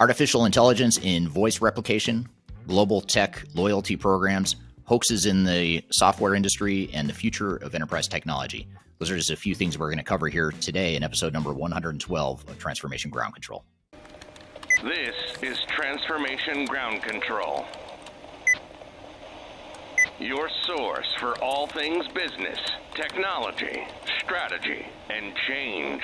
Artificial intelligence in voice replication, global tech loyalty programs, hoaxes in the software industry, and the future of enterprise technology. Those are just a few things we're going to cover here today in episode number 112 of Transformation Ground Control. This is Transformation Ground Control, your source for all things business, technology, strategy, and change.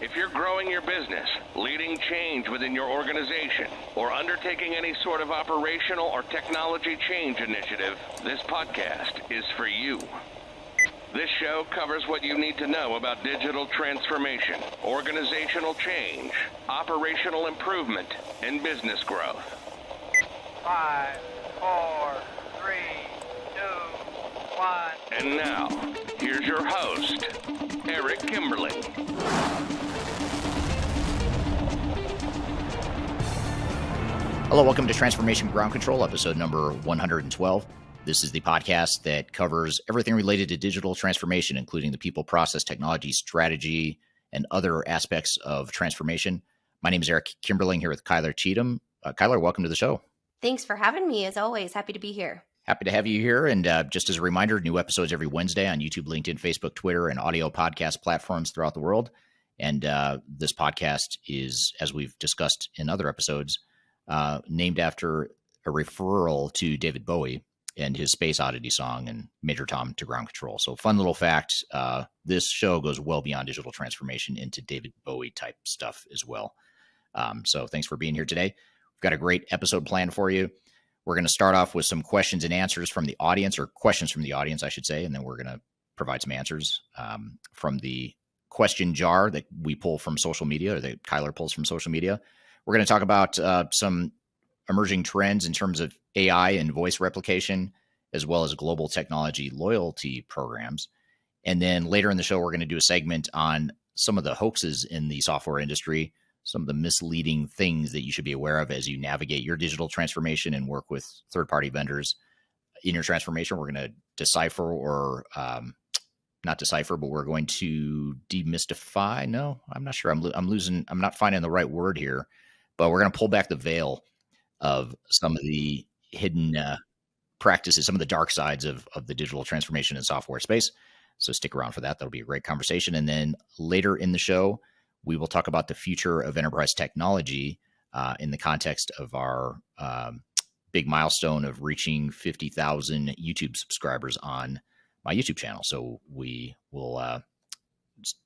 If you're growing your business, leading change within your organization, or undertaking any sort of operational or technology change initiative, this podcast is for you. This show covers what you need to know about digital transformation, organizational change, operational improvement, and business growth. 5, 4, 3, 2, 1. And now, here's your host, Eric Kimberling. Hello, welcome to Transformation Ground Control, episode number 112. This is the podcast that covers everything related to digital transformation, including the people, process, technology, strategy, and other aspects of transformation. My name is Eric Kimberling here with Kyler Cheatham. Kyler, welcome to the show. Thanks for having me. As always, happy to be here. Happy to have you here. And just as a reminder, new episodes every Wednesday on YouTube, LinkedIn, Facebook, Twitter, and audio podcast platforms throughout the world. And this podcast is, as we've discussed in other episodes, named after a referral to David Bowie and his Space Oddity song and Major Tom to Ground Control. So fun little fact, this show goes well beyond digital transformation into David Bowie type stuff as well. So thanks for being here today. We've got a great episode planned for you. We're going to start off with some questions and answers from the audience, or questions from the audience, I should say, and then we're going to provide some answers from the question jar that we pull from social media, or that Kyler pulls from social media. We're going to talk about some emerging trends in terms of AI and voice replication, as well as global technology loyalty programs. And then later in the show, we're going to do a segment on some of the hoaxes in the software industry, some of the misleading things that you should be aware of as you navigate your digital transformation and work with third-party vendors in your transformation. We're going to decipher, or not decipher, but we're going to demystify. No, I'm not sure. I'm not finding the right word here. But we're going to pull back the veil of some of the hidden practices, some of the dark sides of the digital transformation and software space. So stick around for that. That'll be a great conversation. And then later in the show, we will talk about the future of enterprise technology in the context of our big milestone of reaching 50,000 YouTube subscribers on my YouTube channel. So we will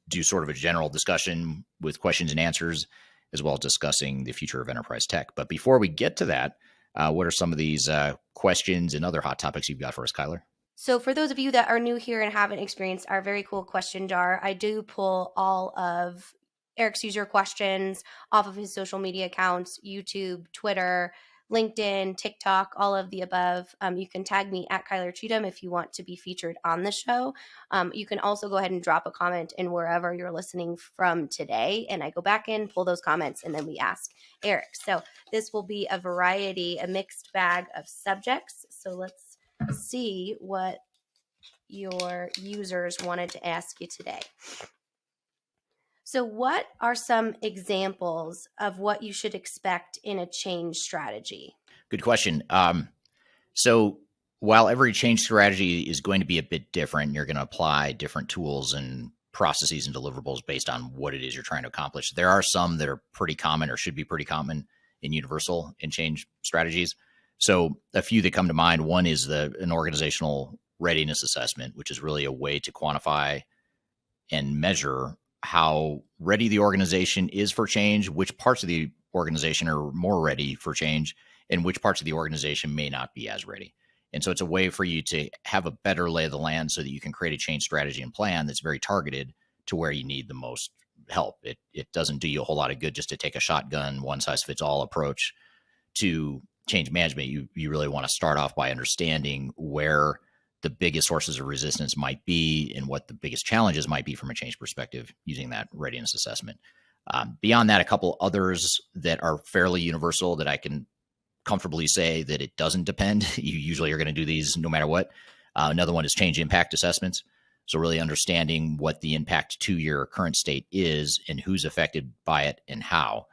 do sort of a general discussion with questions and answers, as well as discussing the future of enterprise tech. But before we get to that, what are some of these questions and other hot topics you've got for us, Kyler? So for those of you that are new here and haven't experienced our very cool question jar, I do pull all of Eric's user questions off of his social media accounts, YouTube, Twitter, LinkedIn, TikTok, all of the above. You can tag me at Kyler Cheatham if you want to be featured on the show. You can also go ahead and drop a comment in wherever you're listening from today. And I go back in, pull those comments, and then we ask Eric. So this will be a variety, a mixed bag of subjects. So let's see what your users wanted to ask you today. So what are some examples of what you should expect in a change strategy? Good question. So while every change strategy is going to be a bit different, you're going to apply different tools and processes and deliverables based on what it is you're trying to accomplish. There are some that are pretty common, or should be pretty common and universal in change strategies. So a few that come to mind, one is an organizational readiness assessment, which is really a way to quantify and measure how ready the organization is for change, which parts of the organization are more ready for change, and which parts of the organization may not be as ready. And so it's a way for you to have a better lay of the land so that you can create a change strategy and plan that's very targeted to where you need the most help. It doesn't do you a whole lot of good just to take a shotgun, one-size-fits-all approach to change management. You really want to start off by understanding where the biggest sources of resistance might be and what the biggest challenges might be from a change perspective using that readiness assessment. Beyond that, a couple others that are fairly universal that I can comfortably say that it doesn't depend. You usually are going to do these no matter what. Another one is change impact assessments. So really understanding what the impact to your current state is and who's affected by it and how.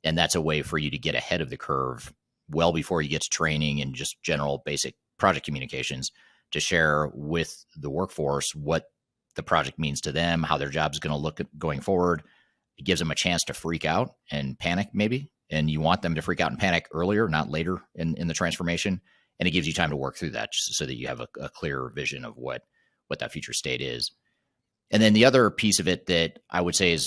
And that's a way for you to get ahead of the curve well before you get to training and just general basic project communications, to share with the workforce what the project means to them, how their job is going to look going forward. It gives them a chance to freak out and panic maybe. And you want them to freak out and panic earlier, not later in the transformation. And it gives you time to work through that so that you have a clearer vision of what that future state is. And then the other piece of it that I would say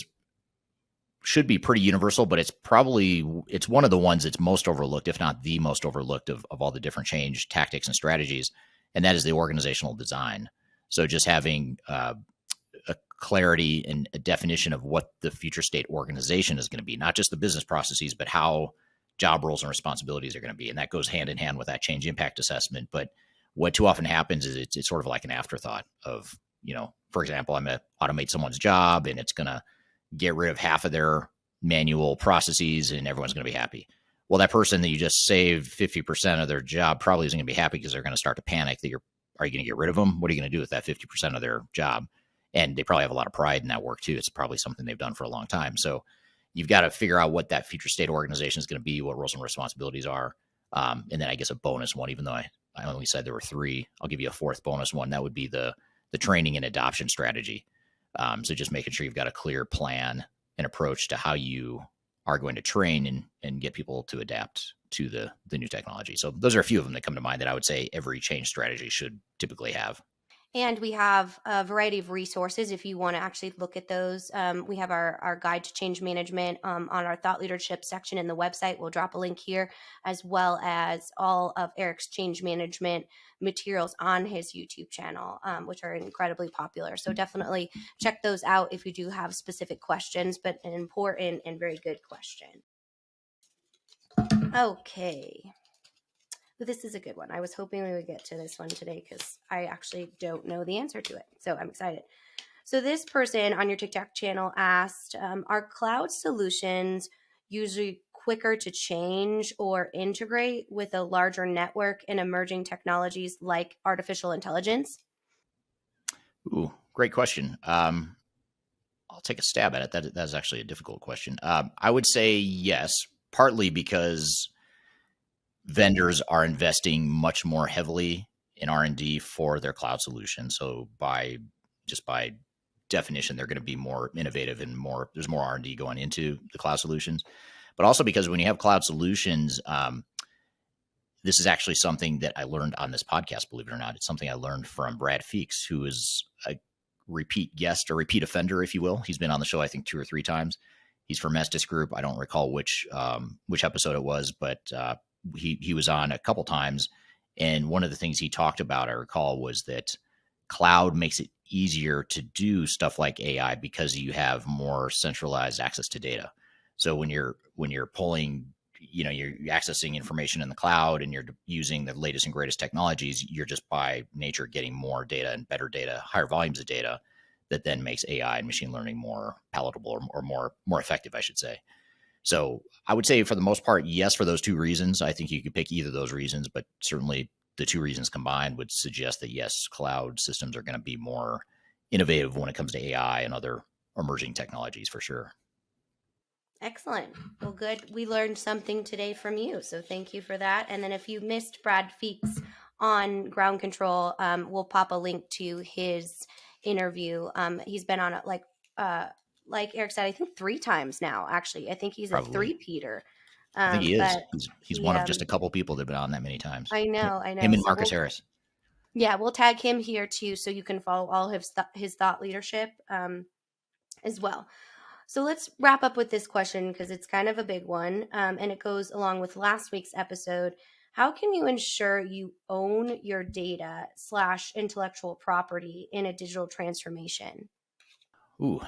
should be pretty universal, but it's one of the ones that's most overlooked, if not the most overlooked of all the different change tactics and strategies. And that is the organizational design. So just having a clarity and a definition of what the future state organization is going to be, not just the business processes, but how job roles and responsibilities are going to be. And that goes hand in hand with that change impact assessment. But what too often happens is it's sort of like an afterthought of, for example, I'm going to automate someone's job and it's going to get rid of half of their manual processes and everyone's going to be happy. Well, that person that you just saved 50% of their job probably isn't going to be happy because they're going to start to panic that are you going to get rid of them? What are you going to do with that 50% of their job? And they probably have a lot of pride in that work too. It's probably something they've done for a long time. So you've got to figure out what that future state organization is going to be, what roles and responsibilities are. And then I guess a bonus one, even though I only said there were 3, I'll give you a 4th bonus one. That would be the training and adoption strategy. So just making sure you've got a clear plan and approach to how you are going to train and get people to adapt to the new technology. So those are a few of them that come to mind that I would say every change strategy should typically have. And we have a variety of resources if you want to actually look at those. We have our guide to change management on our thought leadership section in the website. We'll drop a link here, as well as all of Eric's change management materials on his YouTube channel, which are incredibly popular. So definitely check those out if you do have specific questions, but an important and very good question. Okay. This is a good one. I was hoping we would get to this one today because I actually don't know the answer to it. So I'm excited. So this person on your TikTok channel asked, are cloud solutions usually quicker to change or integrate with a larger network and emerging technologies like artificial intelligence? Ooh, great question. I'll take a stab at it. That's actually a difficult question. I would say yes, partly because vendors are investing much more heavily in R&D for their cloud solution. So by definition, they're going to be more innovative and there's more R&D going into the cloud solutions. But also because when you have cloud solutions, this is actually something that I learned on this podcast, believe it or not. It's something I learned from Brad Feeks, who is a repeat guest or repeat offender, if you will. He's been on the show, I think, 2 or 3 times. He's from Estes Group. I don't recall which episode it was, but he was on a couple times. And one of the things he talked about, I recall, was that cloud makes it easier to do stuff like AI because you have more centralized access to data. So when you're pulling, you're accessing information in the cloud and you're using the latest and greatest technologies, you're just by nature getting more data and better data, higher volumes of data that then makes AI and machine learning more palatable or more effective, I should say. So I would say for the most part, yes, for those 2 reasons. I think you could pick either of those reasons, but certainly the 2 reasons combined would suggest that yes, cloud systems are going to be more innovative when it comes to AI and other emerging technologies for sure. Excellent. Well, good. We learned something today from you. So thank you for that. And then if you missed Brad Feeks on Ground Control, we'll pop a link to his interview. He's been on it like Eric said, I think 3 times now, actually. I think he's Probably. a three-peater. I think he is. He's one of just a couple people that have been on that many times. I know. Him and Marcus Harris. Yeah, we'll tag him here too, so you can follow all his thought leadership as well. So let's wrap up with this question because it's kind of a big one, and it goes along with last week's episode. How can you ensure you own your data / intellectual property in a digital transformation? Ooh,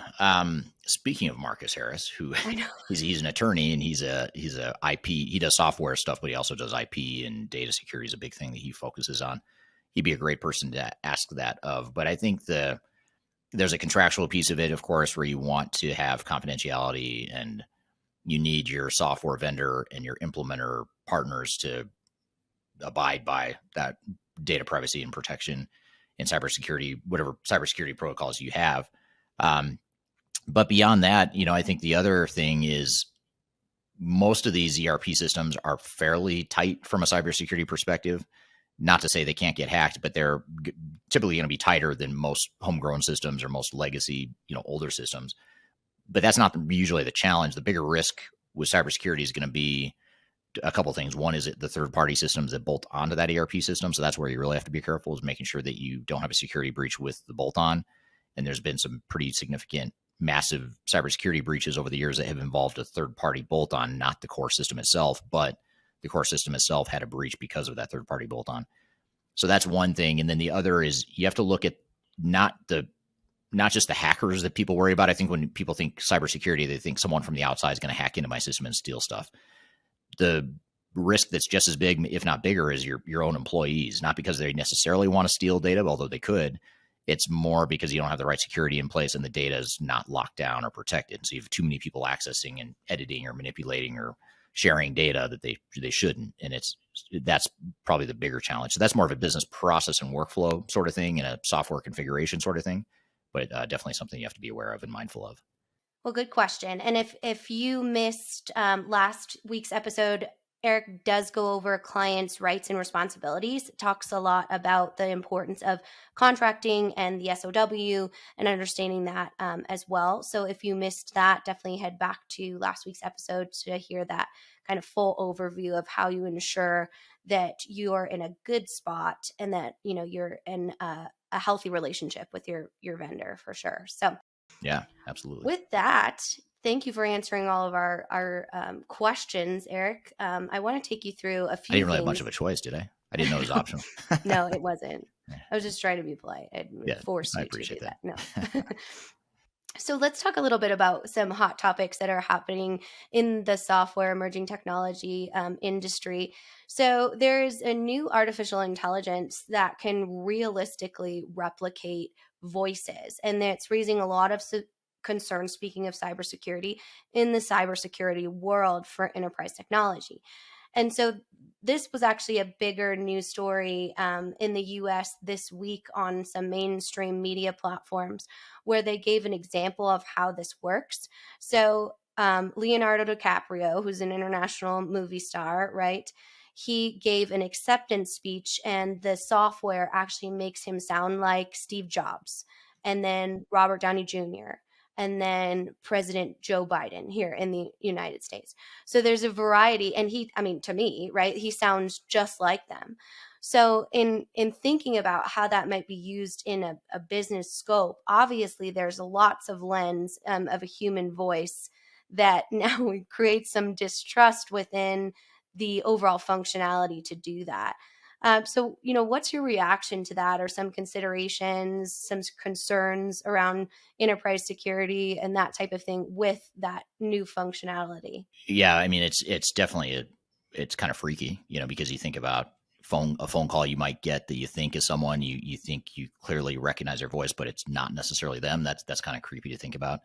speaking of Marcus Harris, who he's an attorney and he's a IP. He does software stuff, but he also does IP, and data security is a big thing that he focuses on. He'd be a great person to ask that of. But I think there's a contractual piece of it, of course, where you want to have confidentiality and you need your software vendor and your implementer partners to abide by that data privacy and protection and cybersecurity, whatever cybersecurity protocols you have. But beyond that, I think the other thing is most of these ERP systems are fairly tight from a cybersecurity perspective. Not to say they can't get hacked, but they're typically going to be tighter than most homegrown systems or most legacy, older systems. But that's not usually the challenge. The bigger risk with cybersecurity is going to be a couple of things. One is the third-party systems that bolt onto that ERP system. So that's where you really have to be careful, is making sure that you don't have a security breach with the bolt-on. And there's been some pretty significant, massive cybersecurity breaches over the years that have involved a third-party bolt-on, not the core system itself, but the core system itself had a breach because of that third-party bolt-on. So that's one thing. And then the other is you have to look at not just the hackers that people worry about. I think when people think cybersecurity, they think someone from the outside is going to hack into my system and steal stuff. The risk that's just as big, if not bigger, is your own employees, not because they necessarily want to steal data, although they could. It's more because you don't have the right security in place and the data is not locked down or protected. So you have too many people accessing and editing or manipulating or sharing data that they shouldn't. And that's probably the bigger challenge. So that's more of a business process and workflow sort of thing and a software configuration sort of thing, but definitely something you have to be aware of and mindful of. Well, good question. And if you missed last week's episode, Eric does go over clients' rights and responsibilities. It talks a lot about the importance of contracting and the SOW and understanding that as well. So if you missed that, definitely head back to last week's episode to hear that kind of full overview of how you ensure that you are in a good spot and that you're in a healthy relationship with your vendor for sure. So yeah, absolutely. With that, thank you for answering all of our questions, Eric. I want to take you through a few I didn't really things. have much of a choice, did I? I didn't know it was optional. No, it wasn't. I was just trying to be polite. I didn't force you to do that. No. So let's talk a little bit about some hot topics that are happening in the software emerging technology industry. So there's a new artificial intelligence that can realistically replicate voices, and that's raising a lot of concern, speaking of cybersecurity, in the cybersecurity world for enterprise technology. And so this was actually a bigger news story in the US this week on some mainstream media platforms where they gave an example of how this works. So Leonardo DiCaprio, who's an international movie star, right? He gave an acceptance speech and the software actually makes him sound like Steve Jobs and then Robert Downey Jr., and then President Joe Biden here in the United States. So there's a variety, and to me, right, he sounds just like them. So in thinking about how that might be used in a business scope, obviously there's lots of lens of a human voice that now creates some distrust within the overall functionality to do that. So, what's your reaction to that, or some considerations, some concerns around enterprise security and that type of thing with that new functionality? Yeah, I mean, it's definitely it's kind of freaky, because you think about a phone call you might get that you think is someone you think you clearly recognize their voice, but it's not necessarily them. That's kind of creepy to think about,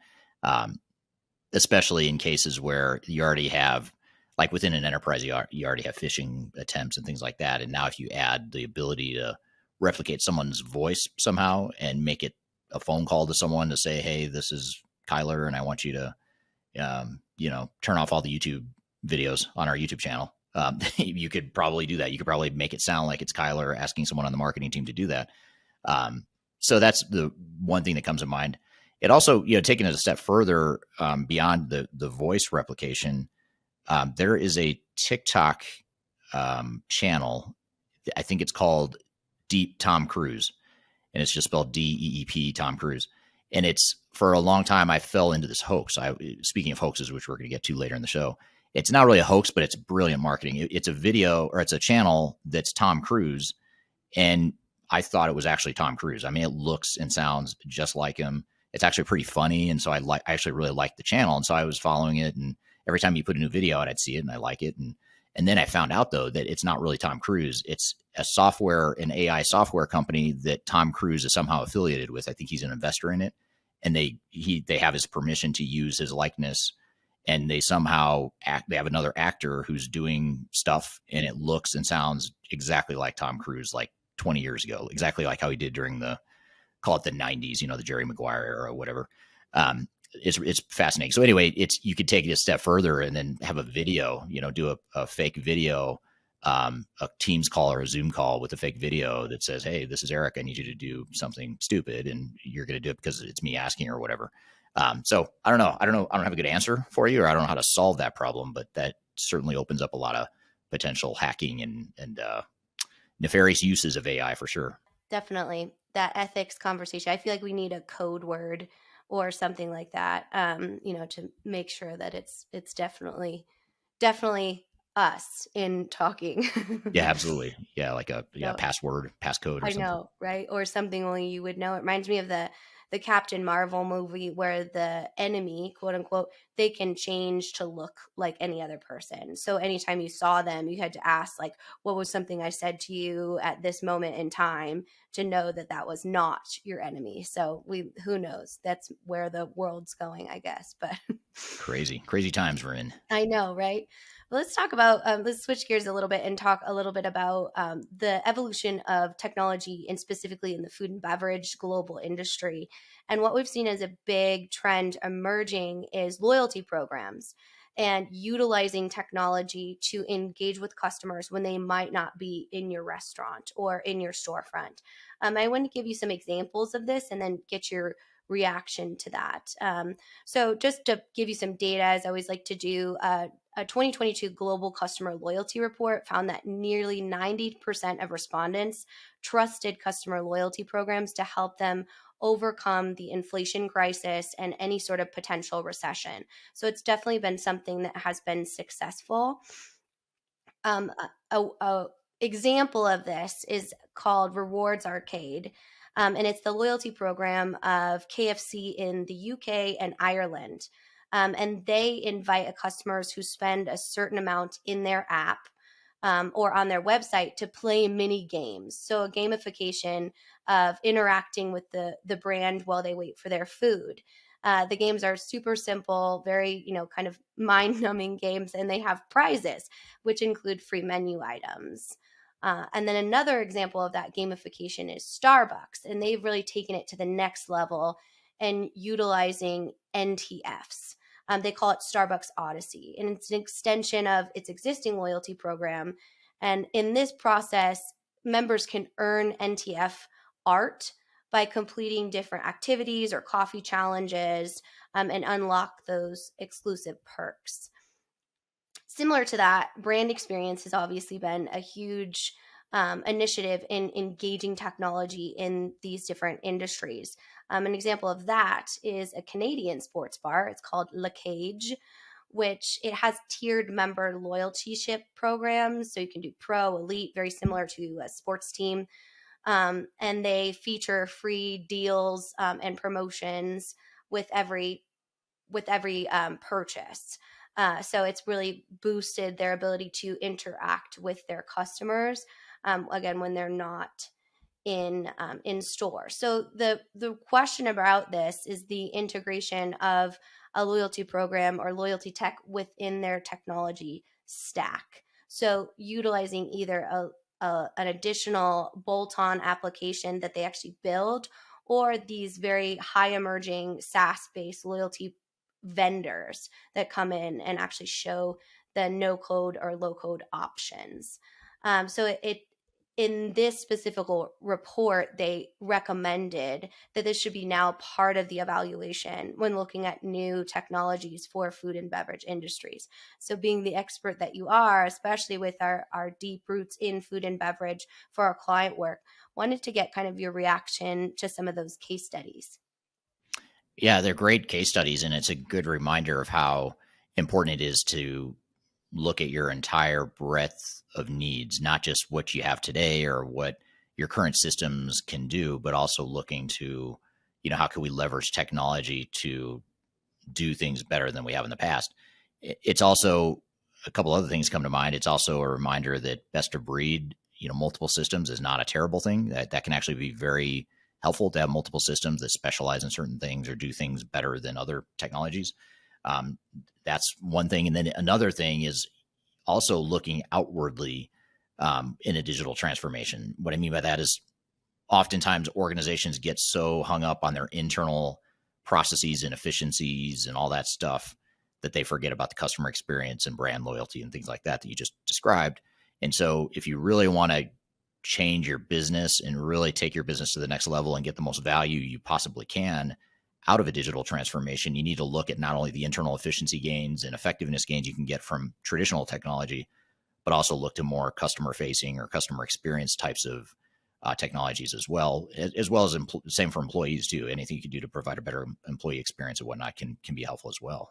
especially in cases where you already have. Like within an enterprise, you already have phishing attempts and things like that. And now if you add the ability to replicate someone's voice somehow and make it a phone call to someone to say, hey, this is Kyler, and I want you to, turn off all the YouTube videos on our YouTube channel. You could probably do that. You could probably make it sound like it's Kyler asking someone on the marketing team to do that. So that's the one thing that comes to mind. It also, taking it a step further beyond the voice replication, there is a TikTok channel. I think it's called Deep Tom Cruise, and it's just spelled DEEP Tom Cruise. And it's, for a long time, I fell into this hoax. Speaking of hoaxes, which we're going to get to later in the show, it's not really a hoax, but it's brilliant marketing. It's a video, or it's a channel that's Tom Cruise, and I thought it was actually Tom Cruise. I mean, it looks and sounds just like him. It's actually pretty funny, and so I actually really liked the channel, and so I was following it, and every time you put a new video out, I'd see it and I like it. And then I found out, though, that it's not really Tom Cruise. It's an AI software company that Tom Cruise is somehow affiliated with. I think he's an investor in it. And they have his permission to use his likeness. And they somehow they have another actor who's doing stuff, and it looks and sounds exactly like Tom Cruise, like 20 years ago, exactly like how he did during call it the 90s, the Jerry Maguire era or whatever. it's fascinating. So anyway, you could take it a step further and then have a video, do a fake video, a Teams call or a Zoom call with a fake video that says, "Hey, this is Eric. I need you to do something stupid," and you're going to do it because it's me asking or whatever. So I don't know. I don't have a good answer for you, or I don't know how to solve that problem, but that certainly opens up a lot of potential hacking and nefarious uses of AI for sure. Definitely. That ethics conversation. I feel like we need a code word or something like that, to make sure that it's definitely us in talking. Yeah, absolutely. Yeah, like a So, password, passcode or I something. know, right? Or something only you would know. It reminds me of the Captain Marvel movie where the enemy, quote unquote, they can change to look like any other person. So anytime you saw them, you had to ask, like, what was something I said to you at this moment in time to know that that was not your enemy. So who knows? That's where the world's going, I guess. But Crazy times we're in. I know, right? Well, let's talk about, let's switch gears a little bit and talk a little bit about the evolution of technology and specifically in the food and beverage global industry. And what we've seen as a big trend emerging is loyalty programs and utilizing technology to engage with customers when they might not be in your restaurant or in your storefront. I want to give you some examples of this and then get your reaction to that. So just to give you some data, as I always like to do, a 2022 global customer loyalty report found that nearly 90% of respondents trusted customer loyalty programs to help them overcome the inflation crisis and any sort of potential recession. So it's definitely been something that has been successful. A example of this is called Rewards Arcade. And it's the loyalty program of KFC in the UK and Ireland. And they invite customers who spend a certain amount in their app or on their website to play mini games. So a gamification of interacting with the brand while they wait for their food. The games are super simple, very, kind of mind-numbing games, and they have prizes, which include free menu items. And then another example of that gamification is Starbucks, and they've really taken it to the next level and utilizing NTFs. They call it Starbucks Odyssey, and it's an extension of its existing loyalty program. And in this process, members can earn NTF art by completing different activities or coffee challenges and unlock those exclusive perks. Similar to that, brand experience has obviously been a huge initiative in engaging technology in these different industries. An example of that is a Canadian sports bar. It's called Le Cage, which it has tiered member loyaltyship programs. So you can do pro, elite, very similar to a sports team. And they feature free deals and promotions with every purchase. So it's really boosted their ability to interact with their customers, again, when they're not in store. So the question about this is the integration of a loyalty program or loyalty tech within their technology stack. So utilizing either an additional bolt-on application that they actually build, or these very high emerging SaaS-based loyalty vendors that come in and actually show the no code or low code options. So in this specific report, they recommended that this should be now part of the evaluation when looking at new technologies for food and beverage industries. So being the expert that you are, especially with our deep roots in food and beverage for our client work, wanted to get kind of your reaction to some of those case studies. Yeah, they're great case studies, and it's a good reminder of how important it is to look at your entire breadth of needs, not just what you have today or what your current systems can do, but also looking to, how can we leverage technology to do things better than we have in the past. It's also a couple other things come to mind. It's also a reminder that best of breed, multiple systems is not a terrible thing. That can actually be very helpful to have multiple systems that specialize in certain things or do things better than other technologies. That's one thing. And then another thing is also looking outwardly in a digital transformation. What I mean by that is oftentimes organizations get so hung up on their internal processes and efficiencies and all that stuff that they forget about the customer experience and brand loyalty and things like that you just described. And so if you really want to change your business and really take your business to the next level and get the most value you possibly can out of a digital transformation, you need to look at not only the internal efficiency gains and effectiveness gains you can get from traditional technology, but also look to more customer facing or customer experience types of technologies as well as same for employees too. Anything you can do to provide a better employee experience and whatnot can be helpful as well.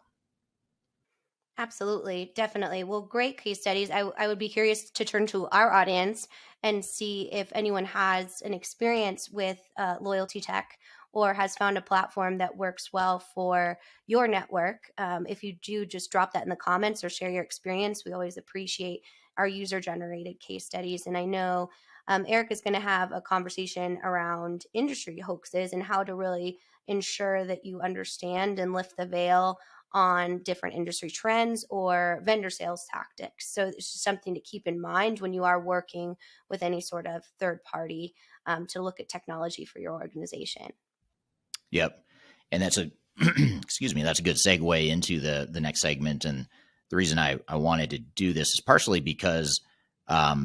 Absolutely. Definitely. Well, great case studies. I would be curious to turn to our audience and see if anyone has an experience with loyalty tech or has found a platform that works well for your network. If you do, just drop that in the comments or share your experience. We always appreciate our user-generated case studies. And I know Eric is going to have a conversation around industry hoaxes and how to really ensure that you understand and lift the veil on different industry trends or vendor sales tactics. So it's just something to keep in mind when you are working with any sort of third party to look at technology for your organization. Yep. And that's a, excuse me, that's a good segue into the next segment. And the reason I wanted to do this is partially because I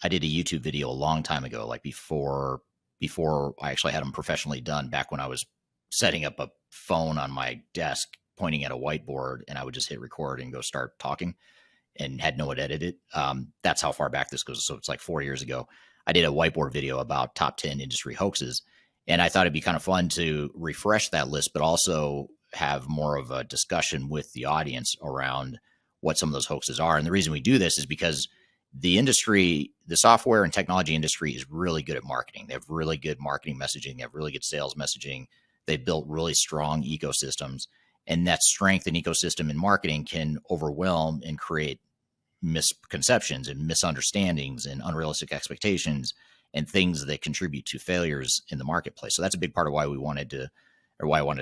did a YouTube video a long time ago, like before I actually had them professionally done, back when I was setting up a phone on my desk, pointing at a whiteboard, and I would just hit record and go start talking and had no one edit it. That's how far back this goes. So it's like 4 years ago. I did a whiteboard video about top 10 industry hoaxes. And I thought it'd be kind of fun to refresh that list, but also have more of a discussion with the audience around what some of those hoaxes are. And the reason we do this is because the industry, the software and technology industry, is really good at marketing. They have really good marketing messaging. They have really good sales messaging. They've built really strong ecosystems. And that strength in ecosystem and marketing can overwhelm and create misconceptions and misunderstandings and unrealistic expectations and things that contribute to failures in the marketplace. So that's a big part of why I wanted to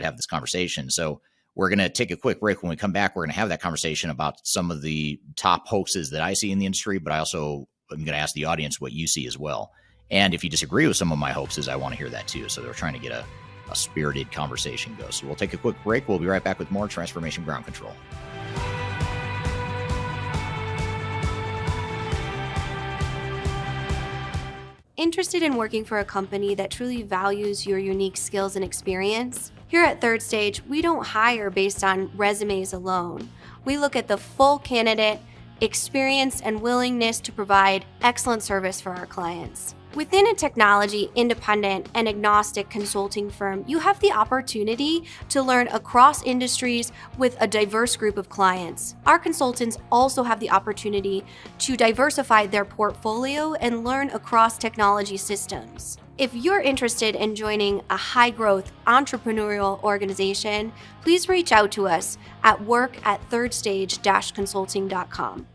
have this conversation. So we're going to take a quick break. When we come back, we're going to have that conversation about some of the top hoaxes that I see in the industry, but I also am going to ask the audience what you see as well. And if you disagree with some of my hoaxes, I want to hear that too. So they're trying to get a spirited conversation go. So we'll take a quick break. We'll be right back with more Transformation Ground Control. Interested in working for a company that truly values your unique skills and experience? Here at Third Stage, we don't hire based on resumes alone. We look at the full candidate, experience, and willingness to provide excellent service for our clients. Within a technology, independent, and agnostic consulting firm, you have the opportunity to learn across industries with a diverse group of clients. Our consultants also have the opportunity to diversify their portfolio and learn across technology systems. If you're interested in joining a high-growth entrepreneurial organization, please reach out to us at work@thirdstage-consulting.com.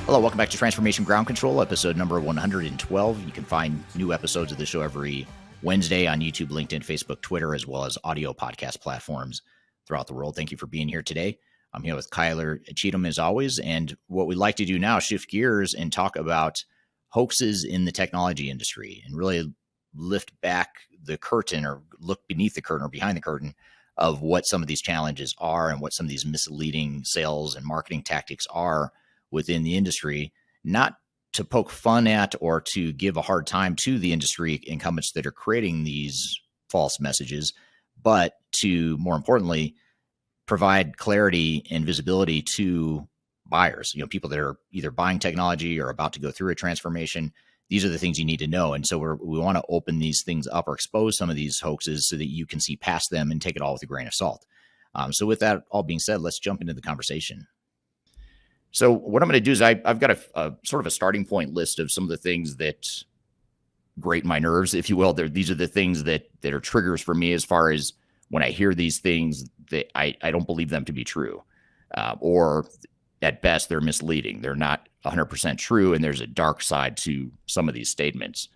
Hello, welcome back to Transformation Ground Control, episode number 112. You can find new episodes of the show every Wednesday on YouTube, LinkedIn, Facebook, Twitter, as well as audio podcast platforms throughout the world. Thank you for being here today. I'm here with Kyler Cheatham, as always, and what we'd like to do now is shift gears and talk about hoaxes in the technology industry and really lift back the curtain or look beneath the curtain or behind the curtain of what some of these challenges are and what some of these misleading sales and marketing tactics are within the industry, not to poke fun at or to give a hard time to the industry incumbents that are creating these false messages, but to, more importantly, provide clarity and visibility to buyers, people that are either buying technology or about to go through a transformation. These are the things you need to know. And so we want to open these things up or expose some of these hoaxes so that you can see past them and take it all with a grain of salt. So with that all being said, let's jump into the conversation. So what I'm going to do is I've got a sort of a starting point list of some of the things that grate my nerves, if you will. These are the things that are triggers for me as far as when I hear these things that I don't believe them to be true, or at best they're misleading. They're not 100% true, and there's a dark side to some of these statements.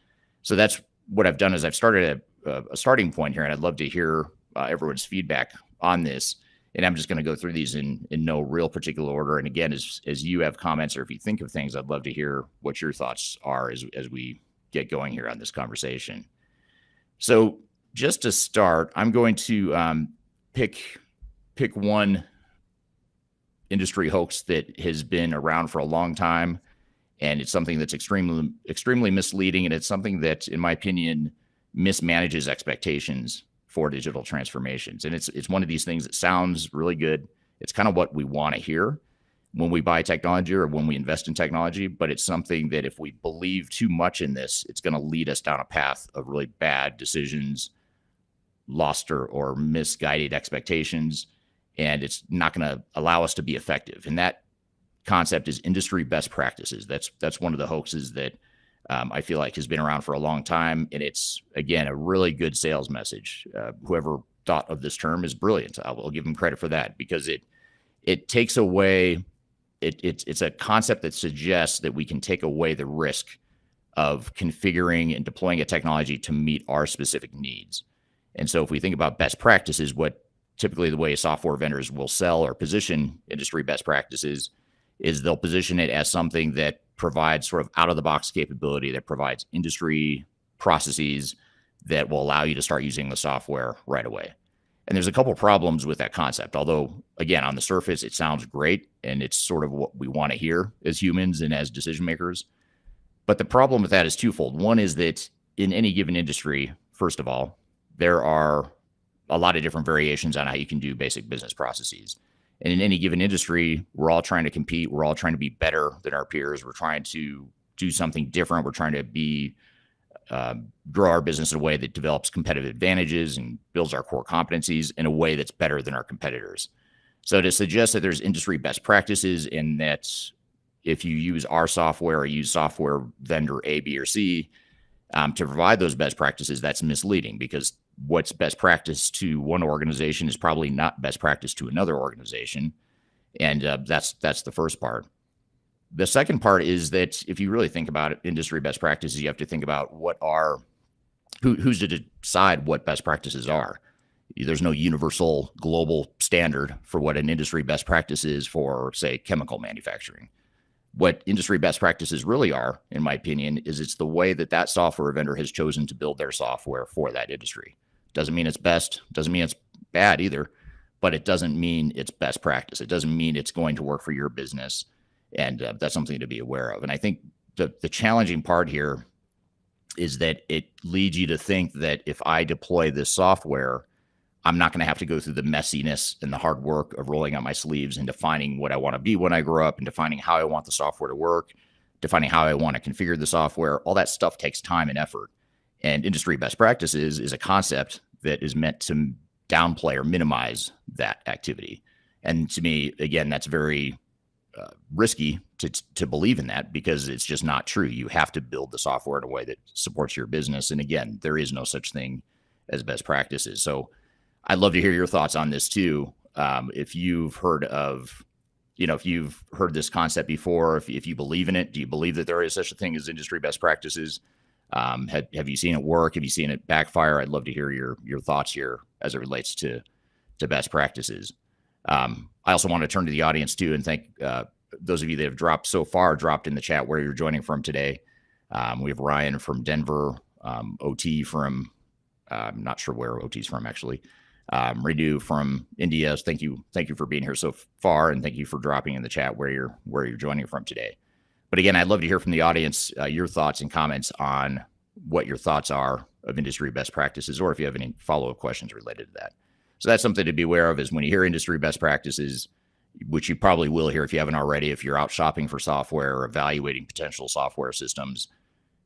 So that's what I've done is I've started a starting point here, and I'd love to hear everyone's feedback on this. And I'm just going to go through these in no real particular order. And again, as you have comments or if you think of things, I'd love to hear what your thoughts are as we get going here on this conversation. So just to start, I'm going to pick one industry hoax that has been around for a long time, and it's something that's extremely misleading, and it's something that, in my opinion, mismanages expectations for digital transformations. And it's one of these things that sounds really good. It's kind of what we want to hear when we buy technology or when we invest in technology, but it's something that if we believe too much in this, it's going to lead us down a path of really bad decisions, lost or misguided expectations, and it's not going to allow us to be effective. And that concept is industry best practices. That's one of the hoaxes that I feel like has been around for a long time. And it's, again, a really good sales message. Whoever thought of this term is brilliant. I'll give them credit for that, because it takes away, it's a concept that suggests that we can take away the risk of configuring and deploying a technology to meet our specific needs. And so if we think about best practices, what typically the way software vendors will sell or position industry best practices is they'll position it as something that provides sort of out-of-the-box capability, that provides industry processes that will allow you to start using the software right away. And there's a couple problems with that concept, although, again, on the surface, it sounds great, and it's sort of what we want to hear as humans and as decision makers. But the problem with that is twofold. One is that in any given industry, first of all, there are a lot of different variations on how you can do basic business processes. And in any given industry, we're all trying to compete. We're all trying to be better than our peers. We're trying to do something different. We're trying to grow our business in a way that develops competitive advantages and builds our core competencies in a way that's better than our competitors. So to suggest that there's industry best practices and that if you use our software or use software vendor A, B, or C to provide those best practices, that's misleading, because what's best practice to one organization is probably not best practice to another organization. And that's the first part. The second part is that if you really think about it, industry best practices, you have to think about who's to decide what best practices are. There's no universal global standard for what an industry best practice is for, say, chemical manufacturing. What industry best practices really are, in my opinion, is it's the way that software vendor has chosen to build their software for that industry. Doesn't mean it's best, doesn't mean it's bad either, but it doesn't mean it's best practice. It doesn't mean it's going to work for your business. And that's something to be aware of. And I think the challenging part here is that it leads you to think that if I deploy this software, I'm not going to have to go through the messiness and the hard work of rolling out my sleeves and defining what I want to be when I grow up and defining how I want the software to work, defining how I want to configure the software. All that stuff takes time and effort. And industry best practices is a concept that is meant to downplay or minimize that activity. And to me, again, that's very risky to believe in that, because it's just not true. You have to build the software in a way that supports your business. And again, there is no such thing as best practices. So I'd love to hear your thoughts on this too. If you've heard this concept before, if you believe in it, do you believe that there is such a thing as industry best practices? Have you seen it work? Have you seen it backfire? I'd love to hear your thoughts here as it relates to best practices. I also want to turn to the audience too and thank those of you that have dropped in the chat where you're joining from today. We have Ryan from Denver, OT from, I'm not sure where OT's from actually. Renew from India. Thank you for being here so far, and thank you for dropping in the chat where you're joining from today. But again, I'd love to hear from the audience your thoughts and comments on what your thoughts are of industry best practices, or if you have any follow-up questions related to that. So that's something to be aware of, is when you hear industry best practices, which you probably will hear if you haven't already, if you're out shopping for software or evaluating potential software systems,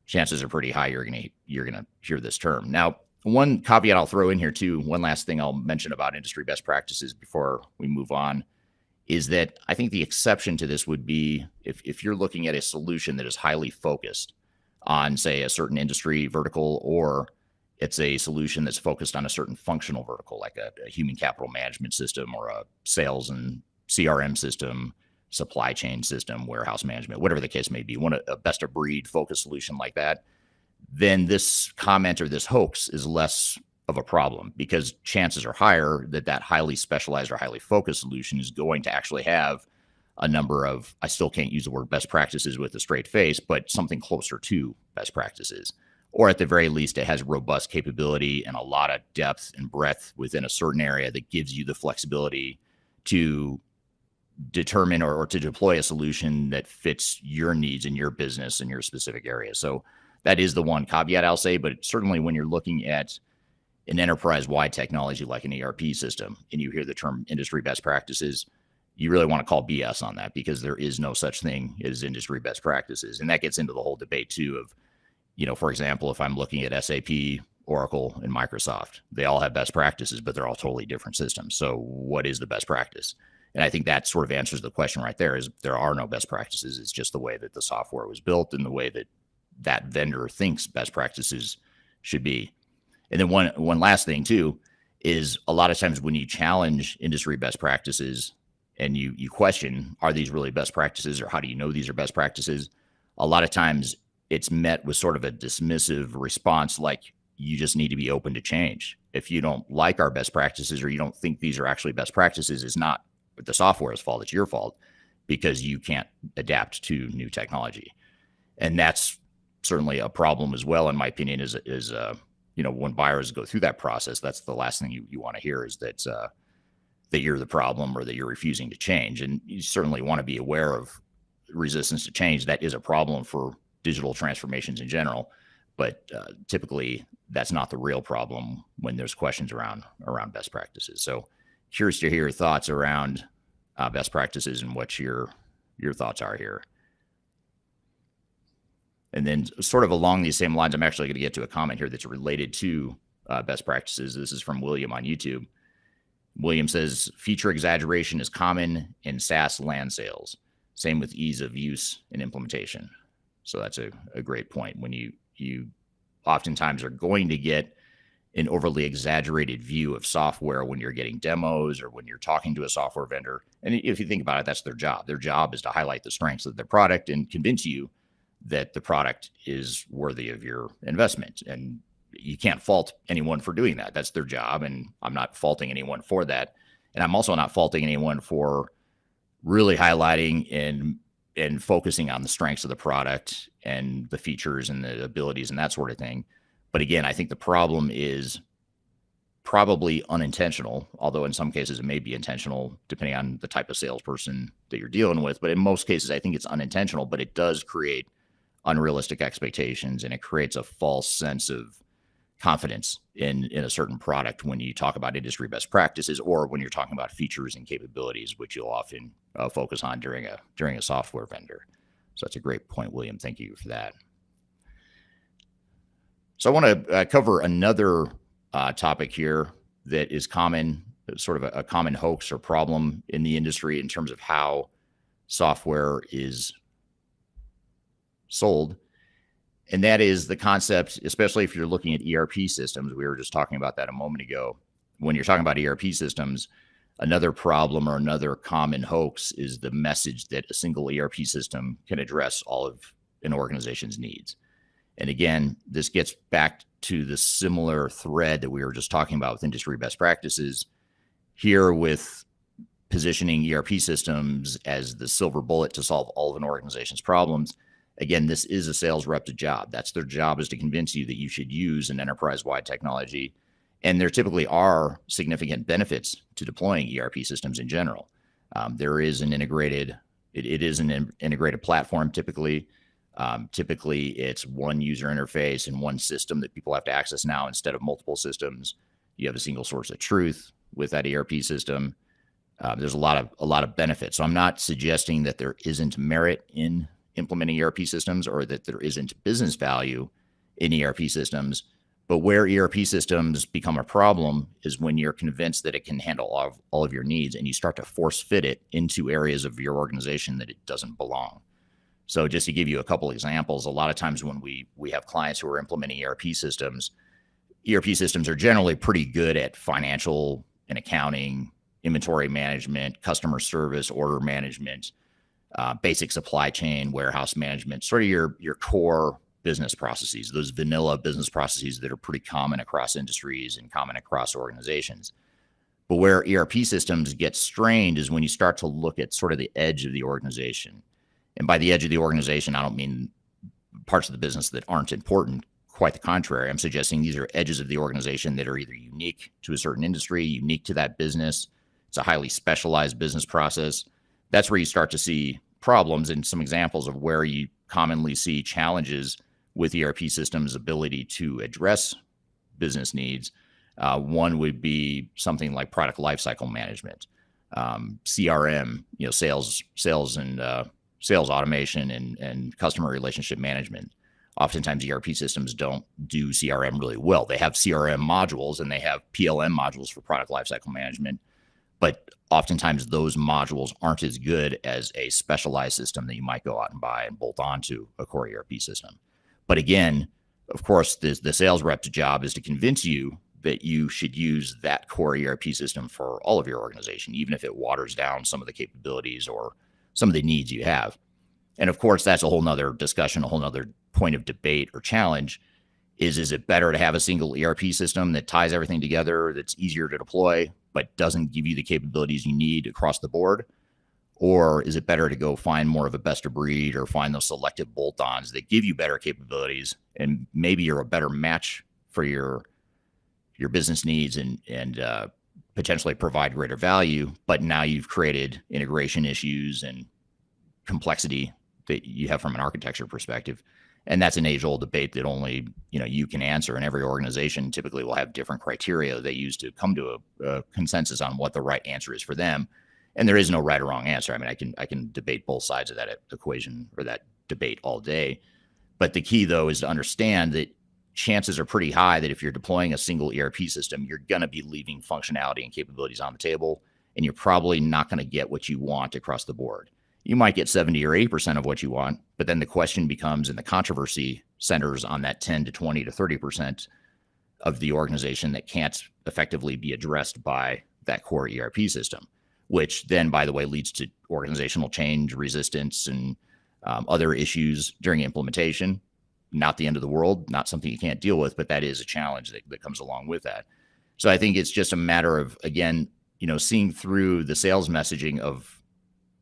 chances are pretty high you're gonna hear this term. Now, one caveat I'll throw in here too, one last thing I'll mention about industry best practices before we move on, is that I think the exception to this would be if you're looking at a solution that is highly focused on, say, a certain industry vertical, or it's a solution that's focused on a certain functional vertical, like a human capital management system or a sales and CRM system, supply chain system, warehouse management, whatever the case may be, a best of breed focused solution like that, then this comment or this hoax is less of a problem, because chances are higher that that highly specialized or highly focused solution is going to actually have a number of, I still can't use the word best practices with a straight face, but something closer to best practices. Or at the very least, it has robust capability and a lot of depth and breadth within a certain area that gives you the flexibility to determine or to deploy a solution that fits your needs in your business and your specific area. So that is the one caveat I'll say, but certainly when you're looking at an enterprise-wide technology like an ERP system and you hear the term industry best practices, you really want to call BS on that, because there is no such thing as industry best practices. And that gets into the whole debate too of, for example, if I'm looking at SAP, Oracle, and Microsoft, they all have best practices, but they're all totally different systems. So what is the best practice? And I think that sort of answers the question right there, is there are no best practices. It's just the way that the software was built and the way that that vendor thinks best practices should be. And then one last thing too, is a lot of times when you challenge industry best practices and you question, are these really best practices, or how do you know these are best practices? A lot of times it's met with sort of a dismissive response, like, you just need to be open to change. If you don't like our best practices, or you don't think these are actually best practices, it's not the software's fault, it's your fault, because you can't adapt to new technology. And that's certainly a problem as well, in my opinion, is when buyers go through that process, that's the last thing you want to hear, is that you're the problem, or that you're refusing to change. And you certainly want to be aware of resistance to change. That is a problem for digital transformations in general, but typically that's not the real problem when there's questions around best practices. So curious to hear your thoughts around best practices and what your thoughts are here. And then sort of along these same lines, I'm actually going to get to a comment here that's related to best practices. This is from William on YouTube. William says, feature exaggeration is common in SaaS land sales. Same with ease of use and implementation. So that's a great point. When you oftentimes are going to get an overly exaggerated view of software when you're getting demos or when you're talking to a software vendor. And if you think about it, that's their job. Their job is to highlight the strengths of their product and convince you that the product is worthy of your investment. And you can't fault anyone for doing that. That's their job. And I'm not faulting anyone for that. And I'm also not faulting anyone for really highlighting and focusing on the strengths of the product and the features and the abilities and that sort of thing. But again, I think the problem is probably unintentional, although in some cases it may be intentional depending on the type of salesperson that you're dealing with. But in most cases, I think it's unintentional, but it does create unrealistic expectations, and it creates a false sense of confidence in a certain product when you talk about industry best practices, or when you're talking about features and capabilities, which you'll often focus on during a software vendor. So that's a great point, William. Thank you for that. So I want to cover another topic here that is common, sort of a common hoax or problem in the industry in terms of how software is sold. And that is the concept, especially if you're looking at ERP systems. We were just talking about that a moment ago. When you're talking about ERP systems, another problem or another common hoax is the message that a single ERP system can address all of an organization's needs. And again, this gets back to the similar thread that we were just talking about with industry best practices here, with positioning ERP systems as the silver bullet to solve all of an organization's problems. Again, this is a sales rep's job. That's their job, is to convince you that you should use an enterprise-wide technology. And there typically are significant benefits to deploying ERP systems in general. There is an integrated, it is an integrated platform typically. Typically, it's one user interface and one system that people have to access now instead of multiple systems. You have a single source of truth with that ERP system. There's a lot of benefits. So I'm not suggesting that there isn't merit in implementing ERP systems, or that there isn't business value in ERP systems. But where ERP systems become a problem is when you're convinced that it can handle all of your needs, and you start to force fit it into areas of your organization that it doesn't belong. So just to give you a couple examples, a lot of times when we have clients who are implementing ERP systems are generally pretty good at financial and accounting, inventory management, customer service, order management, basic supply chain, warehouse management, sort of your core business processes, those vanilla business processes that are pretty common across industries and common across organizations. But where ERP systems get strained is when you start to look at sort of the edge of the organization. And by the edge of the organization, I don't mean parts of the business that aren't important. Quite the contrary. I'm suggesting these are edges of the organization that are either unique to a certain industry, unique to that business. It's a highly specialized business process. That's where you start to see problems, and some examples of where you commonly see challenges with ERP systems' ability to address business needs. One would be something like product lifecycle management, CRM, sales and sales automation and customer relationship management. Oftentimes, ERP systems don't do CRM really well. They have CRM modules and they have PLM modules for product lifecycle management, but oftentimes those modules aren't as good as a specialized system that you might go out and buy and bolt onto a core ERP system. But again, of course, the sales rep's job is to convince you that you should use that core ERP system for all of your organization, even if it waters down some of the capabilities or some of the needs you have. And of course, that's a whole nother discussion, a whole nother point of debate or challenge. Is it better to have a single ERP system that ties everything together, that's easier to deploy, but doesn't give you the capabilities you need across the board? Or is it better to go find more of a best of breed or find those selective bolt-ons that give you better capabilities and maybe you're a better match for your business needs and potentially provide greater value, but now you've created integration issues and complexity that you have from an architecture perspective. And that's an age-old debate that only you can answer. And every organization typically will have different criteria they use to come to a consensus on what the right answer is for them. And there is no right or wrong answer. I mean, I can debate both sides of that equation or that debate all day. But the key, though, is to understand that chances are pretty high that if you're deploying a single ERP system, you're going to be leaving functionality and capabilities on the table, and you're probably not going to get what you want across the board. You might get 70 or 80% of what you want, but then the question becomes, and the controversy centers on that 10 to 20 to 30% of the organization that can't effectively be addressed by that core ERP system, which then, by the way, leads to organizational change, resistance, and other issues during implementation. Not the end of the world, not something you can't deal with, but that is a challenge that comes along with that. So I think it's just a matter of, again, seeing through the sales messaging of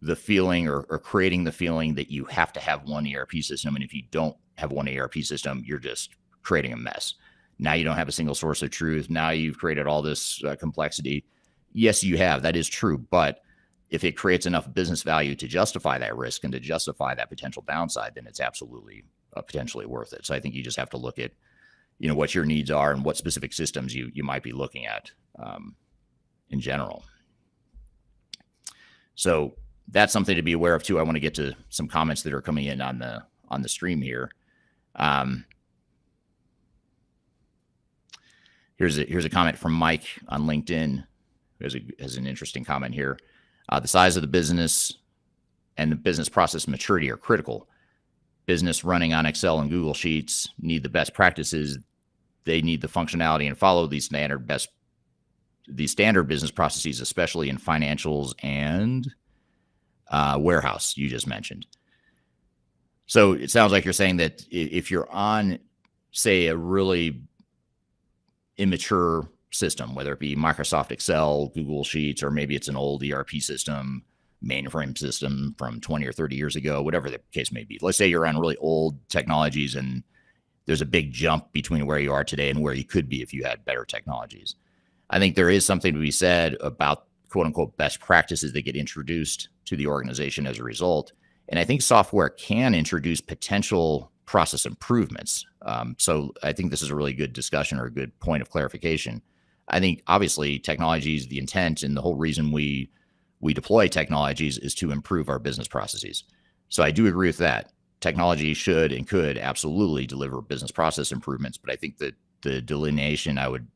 the feeling or creating the feeling that you have to have one ERP system. And if you don't have one ERP system, you're just creating a mess. Now you don't have a single source of truth. Now you've created all this complexity. Yes, you have. That is true. But if it creates enough business value to justify that risk and to justify that potential downside, then it's absolutely potentially worth it. So I think you just have to look at, what your needs are and what specific systems you might be looking at in general. So that's something to be aware of too. I want to get to some comments that are coming in on the stream here. Here's a comment from Mike on LinkedIn. Has an interesting comment here. The size of the business and the business process maturity are critical. Business running on Excel and Google Sheets need the best practices. They need the functionality and follow these standard business processes, especially in financials and warehouse you just mentioned. So it sounds like you're saying that if you're on, say, a really immature system, whether it be Microsoft Excel, Google Sheets, or maybe it's an old ERP system, mainframe system from 20 or 30 years ago, whatever the case may be. Let's say you're on really old technologies and there's a big jump between where you are today and where you could be if you had better technologies. I think there is something to be said about quote unquote best practices that get introduced to the organization as a result. And I think software can introduce potential process improvements. So I think this is a really good discussion or a good point of clarification. I think obviously technologies, the intent and the whole reason we deploy technologies is to improve our business processes. So I do agree with that. Technology should and could absolutely deliver business process improvements. But I think that the delineation I would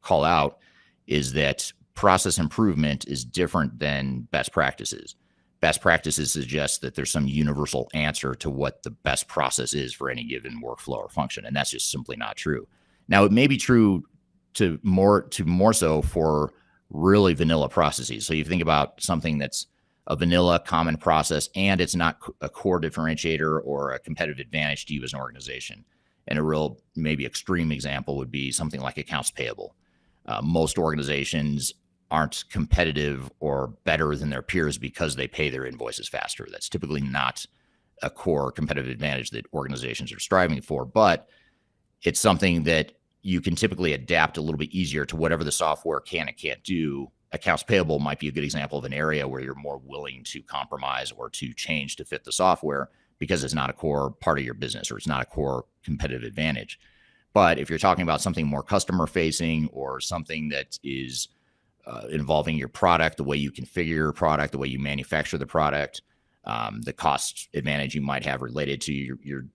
call out is that process improvement is different than best practices. Best practices suggest that there's some universal answer to what the best process is for any given workflow or function. And that's just simply not true. Now, it may be true to more so for really vanilla processes. So you think about something that's a vanilla common process, and it's not a core differentiator or a competitive advantage to you as an organization. And a real maybe extreme example would be something like accounts payable. Most organizations aren't competitive or better than their peers because they pay their invoices faster. That's typically not a core competitive advantage that organizations are striving for, but it's something that you can typically adapt a little bit easier to whatever the software can and can't do. Accounts payable might be a good example of an area where you're more willing to compromise or to change to fit the software because it's not a core part of your business or it's not a core competitive advantage. But if you're talking about something more customer facing or something that is involving your product, the way you configure your product, the way you manufacture the product, the cost advantage you might have related to your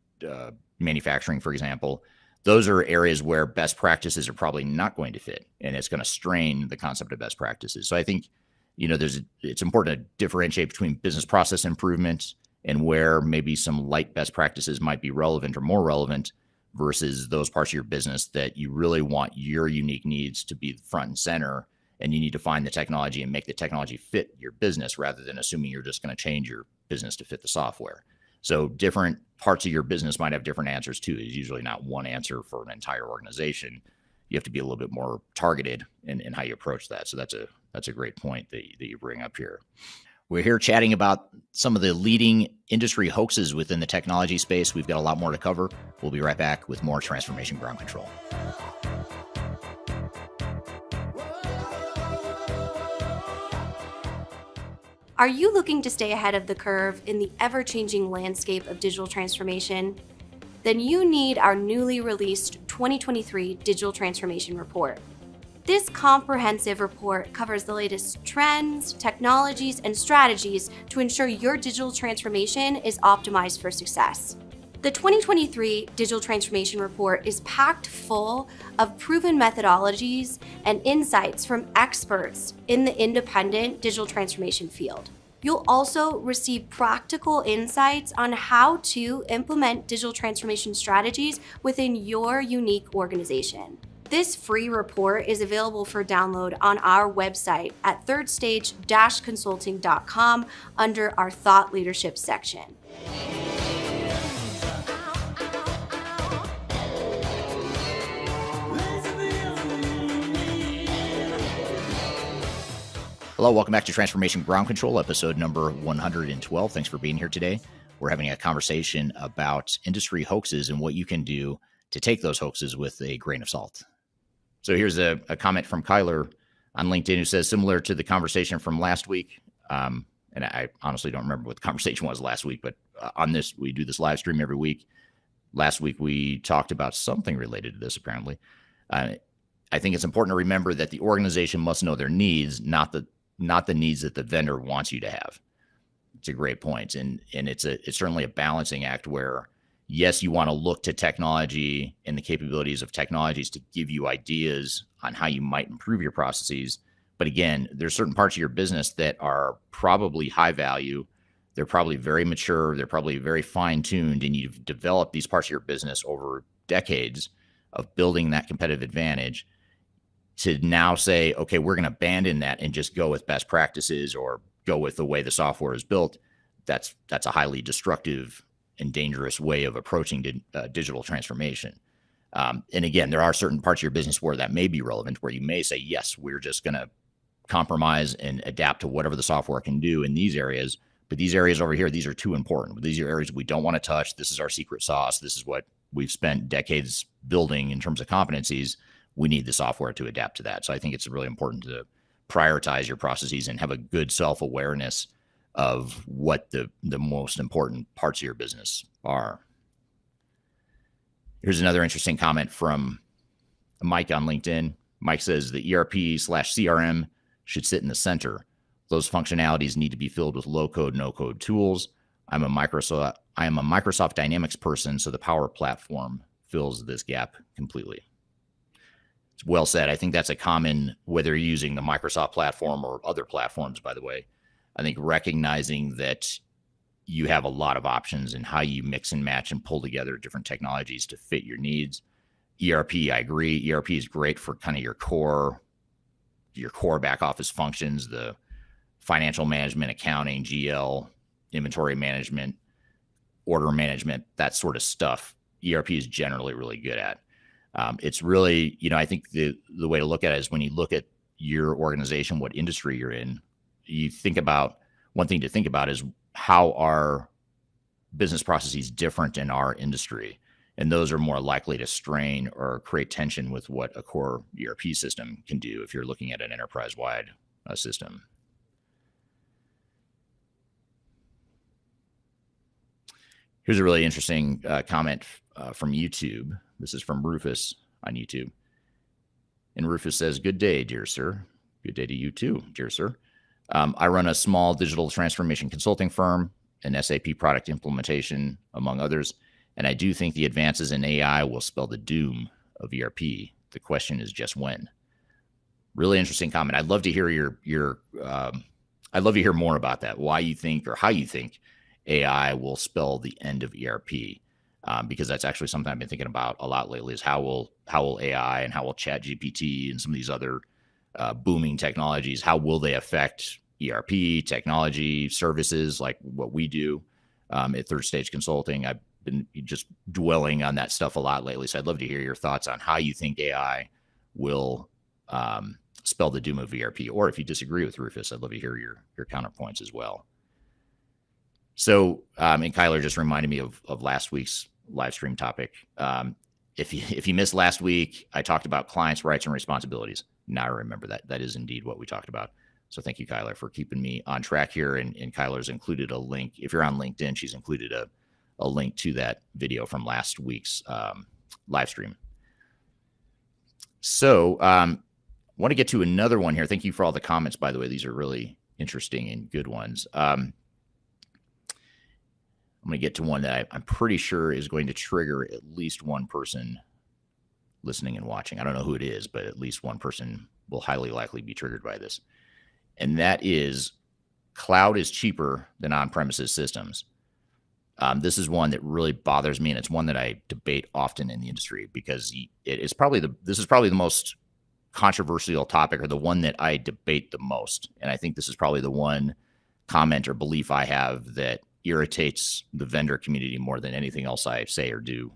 manufacturing, for example, those are areas where best practices are probably not going to fit, and it's going to strain the concept of best practices. So I think, it's important to differentiate between business process improvements and where maybe some light best practices might be relevant or more relevant versus those parts of your business that you really want your unique needs to be front and center, and you need to find the technology and make the technology fit your business rather than assuming you're just going to change your business to fit the software. So different parts of your business might have different answers too. There's usually not one answer for an entire organization. You have to be a little bit more targeted in how you approach that. So that's a great point that you bring up here. We're here chatting about some of the leading industry hoaxes within the technology space. We've got a lot more to cover. We'll be right back with more Transformation Ground Control. Are you looking to stay ahead of the curve in the ever-changing landscape of digital transformation? Then you need our newly released 2023 Digital Transformation Report. This comprehensive report covers the latest trends, technologies, and strategies to ensure your digital transformation is optimized for success. The 2023 Digital Transformation Report is packed full of proven methodologies and insights from experts in the independent digital transformation field. You'll also receive practical insights on how to implement digital transformation strategies within your unique organization. This free report is available for download on our website at thirdstage-consulting.com under our Thought Leadership section. Hello, welcome back to Transformation Ground Control, episode number 112. Thanks for being here today. We're having a conversation about industry hoaxes and what you can do to take those hoaxes with a grain of salt. So here's a comment from Kyler on LinkedIn who says, similar to the conversation from last week, and I honestly don't remember what the conversation was last week, but on this, we do this live stream every week. Last week, we talked about something related to this, apparently. I think it's important to remember that the organization must know their needs, not the needs that the vendor wants you to have. It's a great point. And it's certainly a balancing act where, yes, you want to look to technology and the capabilities of technologies to give you ideas on how you might improve your processes. But again, there's certain parts of your business that are probably high value. They're probably very mature. They're probably very fine-tuned. And you've developed these parts of your business over decades of building that competitive advantage. To now say, okay, we're going to abandon that and just go with best practices or go with the way the software is built, that's a highly destructive and dangerous way of approaching digital transformation. And again, there are certain parts of your business where that may be relevant, where you may say, yes, we're just going to compromise and adapt to whatever the software can do in these areas. But these areas over here, these are too important. These are areas we don't want to touch. This is our secret sauce. This is what we've spent decades building in terms of competencies. We need the software to adapt to that. So I think it's really important to prioritize your processes and have a good self-awareness of what the most important parts of your business are. Here's another interesting comment from Mike on LinkedIn. Mike says the ERP/CRM should sit in the center. Those functionalities need to be filled with low-code, no-code tools. I am a Microsoft Dynamics person, so the Power Platform fills this gap completely. It's well said. I think that's a common, whether you're using the Microsoft platform or other platforms, by the way. I think recognizing that you have a lot of options in how you mix and match and pull together different technologies to fit your needs. ERP, I agree. ERP is great for kind of your core back office functions, the financial management, accounting, GL, inventory management, order management, that sort of stuff, ERP is generally really good at. It's really, I think the way to look at it is when you look at your organization, what industry you're in, you think about, one thing to think about is how are business processes different in our industry? And those are more likely to strain or create tension with what a core ERP system can do if you're looking at an enterprise-wide system. Here's a really interesting comment from YouTube. This is from Rufus on YouTube. And Rufus says, "Good day, dear sir." Good day to you too, dear sir. I run a small digital transformation consulting firm, an SAP product implementation, among others. And I do think the advances in AI will spell the doom of ERP. The question is just when. Really interesting comment. I'd love to hear I'd love to hear more about that. Why you think or how you think AI will spell the end of ERP, because that's actually something I've been thinking about a lot lately. Is how will AI and how will ChatGPT and some of these other booming technologies, how will they affect ERP technology services like what we do at Third Stage Consulting? I've been just dwelling on that stuff a lot lately, so I'd love to hear your thoughts on how you think AI will spell the doom of ERP, or if you disagree with Rufus, I'd love to hear your counterpoints as well. So, and Kyler just reminded me of last week's live stream topic. If you missed last week, I talked about clients' rights and responsibilities. Now I remember that. That is indeed what we talked about. So thank you, Kyler, for keeping me on track here. And Kyler's included a link. If you're on LinkedIn, she's included a link to that video from last week's live stream. So want to get to another one here. Thank you for all the comments, by the way. These are really interesting and good ones. I'm going to get to one that I'm pretty sure is going to trigger at least one person listening and watching. I don't know who it is, but at least one person will highly likely be triggered by this. And that is, cloud is cheaper than on-premises systems. This is one that really bothers me, and it's one that I debate often in the industry because this is probably the most controversial topic, or the one that I debate the most. And I think this is probably the one comment or belief I have that irritates the vendor community more than anything else I say or do,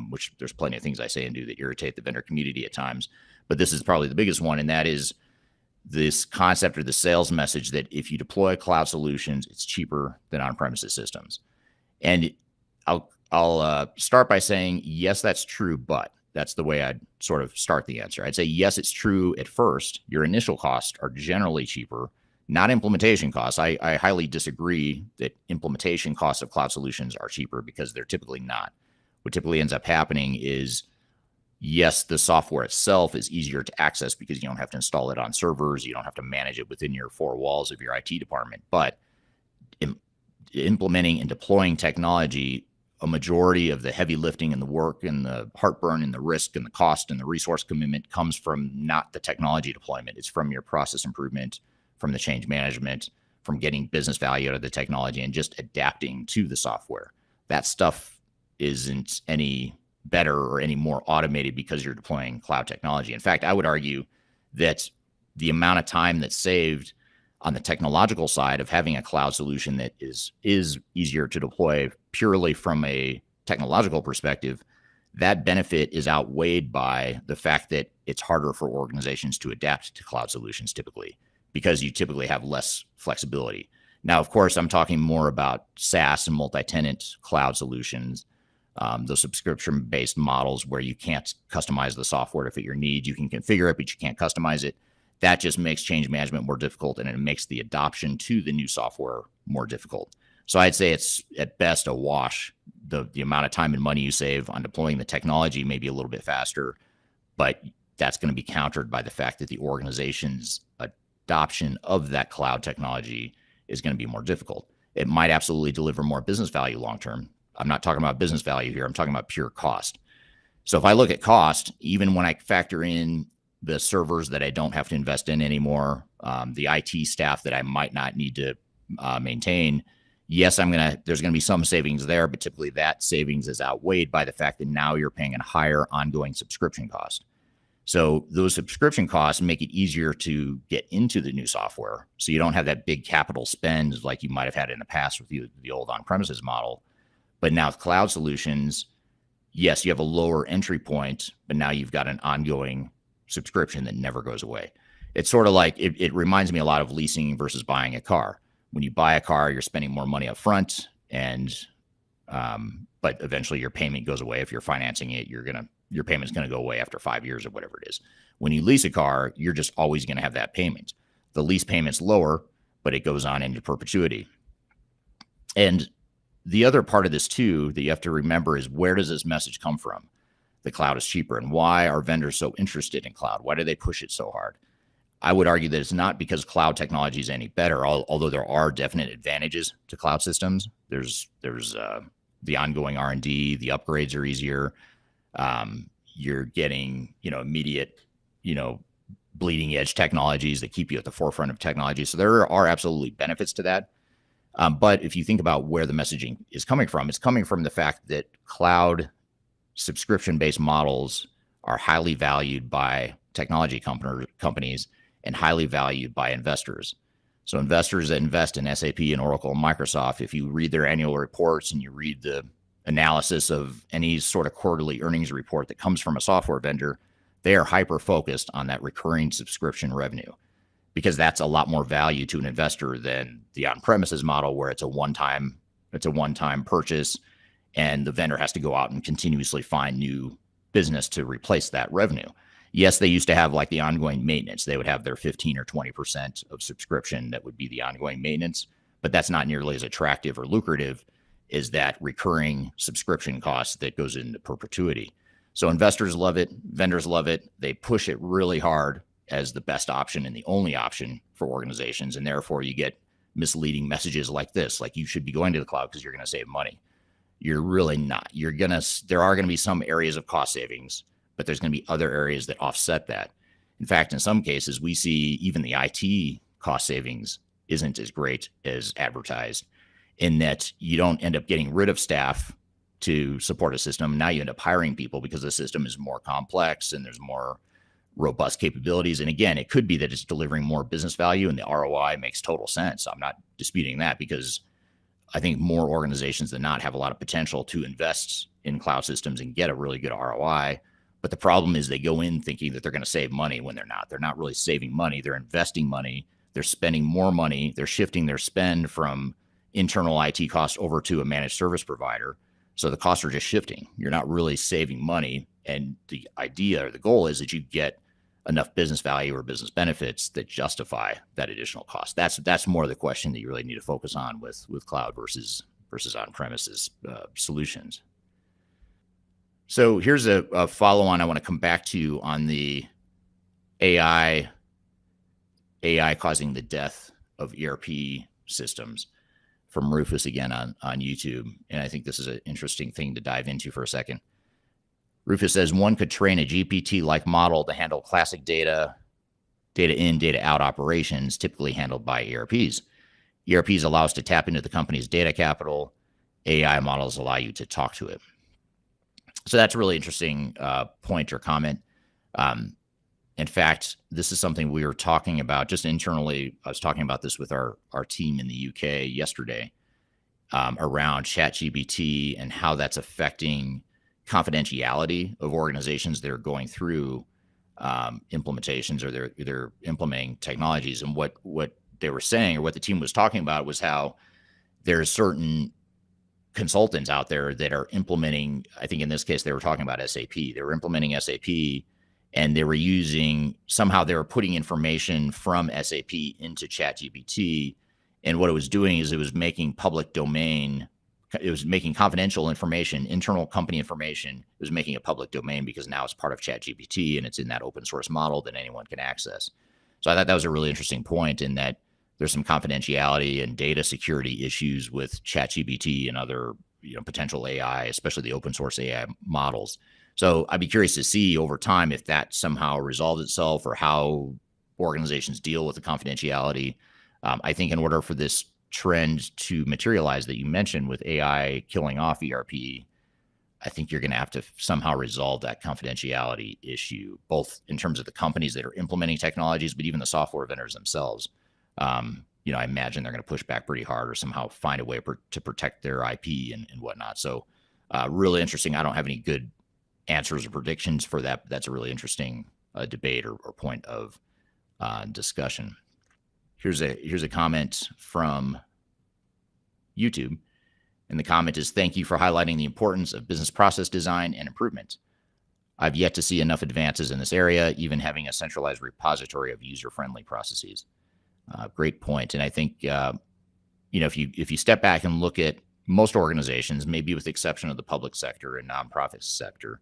which there's plenty of things I say and do that irritate the vendor community at times. But this is probably the biggest one, and that is this concept or the sales message that if you deploy cloud solutions, it's cheaper than on-premises systems. And I'll start by saying, yes, that's true, but that's the way I'd sort of start the answer. I'd say, yes, it's true at first. Your initial costs are generally cheaper, not implementation costs. I highly disagree that implementation costs of cloud solutions are cheaper, because they're typically not. What typically ends up happening is, yes, the software itself is easier to access because you don't have to install it on servers. You don't have to manage it within your four walls of your IT department. But implementing and deploying technology, a majority of the heavy lifting and the work and the heartburn and the risk and the cost and the resource commitment comes from not the technology deployment. It's from your process improvement, from the change management, from getting business value out of the technology and just adapting to the software. That stuff isn't any better or any more automated because you're deploying cloud technology. In fact, I would argue that the amount of time that's saved on the technological side of having a cloud solution that is easier to deploy purely from a technological perspective, that benefit is outweighed by the fact that it's harder for organizations to adapt to cloud solutions typically, because you typically have less flexibility. Now, of course, I'm talking more about SaaS and multi-tenant cloud solutions, the subscription-based models where you can't customize the software to fit your needs. You can configure it, but you can't customize it. That just makes change management more difficult, and it makes the adoption to the new software more difficult. So I'd say it's at best a wash. The amount of time and money you save on deploying the technology may be a little bit faster, but that's going to be countered by the fact that the organization's adoption of that cloud technology is going to be more difficult. It might absolutely deliver more business value long-term. I'm not talking about business value here. I'm talking about pure cost. So if I look at cost, even when I factor in the servers that I don't have to invest in anymore, the IT staff that I might not need to maintain, yes, there's going to be some savings there, but typically that savings is outweighed by the fact that now you're paying a higher ongoing subscription cost. So those subscription costs make it easier to get into the new software. So you don't have that big capital spend like you might have had in the past with the old on-premises model. But now with cloud solutions, yes, you have a lower entry point, but now you've got an ongoing subscription that never goes away. It's sort of like, it reminds me a lot of leasing versus buying a car. When you buy a car, you're spending more money up front, but eventually your payment goes away. If you're financing it, your payment's going to go away after 5 years or whatever it is. When you lease a car, you're just always going to have that payment. The lease payment's lower, but it goes on into perpetuity. And the other part of this too that you have to remember is, where does this message come from? The cloud is cheaper. And why are vendors so interested in cloud? Why do they push it so hard? I would argue that it's not because cloud technology is any better, although there are definite advantages to cloud systems. There's the ongoing R&D, the upgrades are easier. You're getting, immediate, bleeding edge technologies that keep you at the forefront of technology. So there are absolutely benefits to that. But if you think about where the messaging is coming from, it's coming from the fact that cloud subscription-based models are highly valued by technology companies and highly valued by investors. So investors that invest in SAP and Oracle and Microsoft, if you read their annual reports and you read the analysis of any sort of quarterly earnings report that comes from a software vendor, they are hyper-focused on that recurring subscription revenue, because that's a lot more value to an investor than the on-premises model, where it's a one-time purchase and the vendor has to go out and continuously find new business to replace that revenue. Yes, they used to have like the ongoing maintenance. They would have their 15 or 20% of subscription that would be the ongoing maintenance, but that's not nearly as attractive or lucrative as that recurring subscription cost that goes into perpetuity. So investors love it, vendors love it. They push it really hard as the best option and the only option for organizations. And therefore you get misleading messages like this, like you should be going to the cloud because you're going to save money. You're really not. There are going to be some areas of cost savings, but there's going to be other areas that offset that. In fact, in some cases, we see even the IT cost savings isn't as great as advertised, in that you don't end up getting rid of staff to support a system. Now you end up hiring people because the system is more complex and there's more robust capabilities. And again, it could be that it's delivering more business value and the ROI makes total sense. I'm not disputing that, because I think more organizations than not have a lot of potential to invest in cloud systems and get a really good ROI. But the problem is they go in thinking that they're going to save money when they're not. They're not really saving money. They're investing money. They're spending more money. They're shifting their spend from internal IT costs over to a managed service provider. So the costs are just shifting. You're not really saving money. And the idea or the goal is that you get enough business value or business benefits that justify that additional cost. That's more the question that you really need to focus on with cloud versus on-premises solutions. So here's a follow-on I want to come back to on the AI causing the death of ERP systems, from Rufus again on YouTube. And I think this is an interesting thing to dive into for a second. Rufus says, one could train a GPT-like model to handle classic data in, data out operations typically handled by ERPs. ERPs allow us to tap into the company's data capital. AI models allow you to talk to it. So that's a really interesting point or comment. In fact, this is something we were talking about just internally. I was talking about this with our team in the UK yesterday around ChatGPT and how that's affecting confidentiality of organizations that are going through implementations, or they're implementing technologies. And what they were saying, or what the team was talking about, was how there's certain consultants out there that are implementing, I think in this case, they were talking about SAP. They were implementing SAP and they were putting information from SAP into ChatGPT. And what it was doing is it was making public domain, it was making confidential information, internal company information, it was making a public domain because now it's part of ChatGPT and it's in that open source model that anyone can access. So I thought that was a really interesting point, in that there's some confidentiality and data security issues with ChatGPT and other potential AI, especially the open source AI models. So I'd be curious to see over time if that somehow resolves itself, or how organizations deal with the confidentiality. I think in order for this trend to materialize that you mentioned with AI killing off ERP, I think you're going to have to somehow resolve that confidentiality issue, both in terms of the companies that are implementing technologies, but even the software vendors themselves. I imagine they're going to push back pretty hard or somehow find a way to protect their IP and whatnot. So really interesting. I don't have any good answers or predictions for that. That's a really interesting debate or point of discussion. Here's a comment from YouTube. And the comment is, thank you for highlighting the importance of business process design and improvement. I've yet to see enough advances in this area, even having a centralized repository of user-friendly processes. Great point. And I think, if you step back and look at most organizations, maybe with the exception of the public sector and nonprofit sector,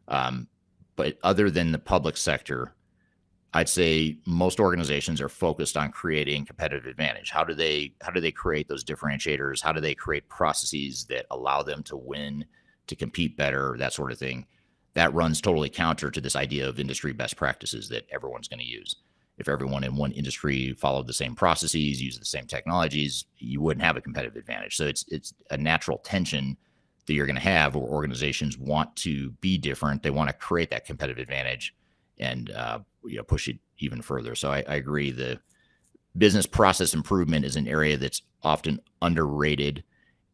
but other than the public sector, I'd say most organizations are focused on creating competitive advantage. How do they create those differentiators? How do they create processes that allow them to win, to compete better, that sort of thing? That runs totally counter to this idea of industry best practices that everyone's going to use. If everyone in one industry followed the same processes, used the same technologies, you wouldn't have a competitive advantage. So it's a natural tension that you're going to have where organizations want to be different. They want to create that competitive advantage and push it even further. So I agree. The business process improvement is an area that's often underrated,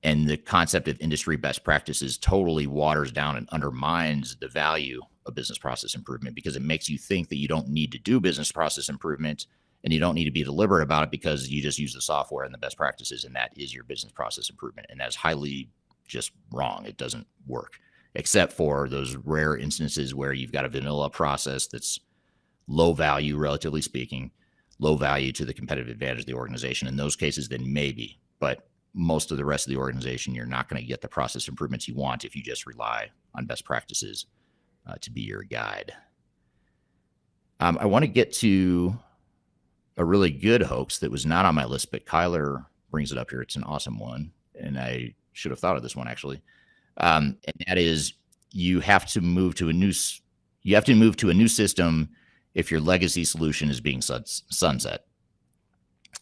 and the concept of industry best practices totally waters down and undermines the value of business process improvement, because it makes you think that you don't need to do business process improvement and you don't need to be deliberate about it because you just use the software and the best practices, and that is your business process improvement. And that's highly just wrong. It doesn't work, except for those rare instances where you've got a vanilla process that's low value, relatively speaking, low value to the competitive advantage of the organization. In those cases, then maybe, but most of the rest of the organization, you're not going to get the process improvements you want if you just rely on best practices to be your guide. I want to get to a really good hoax that was not on my list, but Kyler brings it up here. It's an awesome one, and I should have thought of this one actually. And that is, you have to move to a new system if your legacy solution is being sunset.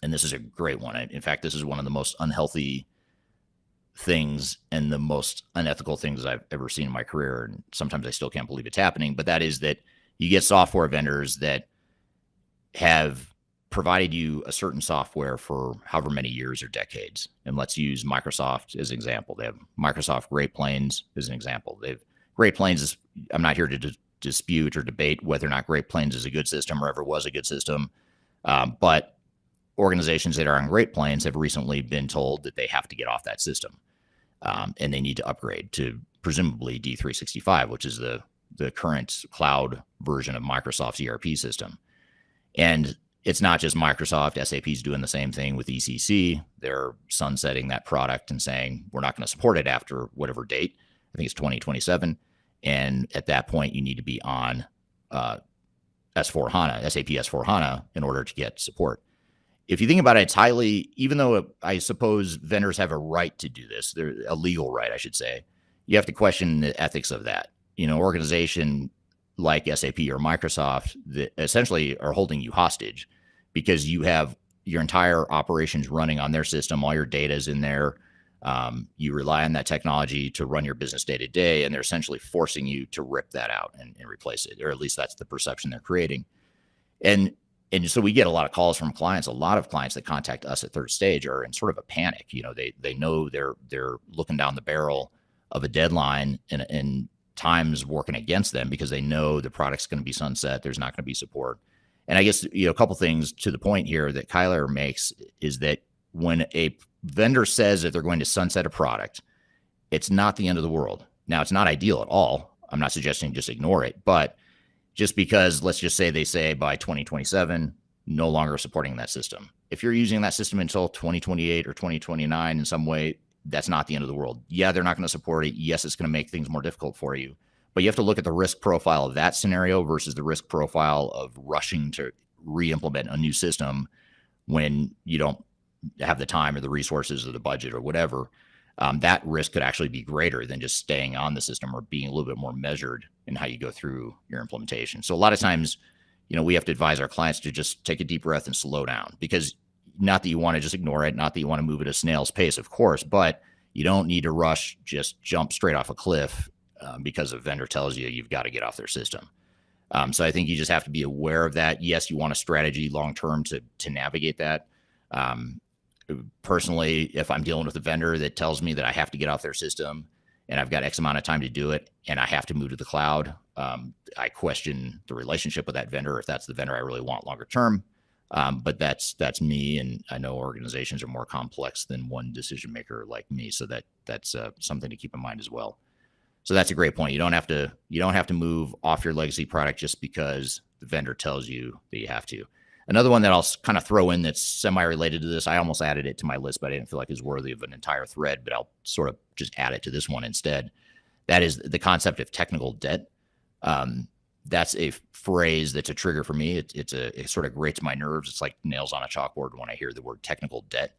And this is a great one. In fact, this is one of the most unhealthy things and the most unethical things I've ever seen in my career. And sometimes I still can't believe it's happening, but that is that you get software vendors that have provided you a certain software for however many years or decades. And let's use Microsoft as an example. They have Microsoft Great Plains as an example. Great Plains I'm not here to dispute or debate whether or not Great Plains is a good system or ever was a good system. But organizations that are on Great Plains have recently been told that they have to get off that system. And they need to upgrade to presumably D365, which is the current cloud version of Microsoft's ERP system. And it's not just Microsoft. SAP's doing the same thing with ECC. They're sunsetting that product and saying, we're not going to support it after whatever date. I think it's 2027. And at that point, you need to be on S4HANA, SAP S4HANA, in order to get support. If you think about it, it's highly, even though I suppose vendors have a right to do this, they're a legal right, I should say, you have to question the ethics of that. Organization like SAP or Microsoft that essentially are holding you hostage because you have your entire operations running on their system. All your data is in there. You rely on that technology to run your business day to day, and they're essentially forcing you to rip that out and replace it, or at least that's the perception they're creating. And so we get a lot of calls from clients. A lot of clients that contact us at Third Stage are in sort of a panic. They know they're looking down the barrel of a deadline and time's working against them because they know the product's going to be sunset. There's not going to be support. And I guess, a couple things to the point here that Kyler makes is that when a vendor says that they're going to sunset a product, it's not the end of the world. Now, it's not ideal at all. I'm not suggesting just ignore it, but just because, let's just say they say by 2027, no longer supporting that system. If you're using that system until 2028 or 2029 in some way, that's not the end of the world. Yeah, they're not going to support it. Yes, it's going to make things more difficult for you. But you have to look at the risk profile of that scenario versus the risk profile of rushing to re-implement a new system when you don't have the time or the resources or the budget or whatever. That risk could actually be greater than just staying on the system or being a little bit more measured in how you go through your implementation. So a lot of times, we have to advise our clients to just take a deep breath and slow down, because not that you want to just ignore it, not that you want to move at a snail's pace, of course, but you don't need to rush, just jump straight off a cliff because a vendor tells you you've got to get off their system. So I think you just have to be aware of that. Yes, you want a strategy long-term to navigate that. Personally, if I'm dealing with a vendor that tells me that I have to get off their system and I've got X amount of time to do it and I have to move to the cloud, I question the relationship with that vendor if that's the vendor I really want longer term. But that's me, and I know organizations are more complex than one decision maker like me, so that's something to keep in mind as well. So that's a great point. You don't have to move off your legacy product just because the vendor tells you that you have to. Another one that I'll kind of throw in that's semi-related to this, I almost added it to my list, but I didn't feel like it was worthy of an entire thread, but I'll sort of just add it to this one instead. That is the concept of technical debt. That's a phrase that's a trigger for me. It sort of grates my nerves. It's like nails on a chalkboard when I hear the word technical debt,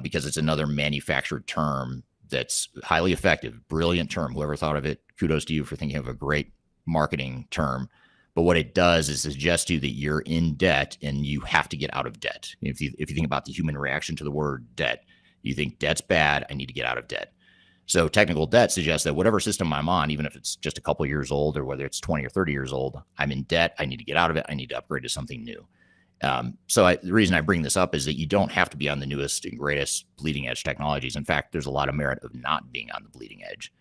because it's another manufactured term that's highly effective, brilliant term. Whoever thought of it, kudos to you for thinking of a great marketing term. But what it does is suggest to you that you're in debt and you have to get out of debt. If you think about the human reaction to the word debt, you think debt's bad, I need to get out of debt. So technical debt suggests that whatever system I'm on, even if it's just a couple of years old or whether it's 20 or 30 years old, I'm in debt. I need to get out of it. I need to upgrade to something new. The reason I bring this up is that you don't have to be on the newest and greatest bleeding edge technologies. In fact, there's a lot of merit of not being on the bleeding edge.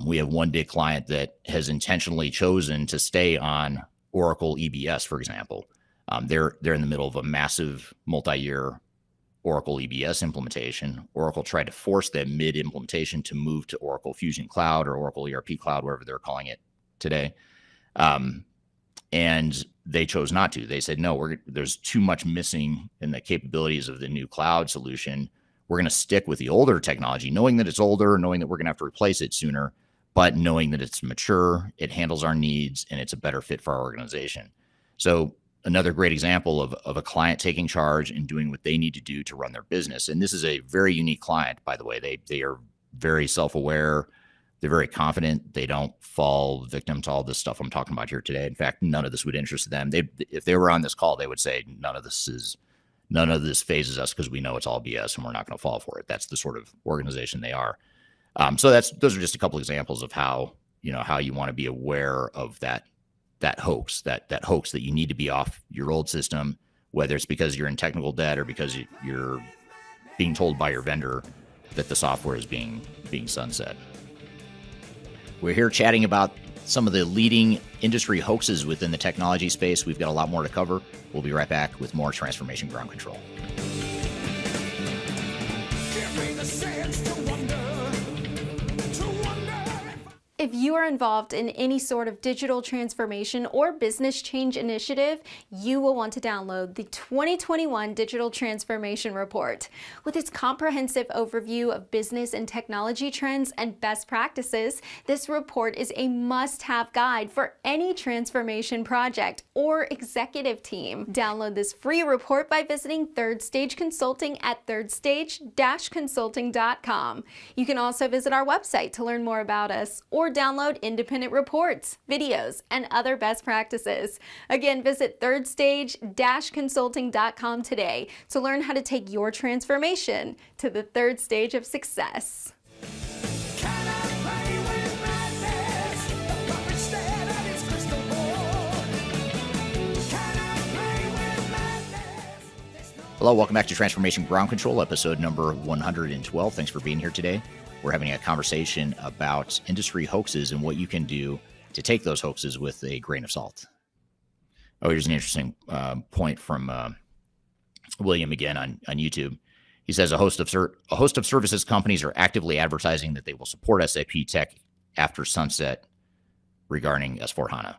We have one big client that has intentionally chosen to stay on Oracle EBS, for example. They're in the middle of a massive multi-year Oracle EBS implementation. Oracle tried to force them mid-implementation to move to Oracle Fusion Cloud or Oracle ERP Cloud, wherever they're calling it today. And they chose not to. They said, no, there's too much missing in the capabilities of the new cloud solution. We're going to stick with the older technology, knowing that it's older, knowing that we're going to have to replace it sooner, but knowing that it's mature, it handles our needs, and it's a better fit for our organization. So another great example of a client taking charge and doing what they need to do to run their business. And this is a very unique client, by the way. They are very self-aware. They're very confident. They don't fall victim to all this stuff I'm talking about here today. In fact, none of this would interest them. If they were on this call, they would say none of this phases us because we know it's all BS and we're not going to fall for it. That's the sort of organization they are. So those are just a couple examples of how you want to be aware of that hoax that you need to be off your old system, whether it's because you're in technical debt or because you're being told by your vendor that the software is being sunset. We're here chatting about some of the leading industry hoaxes within the technology space. We've got a lot more to cover. We'll be right back with more Transformation Ground Control. Give me the sense to wonder. If you are involved in any sort of digital transformation or business change initiative, you will want to download the 2021 Digital Transformation Report. With its comprehensive overview of business and technology trends and best practices, this report is a must-have guide for any transformation project or executive team. Download this free report by visiting Third Stage Consulting at thirdstage-consulting.com. You can also visit our website to learn more about us or download independent reports, videos, and other best practices. Again, visit thirdstage-consulting.com today to learn how to take your transformation to the third stage of success. Hello, welcome back to Transformation Ground Control, episode number 112. Thanks for being here today. We're having a conversation about industry hoaxes and what you can do to take those hoaxes with a grain of salt. Oh, here's an interesting point from William again on YouTube. He says a host of services companies are actively advertising that they will support SAP tech after sunset regarding S4HANA.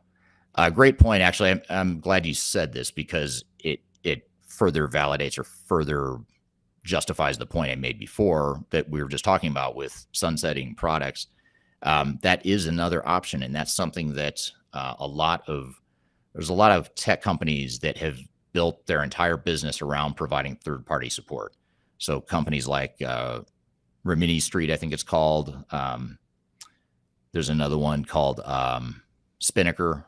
Great point. Actually, I'm glad you said this because it further validates or further justifies the point I made before that we were just talking about with sunsetting products. That is another option, and that's something that there's a lot of tech companies that have built their entire business around providing third-party support. So companies like Rimini Street, I think it's called. There's another one called Spinnaker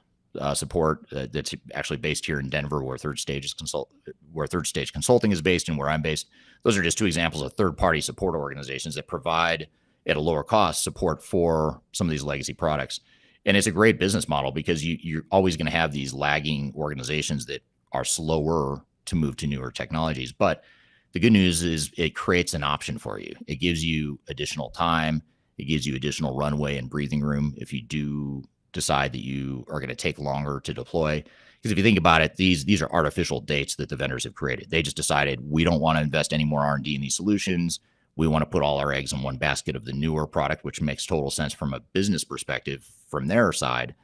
support that's actually based here in Denver, where Third Stage Consulting is based and where I'm based. Those are just two examples of third-party support organizations that provide at a lower cost support for some of these legacy products. And it's a great business model because you're always going to have these lagging organizations that are slower to move to newer technologies. But the good news is it creates an option for you. It gives you additional time. It gives you additional runway and breathing room if you do decide that you are going to take longer to deploy. Because if you think about it, these are artificial dates that the vendors have created. They just decided we don't want to invest any more R&D in these solutions. We want to put all our eggs in one basket of the newer product, which makes total sense from a business perspective from their side.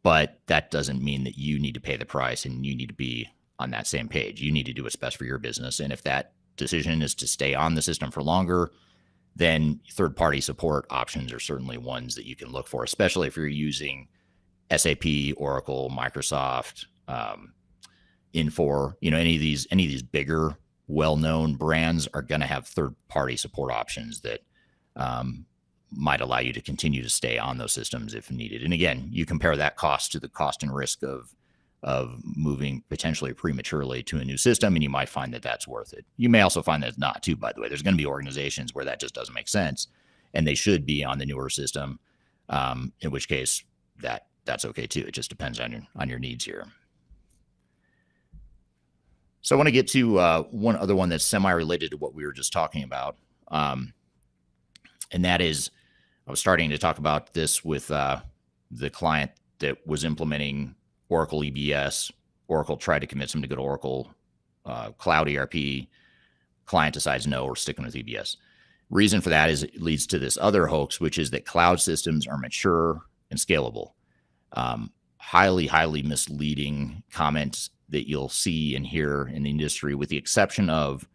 But that doesn't mean that you need to pay the price and you need to be on that same page. You need to do what's best for your business. And if that decision is to stay on the system for longer, then third-party support options are certainly ones that you can look for, especially if you're using SAP, Oracle, Microsoft, Infor. Any of these bigger, well-known brands are going to have third-party support options that might allow you to continue to stay on those systems if needed. And again, you compare that cost to the cost and risk of moving potentially prematurely to a new system, and you might find that that's worth it. You may also find that it's not too, by the way. There's going to be organizations where that just doesn't make sense, and they should be on the newer system, in which case that's okay too. It just depends on your needs here. So I want to get to one other one that's semi-related to what we were just talking about, and that is, I was starting to talk about this with the client that was implementing Oracle EBS. Oracle tried to convince them to go to Oracle Cloud ERP. Client decides no, we're sticking with EBS. Reason for that is it leads to this other hoax, which is that cloud systems are mature and scalable. Highly, highly misleading comments that you'll see and hear in the industry, with the exception of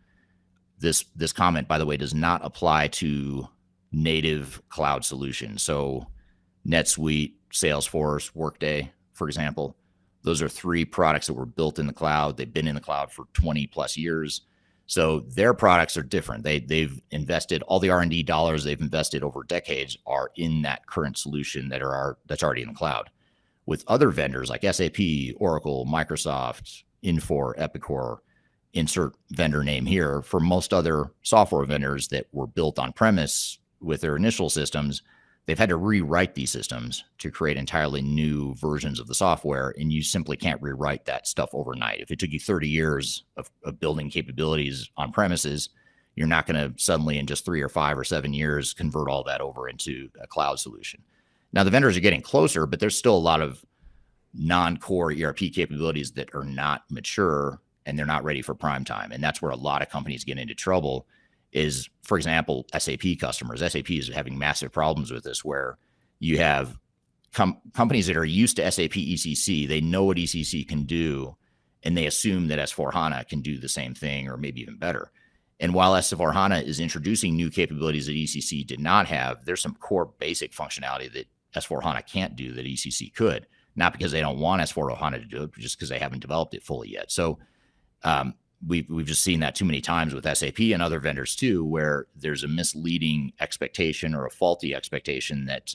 this comment, by the way, does not apply to native cloud solutions. So NetSuite, Salesforce, Workday, for example, those are three products that were built in the cloud. They've been in the cloud for 20 plus years. So their products are different. They've invested all the R&D dollars they've invested over decades are in that current solution that's already in the cloud. With other vendors like SAP, Oracle, Microsoft, Infor, Epicor, insert vendor name here, for most other software vendors that were built on premise with their initial systems, they've had to rewrite these systems to create entirely new versions of the software, and you simply can't rewrite that stuff overnight. If it took you 30 years of building capabilities on premises, you're not going to suddenly in just 3 or 5 or 7 years convert all that over into a cloud solution. Now, the vendors are getting closer, but there's still a lot of non-core ERP capabilities that are not mature and they're not ready for prime time. And that's where a lot of companies get into trouble is, for example, SAP customers. SAP is having massive problems with this, where you have companies that are used to SAP ECC. They know what ECC can do, and they assume that S4HANA can do the same thing or maybe even better. And while S4HANA is introducing new capabilities that ECC did not have, there's some core basic functionality that S4HANA can't do that ECC could, not because they don't want S4HANA to do it, but just because they haven't developed it fully yet. So we've just seen that too many times with SAP and other vendors too, where there's a misleading expectation or a faulty expectation that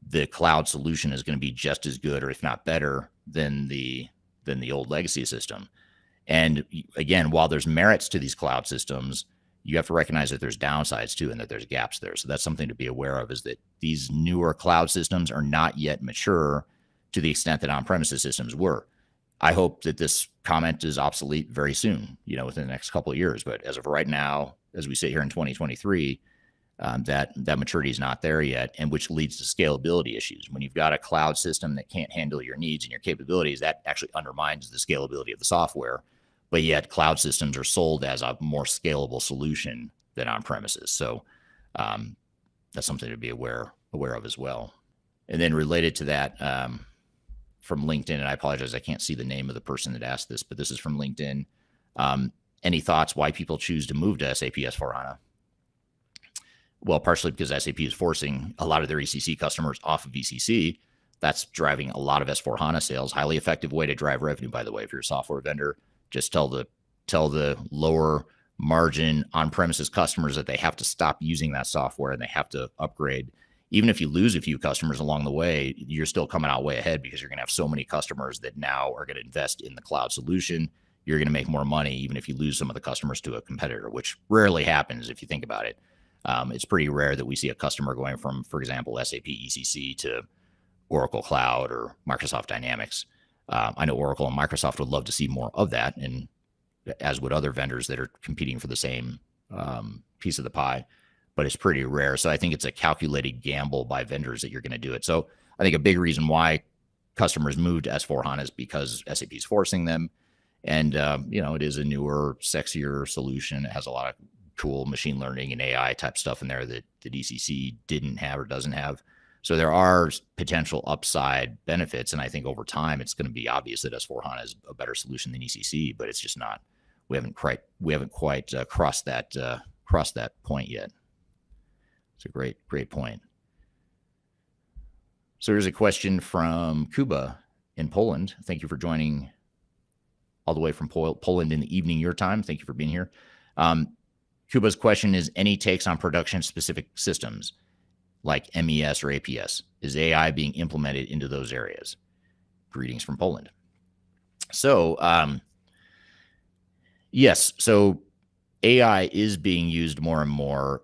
the cloud solution is going to be just as good or if not better than the old legacy system. And again, while there's merits to these cloud systems, you have to recognize that there's downsides too, and that there's gaps there. So that's something to be aware of, is that these newer cloud systems are not yet mature to the extent that on-premises systems were. I hope that this comment is obsolete very soon, within the next couple of years. But as of right now, as we sit here in 2023, that maturity is not there yet, and which leads to scalability issues. When you've got a cloud system that can't handle your needs and your capabilities, that actually undermines the scalability of the software. But yet cloud systems are sold as a more scalable solution than on-premises. So that's something to be aware of as well. And then related to that, from LinkedIn, and I apologize, I can't see the name of the person that asked this, but this is from LinkedIn. Any thoughts why people choose to move to SAP S4HANA? Well, partially because SAP is forcing a lot of their ECC customers off of ECC. That's driving a lot of S4HANA sales. Highly effective way to drive revenue, by the way. If you're a software vendor, just tell the lower margin on-premises customers that they have to stop using that software and they have to upgrade. Even if you lose a few customers along the way, you're still coming out way ahead, because you're going to have so many customers that now are going to invest in the cloud solution. You're going to make more money even if you lose some of the customers to a competitor, which rarely happens if you think about it. It's pretty rare that we see a customer going from, for example, SAP ECC to Oracle Cloud or Microsoft Dynamics. I know Oracle and Microsoft would love to see more of that, and as would other vendors that are competing for the same piece of the pie, but it's pretty rare. So I think it's a calculated gamble by vendors that you're going to do it. So I think a big reason why customers moved to S/4HANA is because SAP is forcing them. And, it is a newer, sexier solution. It has a lot of cool machine learning and AI type stuff in there that ECC didn't have or doesn't have. So there are potential upside benefits. And I think over time, it's going to be obvious that S/4HANA is a better solution than ECC, but it's just not. We haven't quite crossed that point yet. It's a great point. So here's a question from Kuba in Poland. Thank you for joining all the way from Poland in the evening your time. Thank you for being here. Kuba's question is, any takes on production-specific systems like MES or APS? Is AI being implemented into those areas? Greetings from Poland. So, yes. So AI is being used more and more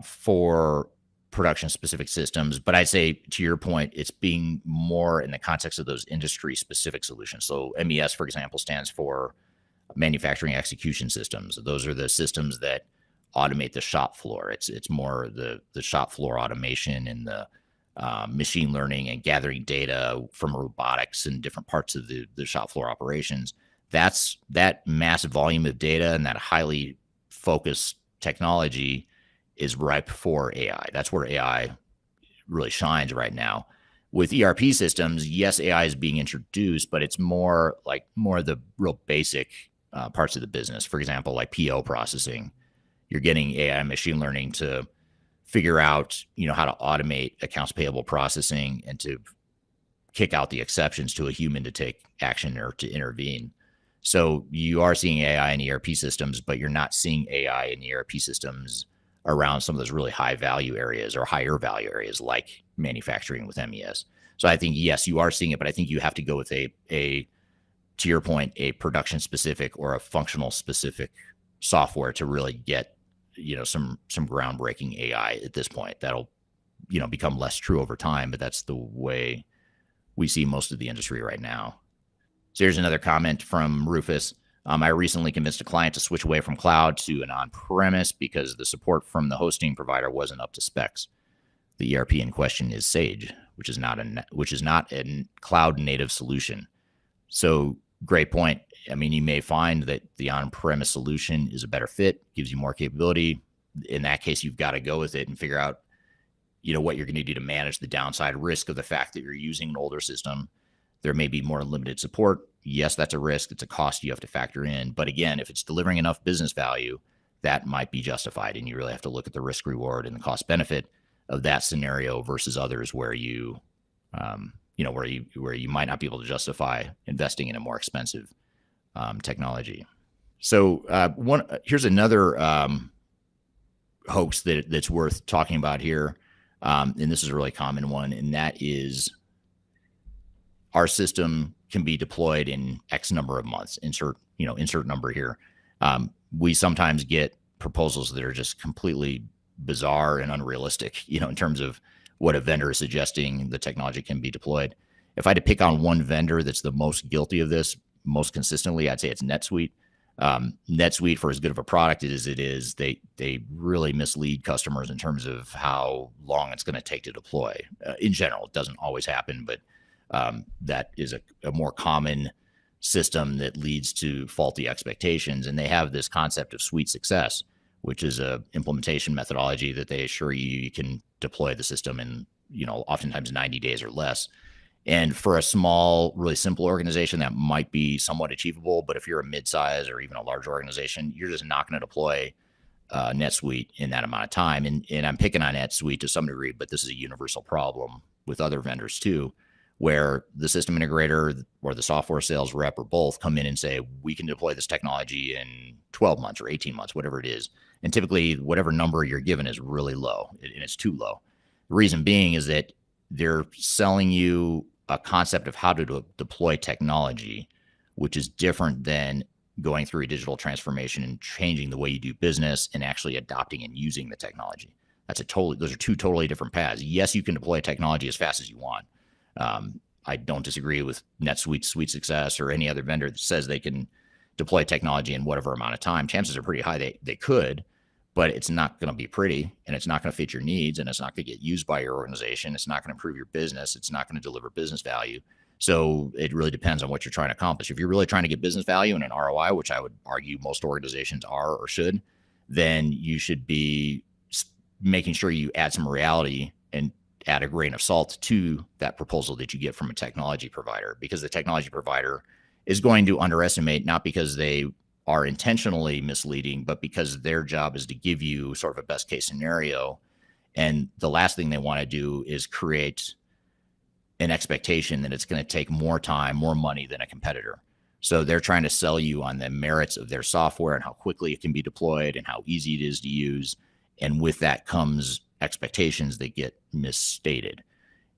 for production-specific systems, but I'd say, to your point, it's being more in the context of those industry-specific solutions. So MES, for example, stands for manufacturing execution systems. Those are the systems that automate the shop floor. It's more the shop floor automation and the machine learning and gathering data from robotics and different parts of the shop floor operations. That massive volume of data and that highly focused technology is ripe for AI. That's where AI really shines right now. With ERP systems, yes, AI is being introduced, but it's more of the real basic parts of the business. For example, like PO processing, you're getting AI machine learning to figure out, how to automate accounts payable processing and to kick out the exceptions to a human to take action or to intervene. So you are seeing AI in ERP systems, but you're not seeing AI in ERP systems around some of those really high value areas or higher value areas like manufacturing with MES. So I think, yes, you are seeing it, but I think you have to go with to your point, a production specific or a functional specific software to really get, some groundbreaking AI at this point. That'll, become less true over time, but that's the way we see most of the industry right now. So here's another comment from Rufus. I recently convinced a client to switch away from cloud to an on-premise because the support from the hosting provider wasn't up to specs. The ERP in question is Sage, which is not a cloud-native solution. So great point. I mean, you may find that the on-premise solution is a better fit, gives you more capability. In that case, you've got to go with it and figure out, what you're going to do to manage the downside risk of the fact that you're using an older system. There may be more limited support. Yes, that's a risk. It's a cost you have to factor in. But again, if it's delivering enough business value, that might be justified. And you really have to look at the risk reward and the cost benefit of that scenario versus others where you might not be able to justify investing in a more expensive technology. So here's another hoax that's worth talking about here. And this is a really common one, and that is our system can be deployed in X number of months. Insert number here. We sometimes get proposals that are just completely bizarre and unrealistic, in terms of what a vendor is suggesting the technology can be deployed. If I had to pick on one vendor that's the most guilty of this most consistently, I'd say it's NetSuite. NetSuite, for as good of a product as it is, they really mislead customers in terms of how long it's going to take to deploy. In general, it doesn't always happen, but that is a more common system that leads to faulty expectations. And they have this concept of suite success, which is a implementation methodology that they assure you can deploy the system in, oftentimes 90 days or less. And for a small, really simple organization, that might be somewhat achievable. But if you're a mid-size or even a large organization, you're just not going to deploy NetSuite in that amount of time. And I'm picking on NetSuite to some degree, but this is a universal problem with other vendors too, where the system integrator or the software sales rep or both come in and say, we can deploy this technology in 12 months or 18 months, whatever it is. And typically, whatever number you're given is really low, and it's too low. The reason being is that they're selling you a concept of how to deploy technology, which is different than going through a digital transformation and changing the way you do business and actually adopting and using the technology. Those are two totally different paths. Yes, you can deploy technology as fast as you want. I don't disagree with NetSuite, Suite Success, or any other vendor that says they can deploy technology in whatever amount of time. Chances are pretty high they could, but it's not going to be pretty, and it's not going to fit your needs, and it's not going to get used by your organization. It's not going to improve your business. It's not going to deliver business value. So it really depends on what you're trying to accomplish. If you're really trying to get business value and an ROI, which I would argue most organizations are or should, then you should be making sure you add some reality and add a grain of salt to that proposal that you get from a technology provider, because the technology provider is going to underestimate, not because they are intentionally misleading, but because their job is to give you sort of a best case scenario. And the last thing they want to do is create an expectation that it's going to take more time, more money than a competitor. So they're trying to sell you on the merits of their software and how quickly it can be deployed and how easy it is to use. And with that comes expectations that get misstated.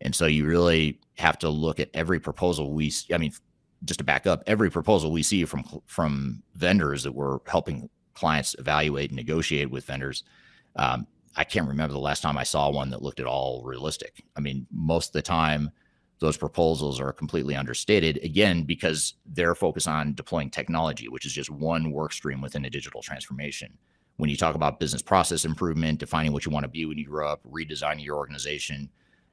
And so you really have to look at every proposal just to back up, every proposal we see from vendors that we're helping clients evaluate and negotiate with vendors. I can't remember the last time I saw one that looked at all realistic. I mean, most of the time, those proposals are completely understated, again, because they're focused on deploying technology, which is just one work stream within a digital transformation. When you talk about business process improvement, defining what you want to be when you grow up, redesigning your organization,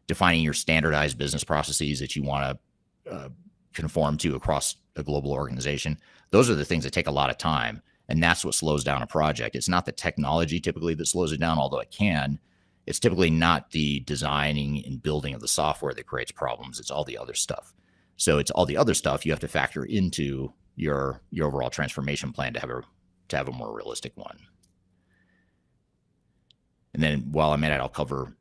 defining your standardized business processes that you want to conform to across a global organization, those are the things that take a lot of time. And that's what slows down a project. It's not the technology typically that slows it down, although it can. It's typically not the designing and building of the software that creates problems. It's all the other stuff. So it's all the other stuff you have to factor into your overall transformation plan to have a more realistic one. And then while I'm at it, I'll cover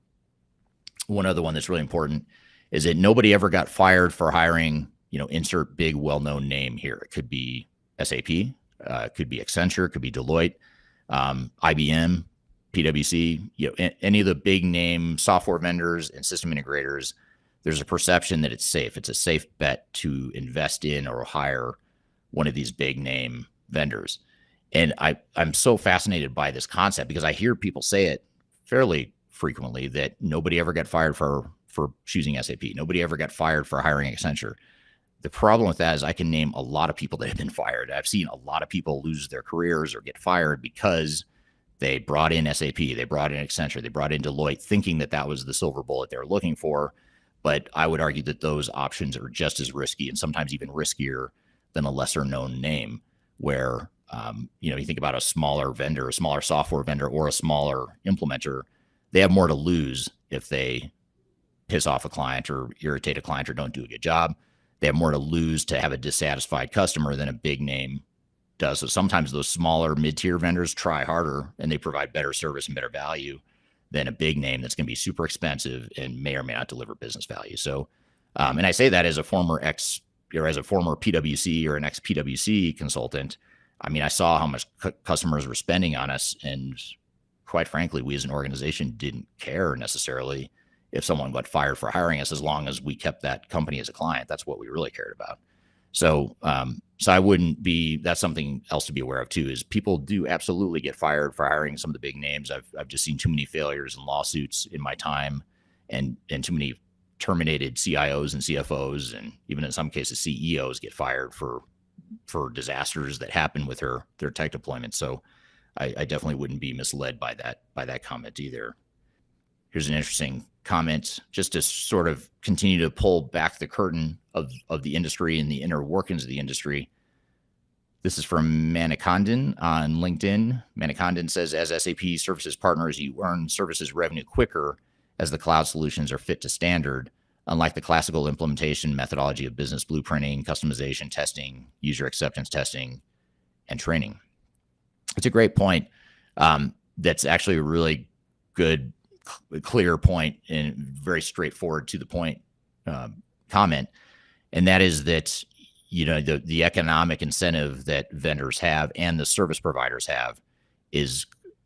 one other one that's really important, is that nobody ever got fired for hiring, insert big well-known name here. It could be SAP, it could be Accenture, it could be Deloitte, IBM, PwC, any of the big name software vendors and system integrators. There's a perception that it's safe. It's a safe bet to invest in or hire one of these big name vendors. And I'm so fascinated by this concept because I hear people say it fairly frequently that nobody ever got fired for choosing SAP. Nobody ever got fired for hiring Accenture. The problem with that is I can name a lot of people that have been fired. I've seen a lot of people lose their careers or get fired because they brought in SAP, they brought in Accenture, they brought in Deloitte, thinking that that was the silver bullet they were looking for. But I would argue that those options are just as risky and sometimes even riskier than a lesser known name, where you think about a smaller vendor, a smaller software vendor, or a smaller implementer, they have more to lose if they piss off a client or irritate a client or don't do a good job. They have more to lose to have a dissatisfied customer than a big name does. So sometimes those smaller mid-tier vendors try harder and they provide better service and better value than a big name that's going to be super expensive and may or may not deliver business value. So, and I say that as a former PwC or an ex-PwC consultant. I mean, I saw how much customers were spending on us, and quite frankly, we as an organization didn't care necessarily if someone got fired for hiring us, as long as we kept that company as a client. That's what we really cared about. So, so I wouldn't be, that's something else to be aware of too, is people do absolutely get fired for hiring some of the big names. I've just seen too many failures and lawsuits in my time, and too many terminated CIOs and CFOs, and even in some cases CEOs get fired for disasters that happen with their tech deployment. So I definitely wouldn't be misled by that comment either. Here's an interesting comment just to sort of continue to pull back the curtain of the industry and the inner workings of the industry. This is from Manikandan on LinkedIn. Manikandan says, as SAP services partners, you earn services revenue quicker as the cloud solutions are fit to standard, unlike the classical implementation methodology of business blueprinting, customization testing, user acceptance testing, and training. It's a great point. That's actually a really good, clear point and very straightforward to the point comment. And that is that, the economic incentive that vendors have and the service providers have is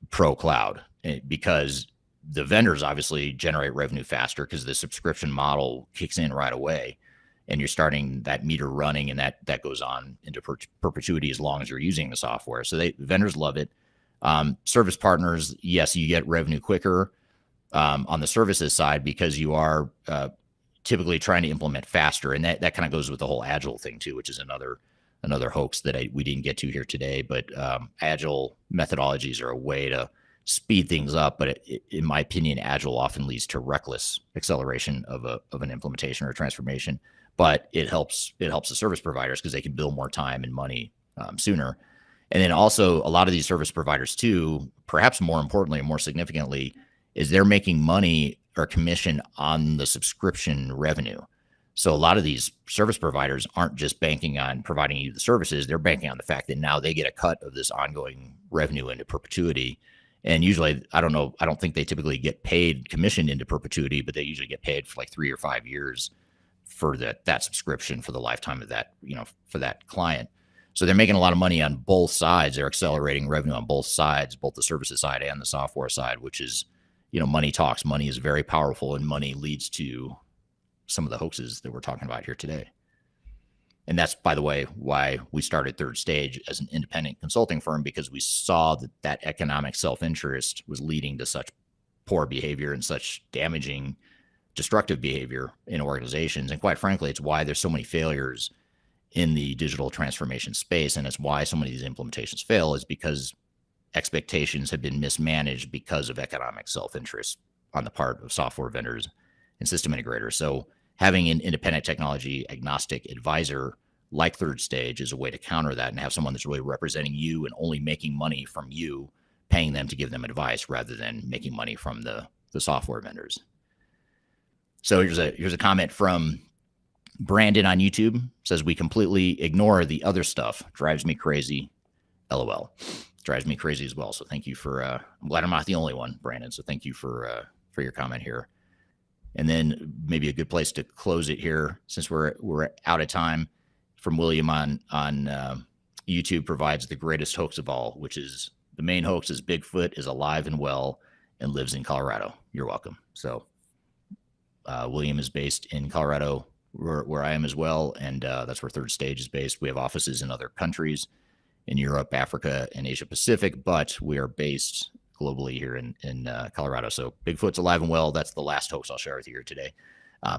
pro cloud, because the vendors obviously generate revenue faster because the subscription model kicks in right away. and you're starting that meter running, and that goes on into perpetuity as long as you're using the software. So vendors love it. Service partners, yes, you get revenue quicker on the services side because you are typically trying to implement faster, and that kind of goes with the whole agile thing too, which is another hoax that we didn't get to here today. But agile methodologies are a way to speed things up, but in my opinion, agile often leads to reckless acceleration of an implementation or a transformation. But it helps the service providers because they can bill more time and money sooner. And then also a lot of these service providers too, perhaps more importantly and more significantly, is they're making money or commission on the subscription revenue. So a lot of these service providers aren't just banking on providing you the services, they're banking on the fact that now they get a cut of this ongoing revenue into perpetuity. And usually, I don't think they typically get paid commission into perpetuity, but they usually get paid for like 3 or 5 years for that subscription for the lifetime of that, for that client. So they're making a lot of money on both sides. They're accelerating revenue on both sides, both the services side and the software side, which is, money talks. Money is very powerful, and money leads to some of the hoaxes that we're talking about here today. And that's, by the way, why we started Third Stage as an independent consulting firm, because we saw that economic self-interest was leading to such poor behavior and such damaging, destructive behavior in organizations. And quite frankly, it's why there's so many failures in the digital transformation space. And it's why so many of these implementations fail, is because expectations have been mismanaged because of economic self-interest on the part of software vendors and system integrators. So having an independent technology agnostic advisor like Third Stage is a way to counter that and have someone that's really representing you and only making money from you, paying them to give them advice rather than making money from the software vendors. So here's a comment from Brandon on YouTube. Says, we completely ignore the other stuff. Drives me crazy. LOL. Drives me crazy as well. So thank you for, I'm glad I'm not the only one, Brandon. So thank you for your comment here. And then maybe a good place to close it here, since we're out of time, from William on YouTube, provides the greatest hoax of all, which is the main hoax is Bigfoot is alive and well and lives in Colorado. You're welcome. So William is based in Colorado, where I am as well, and that's where Third Stage is based. We have offices in other countries, in Europe, Africa, and Asia Pacific, but we are based globally here in Colorado. So Bigfoot's alive and well. That's the last hoax I'll share with you here today,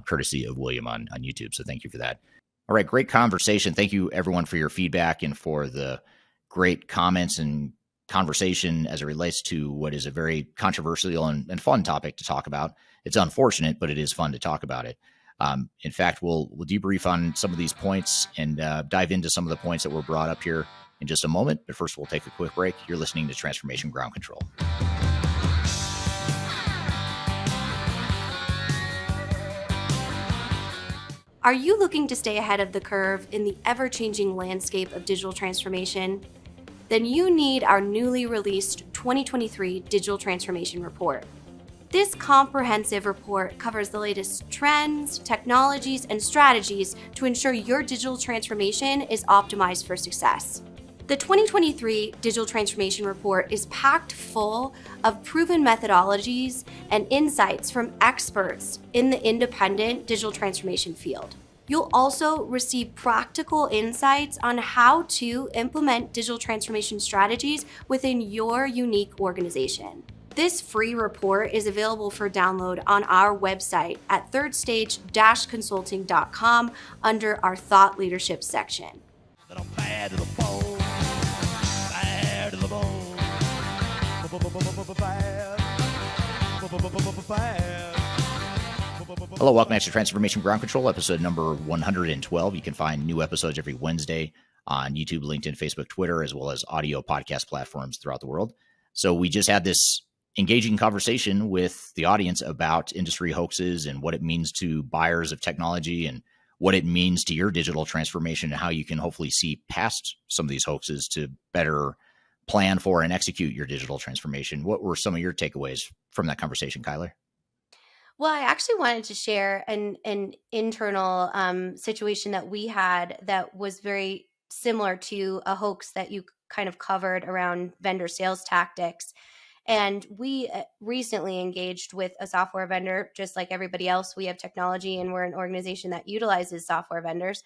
courtesy of William on YouTube. So thank you for that. All right, great conversation. Thank you, everyone, for your feedback and for the great comments and conversation as it relates to what is a very controversial and fun topic to talk about. It's unfortunate, but it is fun to talk about it. In fact, we'll debrief on some of these points and dive into some of the points that were brought up here in just a moment. But first, we'll take a quick break. You're listening to Transformation Ground Control. Are you looking to stay ahead of the curve in the ever-changing landscape of digital transformation? Then you need our newly released 2023 Digital Transformation Report. This comprehensive report covers the latest trends, technologies, and strategies to ensure your digital transformation is optimized for success. The 2023 Digital Transformation Report is packed full of proven methodologies and insights from experts in the independent digital transformation field. You'll also receive practical insights on how to implement digital transformation strategies within your unique organization. This free report is available for download on our website at thirdstage-consulting.com under our Thought Leadership section. That I'm bad to the bone, bad to the bone, bad. Hello, welcome back to Transformation Ground Control, episode number 112. You can find new episodes every Wednesday on YouTube, LinkedIn, Facebook, Twitter, as well as audio podcast platforms throughout the world. So we just had this engaging conversation with the audience about industry hoaxes and what it means to buyers of technology and what it means to your digital transformation and how you can hopefully see past some of these hoaxes to better plan for and execute your digital transformation. What were some of your takeaways from that conversation, Kyler? Well, I actually wanted to share an internal situation that we had that was very similar to a hoax that you kind of covered around vendor sales tactics. And we recently engaged with a software vendor, just like everybody else. We have technology and we're an organization that utilizes software vendors.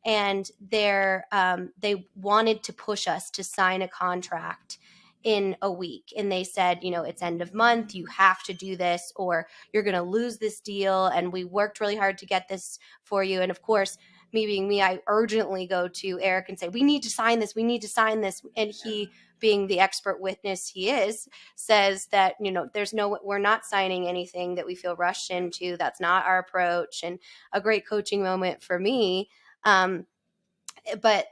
And they wanted to push us to sign a contract in a week. And they said, it's end of month, you have to do this or you're going to lose this deal. And we worked really hard to get this for you. And of course, me being me, I urgently go to Eric and say, we need to sign this. We need to sign this. And he, being the expert witness he is, says that, we're not signing anything that we feel rushed into. That's not our approach. And a great coaching moment for me. But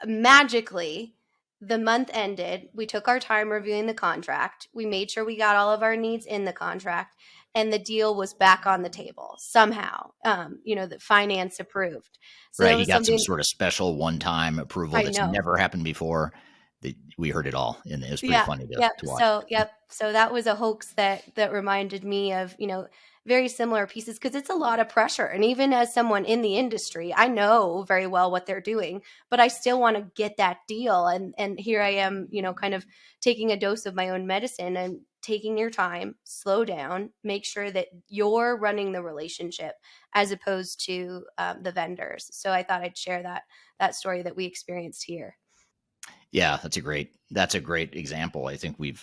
magically, the month ended. We took our time reviewing the contract. We made sure we got all of our needs in the contract, and the deal was back on the table somehow. The finance approved. So right. He got some sort of special one-time approval that's never happened before. We heard it all, and it was pretty funny to watch. So that was a hoax that reminded me of, very similar pieces, because it's a lot of pressure. And even as someone in the industry, I know very well what they're doing, but I still want to get that deal. And here I am, kind of taking a dose of my own medicine and taking your time, slow down, make sure that you're running the relationship as opposed to the vendors. So I thought I'd share that story that we experienced here. Yeah, that's a great example. I think we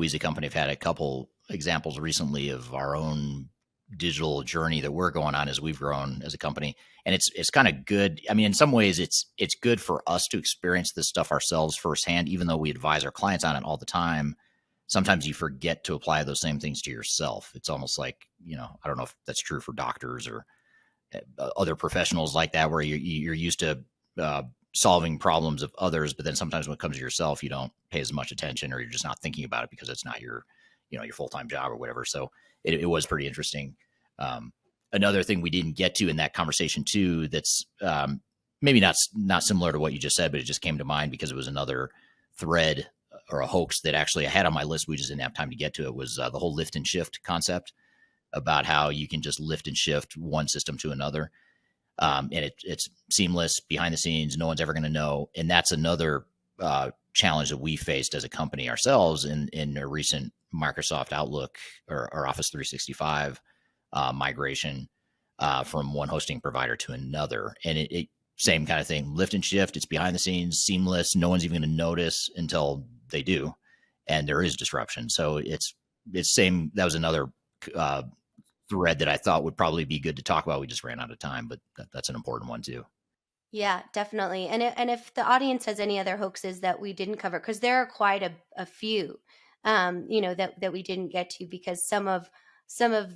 as a company have had a couple examples recently of our own digital journey that we're going on as we've grown as a company. And it's kind of good. I mean, in some ways it's good for us to experience this stuff ourselves firsthand, even though we advise our clients on it all the time. Sometimes you forget to apply those same things to yourself. It's almost like, I don't know if that's true for doctors or other professionals like that, where you're used to solving problems of others, but then sometimes when it comes to yourself, you don't pay as much attention, or you're just not thinking about it because it's not your full-time job or whatever. So it was pretty interesting. Another thing we didn't get to in that conversation too, that's maybe not similar to what you just said, but it just came to mind because it was another thread or a hoax that actually I had on my list. We just didn't have time to get to it. Was the whole lift and shift concept, about how you can just lift and shift one system to another. And it's seamless behind the scenes. No one's ever going to know. And that's another challenge that we faced as a company ourselves in a recent Microsoft Outlook or Office 365 migration from one hosting provider to another. And it same kind of thing, lift and shift. It's behind the scenes, seamless. No one's even going to notice until they do. And there is disruption. So it's same. That was another thread that I thought would probably be good to talk about. We just ran out of time, but that's an important one too. Yeah, definitely. And if the audience has any other hoaxes that we didn't cover, because there are quite a few, that we didn't get to, because some of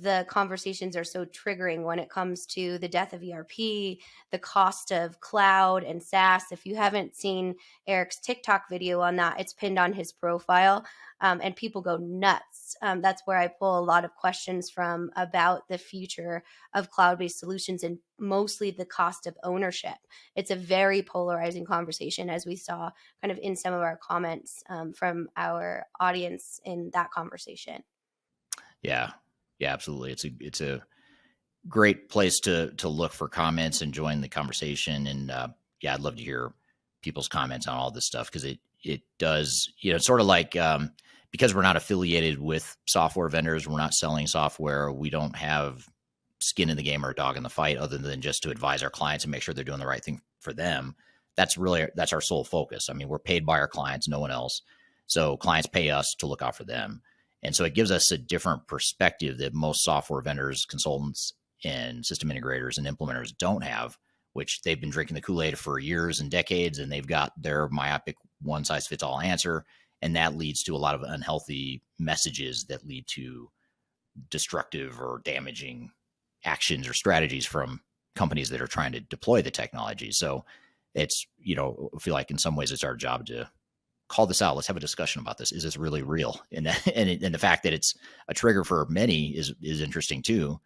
the conversations are so triggering when it comes to the death of ERP, the cost of cloud and SaaS. If you haven't seen Eric's TikTok video on that, it's pinned on his profile, and people go nuts. That's where I pull a lot of questions from about the future of cloud-based solutions and mostly the cost of ownership. It's a very polarizing conversation, as we saw kind of in some of our comments from our audience in that conversation. Yeah, absolutely. It's a great place to look for comments and join the conversation. And I'd love to hear people's comments on all this stuff, because it does, it's sort of like, because we're not affiliated with software vendors, we're not selling software, we don't have skin in the game or a dog in the fight other than just to advise our clients and make sure they're doing the right thing for them. That's our sole focus. I mean, we're paid by our clients, no one else. So clients pay us to look out for them. And so it gives us a different perspective that most software vendors, consultants, and system integrators and implementers don't have, which they've been drinking the Kool-Aid for years and decades, and they've got their myopic one-size-fits-all answer. And that leads to a lot of unhealthy messages that lead to destructive or damaging actions or strategies from companies that are trying to deploy the technology. So it's, I feel like in some ways it's our job to call this out. Let's have a discussion about this. Is this really real? And the fact that it's a trigger for many is interesting too.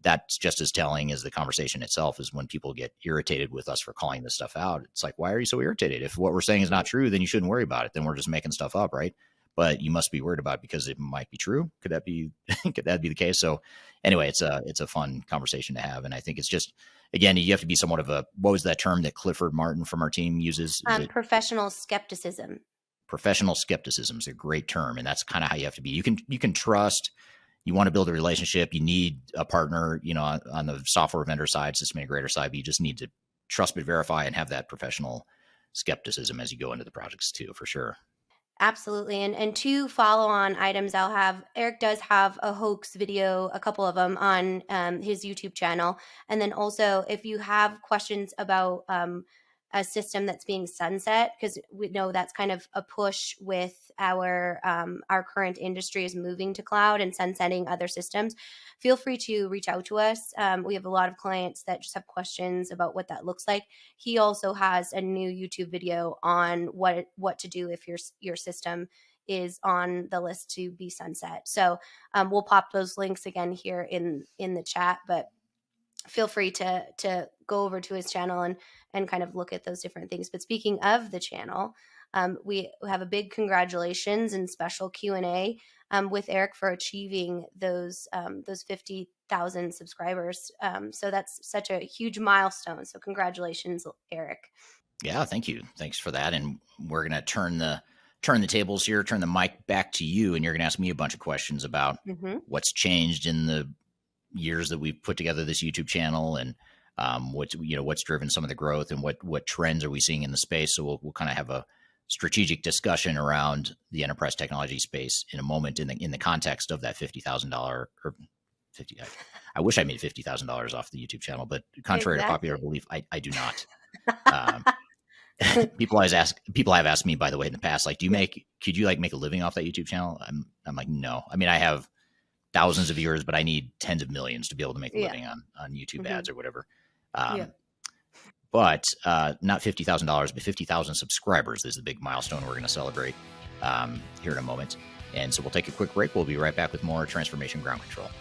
That's just as telling as the conversation itself, is when people get irritated with us for calling this stuff out. It's like, why are you so irritated? If what we're saying is not true, then you shouldn't worry about it. Then we're just making stuff up, right? But you must be worried about it because it might be true. Could that be the case? So anyway, it's a fun conversation to have. And I think it's just, again, you have to be somewhat of what was that term that Clifford Martin from our team uses? Professional skepticism. Professional skepticism is a great term, and that's kind of how you have to be. You can trust. You want to build a relationship. You need a partner, on the software vendor side, system integrator side, but you just need to trust but verify and have that professional skepticism as you go into the projects too, for sure. Absolutely. And two follow-on items I'll have. Eric does have a hoax video, a couple of them on his YouTube channel. And then also, if you have questions about a system that's being sunset, because we know that's kind of a push with our current industry is moving to cloud and sunsetting other systems, feel free to reach out to us. We have a lot of clients that just have questions about what that looks like. He also has a new YouTube video on what to do if your system is on the list to be sunset. So we'll pop those links again here in the chat, but feel free to go over to his channel and kind of look at those different things. But speaking of the channel, we have a big congratulations and special Q&A with Eric for achieving those 50,000 subscribers. So that's such a huge milestone. So congratulations, Eric. Yeah, thank you. Thanks for that. And we're going to turn the tables here, turn the mic back to you, and you're going to ask me a bunch of questions about what's changed in the years that we've put together this YouTube channel, and what's driven some of the growth, and what trends are we seeing in the space. So we'll kind of have a strategic discussion around the enterprise technology space in a moment in the context of that $50,000 or 50. I wish I made $50,000 off the YouTube channel, but contrary to popular belief, I do not. People have asked me, by the way, in the past, like, could you make a living off that YouTube channel? I'm like, no. I mean, I have thousands of viewers, but I need tens of millions to be able to make a living on YouTube ads or whatever. But not $50,000, but 50,000 subscribers is the big milestone we're going to celebrate here in a moment. And so we'll take a quick break. We'll be right back with more Transformation Ground Control.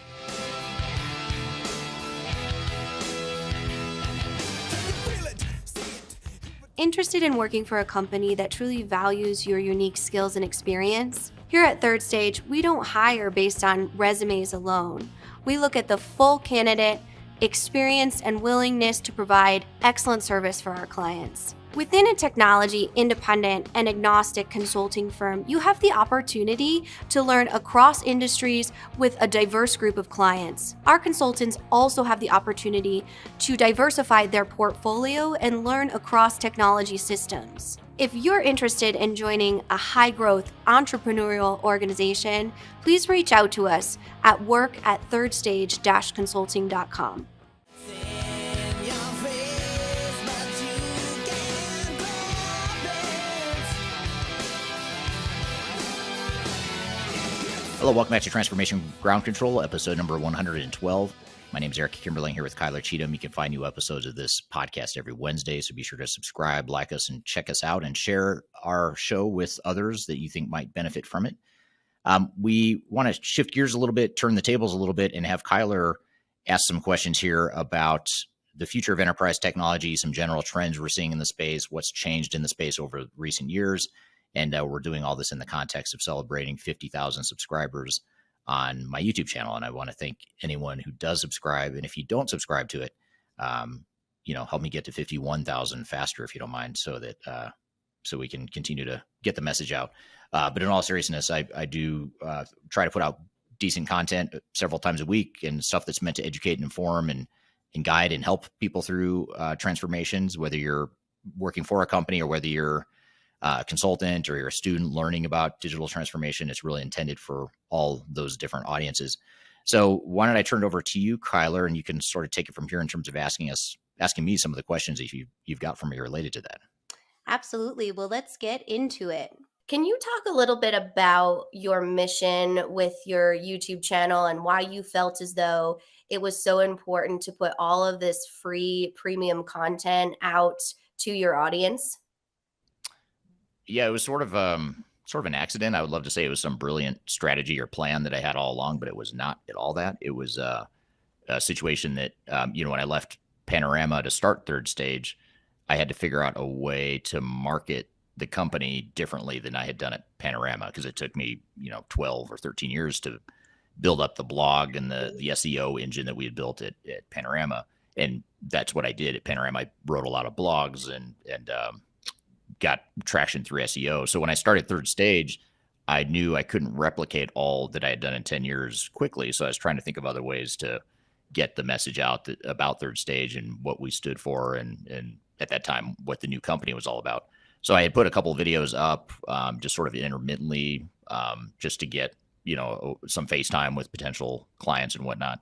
Interested in working for a company that truly values your unique skills and experience? Here at Third Stage, we don't hire based on resumes alone. We look at the full candidate, experience, and willingness to provide excellent service for our clients. Within a technology, independent, and agnostic consulting firm, you have the opportunity to learn across industries with a diverse group of clients. Our consultants also have the opportunity to diversify their portfolio and learn across technology systems. If you're interested in joining a high-growth entrepreneurial organization, please reach out to us at work@thirdstage-consulting.com. Hello, welcome back to Transformation Ground Control, episode number 112. My name is Eric Kimberling here with Kyler Cheatham. You can find new episodes of this podcast every Wednesday, so be sure to subscribe, like us, and check us out, and share our show with others that you think might benefit from it. We want to shift gears a little bit, turn the tables a little bit, and have Kyler ask some questions here about the future of enterprise technology, some general trends we're seeing in the space, what's changed in the space over recent years. And we're doing all this in the context of celebrating 50,000 subscribers on my YouTube channel. And I want to thank anyone who does subscribe. And if you don't subscribe to it, help me get to 51,000 faster, if you don't mind, so that so we can continue to get the message out. But in all seriousness, I do try to put out decent content several times a week, and stuff that's meant to educate and inform and guide and help people through transformations, whether you're working for a company or whether you're a consultant or you're a student learning about digital transformation. It's really intended for all those different audiences. So why don't I turn it over to you, Kyler, and you can sort of take it from here in terms of asking me some of the questions that you've got for me related to that. Absolutely. Well, let's get into it. Can you talk a little bit about your mission with your YouTube channel and why you felt as though it was so important to put all of this free premium content out to your audience? Yeah, it was sort of an accident. I would love to say it was some brilliant strategy or plan that I had all along, but it was not at all that. It was a situation that, when I left Panorama to start Third Stage, I had to figure out a way to market the company differently than I had done at Panorama, because it took me, 12 or 13 years to build up the blog and the SEO engine that we had built at Panorama. And that's what I did at Panorama. I wrote a lot of blogs and got traction through SEO. So when I started Third Stage, I knew I couldn't replicate all that I had done in 10 years quickly. So I was trying to think of other ways to get the message out about Third Stage and what we stood for, and at that time, what the new company was all about. So I had put a couple of videos up, just sort of intermittently, just to get, some FaceTime with potential clients and whatnot.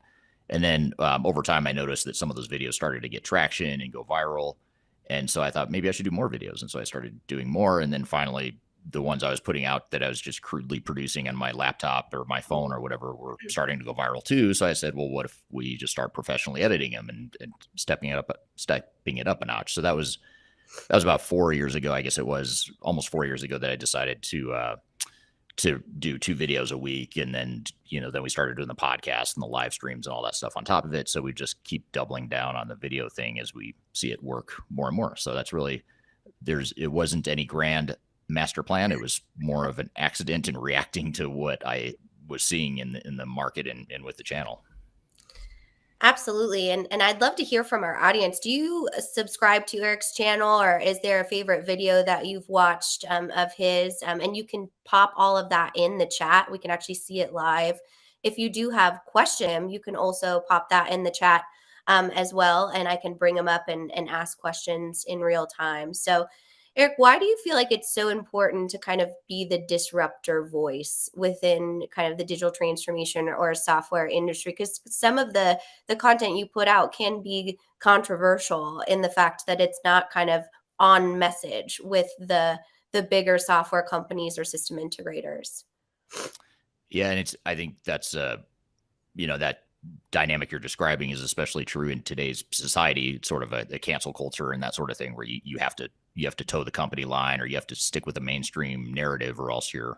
And then over time, I noticed that some of those videos started to get traction and go viral. And so I thought maybe I should do more videos. And so I started doing more. And then finally, the ones I was putting out that I was just crudely producing on my laptop or my phone or whatever were starting to go viral too. So I said, well, what if we just start professionally editing them and stepping it up a notch? So that was about 4 years ago. I guess it was almost 4 years ago that I decided to do 2 videos a week. And then, then we started doing the podcast and the live streams and all that stuff on top of it. So we just keep doubling down on the video thing as we see it work more and more. So that's really, it wasn't any grand master plan. It was more of an accident and reacting to what I was seeing in the market and with the channel. Absolutely. And I'd love to hear from our audience. Do you subscribe to Eric's channel, or is there a favorite video that you've watched of his? And you can pop all of that in the chat. We can actually see it live. If you do have questions, you can also pop that in the chat as well. And I can bring them up and ask questions in real time. So Eric, why do you feel like it's so important to kind of be the disruptor voice within kind of the digital transformation or software industry? Because some of the content you put out can be controversial in the fact that it's not kind of on message with the bigger software companies or system integrators. Yeah, and I think that's that dynamic you're describing is especially true in today's society. It's sort of a cancel culture and that sort of thing, where you have to toe the company line, or you have to stick with the mainstream narrative, or else you're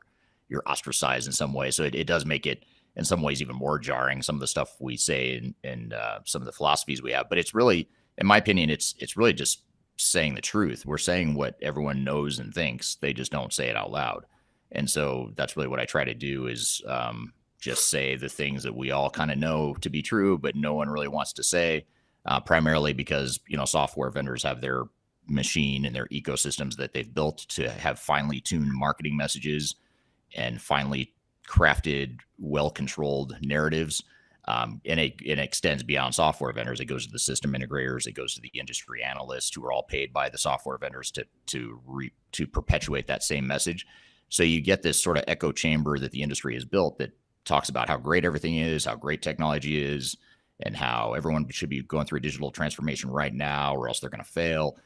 ostracized in some way. So it does make it in some ways even more jarring, some of the stuff we say and some of the philosophies we have. But it's really, in my opinion, it's really just saying the truth. We're saying what everyone knows and thinks. They just don't say it out loud. And so that's really what I try to do, is just say the things that we all kind of know to be true, but no one really wants to say, primarily because, software vendors have their machine and their ecosystems that they've built to have finely tuned marketing messages and finely crafted, well-controlled narratives. And it extends beyond software vendors. It goes to the system integrators. It goes to the industry analysts, who are all paid by the software vendors to perpetuate that same message. So you get this sort of echo chamber that the industry has built that talks about how great everything is, how great technology is, and how everyone should be going through a digital transformation right now, or else they're going to fail.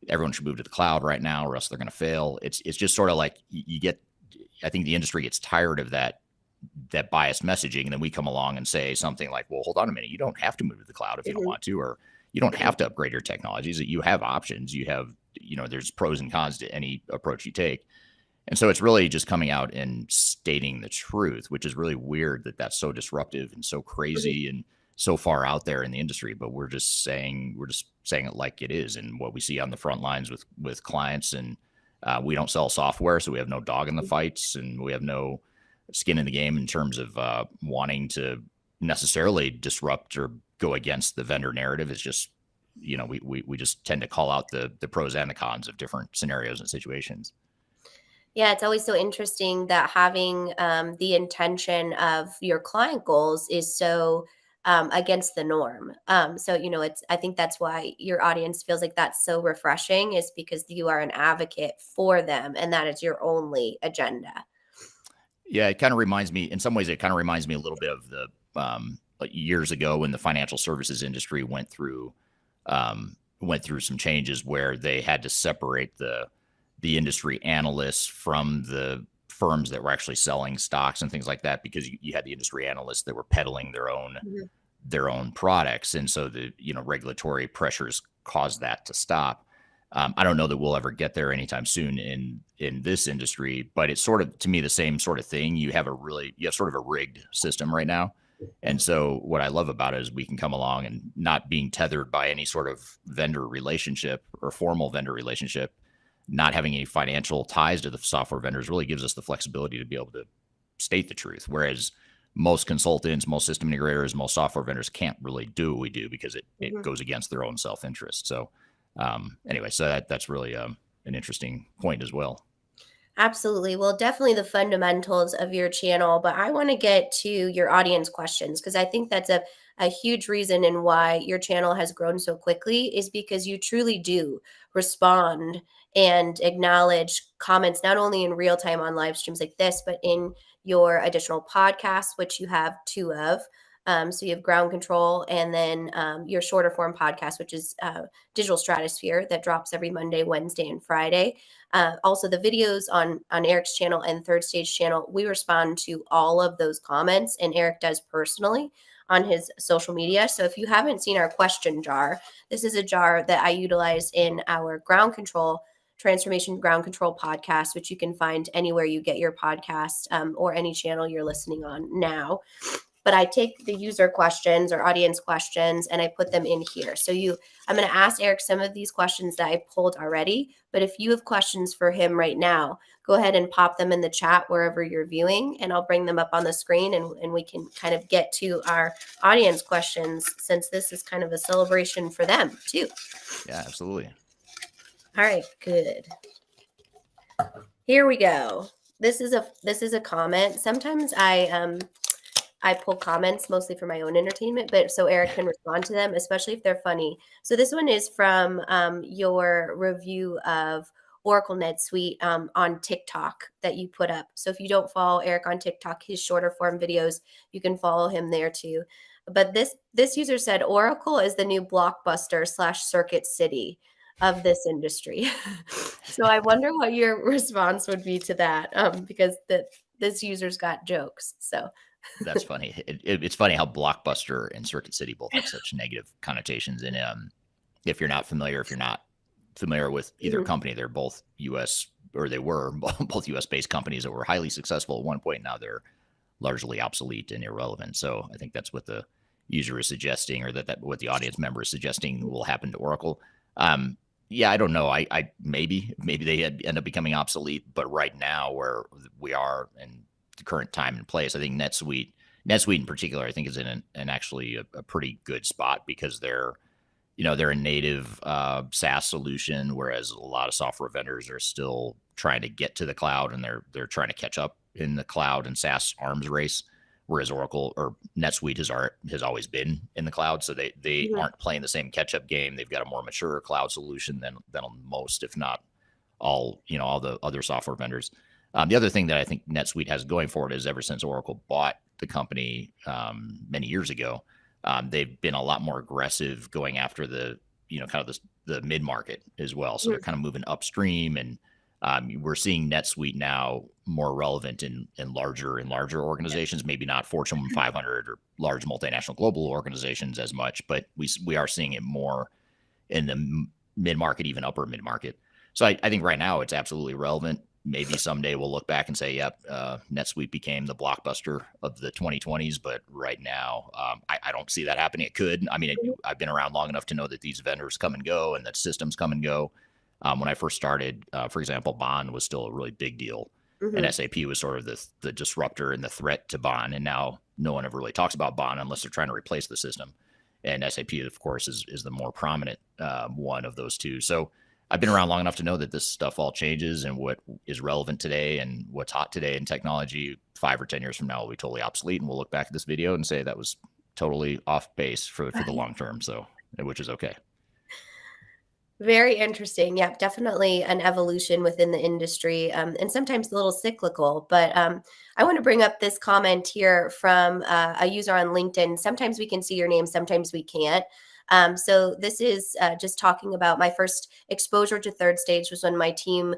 Everyone should move to the cloud right now, or else they're going to fail. It's just sort of like I think the industry gets tired of that biased messaging. And then we come along and say something like, well, hold on a minute. You don't have to move to the cloud if you don't want to, or you don't have to upgrade your technologies. You have options. You have, there's pros and cons to any approach you take. And so it's really just coming out and stating the truth, which is really weird that that's so disruptive and so crazy and so far out there in the industry. But we're just saying it like it is, and what we see on the front lines with clients. And we don't sell software, so we have no dog in the fights, and we have no skin in the game in terms of wanting to necessarily disrupt or go against the vendor narrative. It's just, we just tend to call out the pros and the cons of different scenarios and situations. Yeah, it's always so interesting that having the intention of your client goals is so against the norm. So, I think that's why your audience feels like that's so refreshing, is because you are an advocate for them, and that is your only agenda. Yeah, it kind of reminds me, in some ways, a little bit of the years ago when the financial services industry went through some changes where they had to separate the industry analysts from the firms that were actually selling stocks and things like that, because you had the industry analysts that were peddling their own products. And so the, regulatory pressures caused that to stop. I don't know that we'll ever get there anytime soon in this industry, but it's sort of, to me, the same sort of thing. You have sort of a rigged system right now. And so what I love about it is we can come along and not being tethered by any sort of vendor relationship or formal vendor relationship, not having any financial ties to the software vendors, really gives us the flexibility to be able to state the truth. Whereas most consultants, most system integrators, most software vendors can't really do what we do, because it goes against their own self-interest. So anyway, so that's really an interesting point as well. Absolutely. Well, definitely the fundamentals of your channel, but I want to get to your audience questions because I think that's a huge reason in why your channel has grown so quickly is because you truly do respond and acknowledge comments, not only in real time on live streams like this, but in your additional podcasts, which you have 2 of. So you have Ground Control and then your shorter form podcast, which is Digital Stratosphere that drops every Monday, Wednesday, and Friday. Also, the videos on Eric's channel and Third Stage channel, we respond to all of those comments, and Eric does personally on his social media. So if you haven't seen our question jar, this is a jar that I utilize in our Ground Control Transformation Ground Control podcast, which you can find anywhere you get your podcast or any channel you're listening on now. But I take the user questions or audience questions and I put them in here. So I'm going to ask Eric some of these questions that I pulled already. But if you have questions for him right now, go ahead and pop them in the chat wherever you're viewing, and I'll bring them up on the screen and we can kind of get to our audience questions since this is kind of a celebration for them too. Yeah, absolutely. All right, good. Here we go. This is a comment. Sometimes I pull comments mostly for my own entertainment, but so Eric can respond to them, especially if they're funny. So this one is from your review of Oracle NetSuite on TikTok that you put up. So if you don't follow Eric on TikTok, his shorter form videos, you can follow him there too. But this user said Oracle is the new Blockbuster / Circuit City of this industry. So I wonder what your response would be to that, because this user's got jokes. So. That's funny. It's funny how Blockbuster and Circuit City both have such negative connotations. And if you're not familiar with either company, they're both U.S. or they were both U.S.-based companies that were highly successful at one point. Now they're largely obsolete and irrelevant. So I think that's what the user is suggesting, or that what the audience member is suggesting will happen to Oracle. Yeah, I don't know. I maybe they end up becoming obsolete, but right now where we are and the current time and place, I think NetSuite in particular, I think is in an actually a pretty good spot because they're a native SaaS solution, whereas a lot of software vendors are still trying to get to the cloud and they're trying to catch up in the cloud and SaaS arms race. Whereas Oracle or NetSuite has always been in the cloud, so they aren't playing the same catch up game. They've got a more mature cloud solution than most, if not all the other software vendors. The other thing that I think NetSuite has going for it is ever since Oracle bought the company many years ago, they've been a lot more aggressive going after the mid-market as well. So they're kind of moving upstream, and we're seeing NetSuite now more relevant in larger organizations, maybe not Fortune 500 or large multinational global organizations as much, but we are seeing it more in the mid-market, even upper mid-market. So I think right now it's absolutely relevant. Maybe someday we'll look back and say, yep, NetSuite became the Blockbuster of the 2020s. But right now, I don't see that happening. It could. I mean, I've been around long enough to know that these vendors come and go and that systems come and go. When I first started, for example, Bond was still a really big deal. And SAP was sort of the disruptor and the threat to Bond. And now no one ever really talks about Bond unless they're trying to replace the system. And SAP, of course, is the more prominent one of those two. So I've been around long enough to know that this stuff all changes, and what is relevant today and what's hot today in technology 5 or 10 years from now will be totally obsolete. And we'll look back at this video and say that was totally off base for the long term. So, which is okay. Very interesting. Yeah, definitely an evolution within the industry, and sometimes a little cyclical. But I want to bring up this comment here from a user on LinkedIn. Sometimes we can see your name, sometimes we can't. So this is just talking about my first exposure to Third Stage was when my team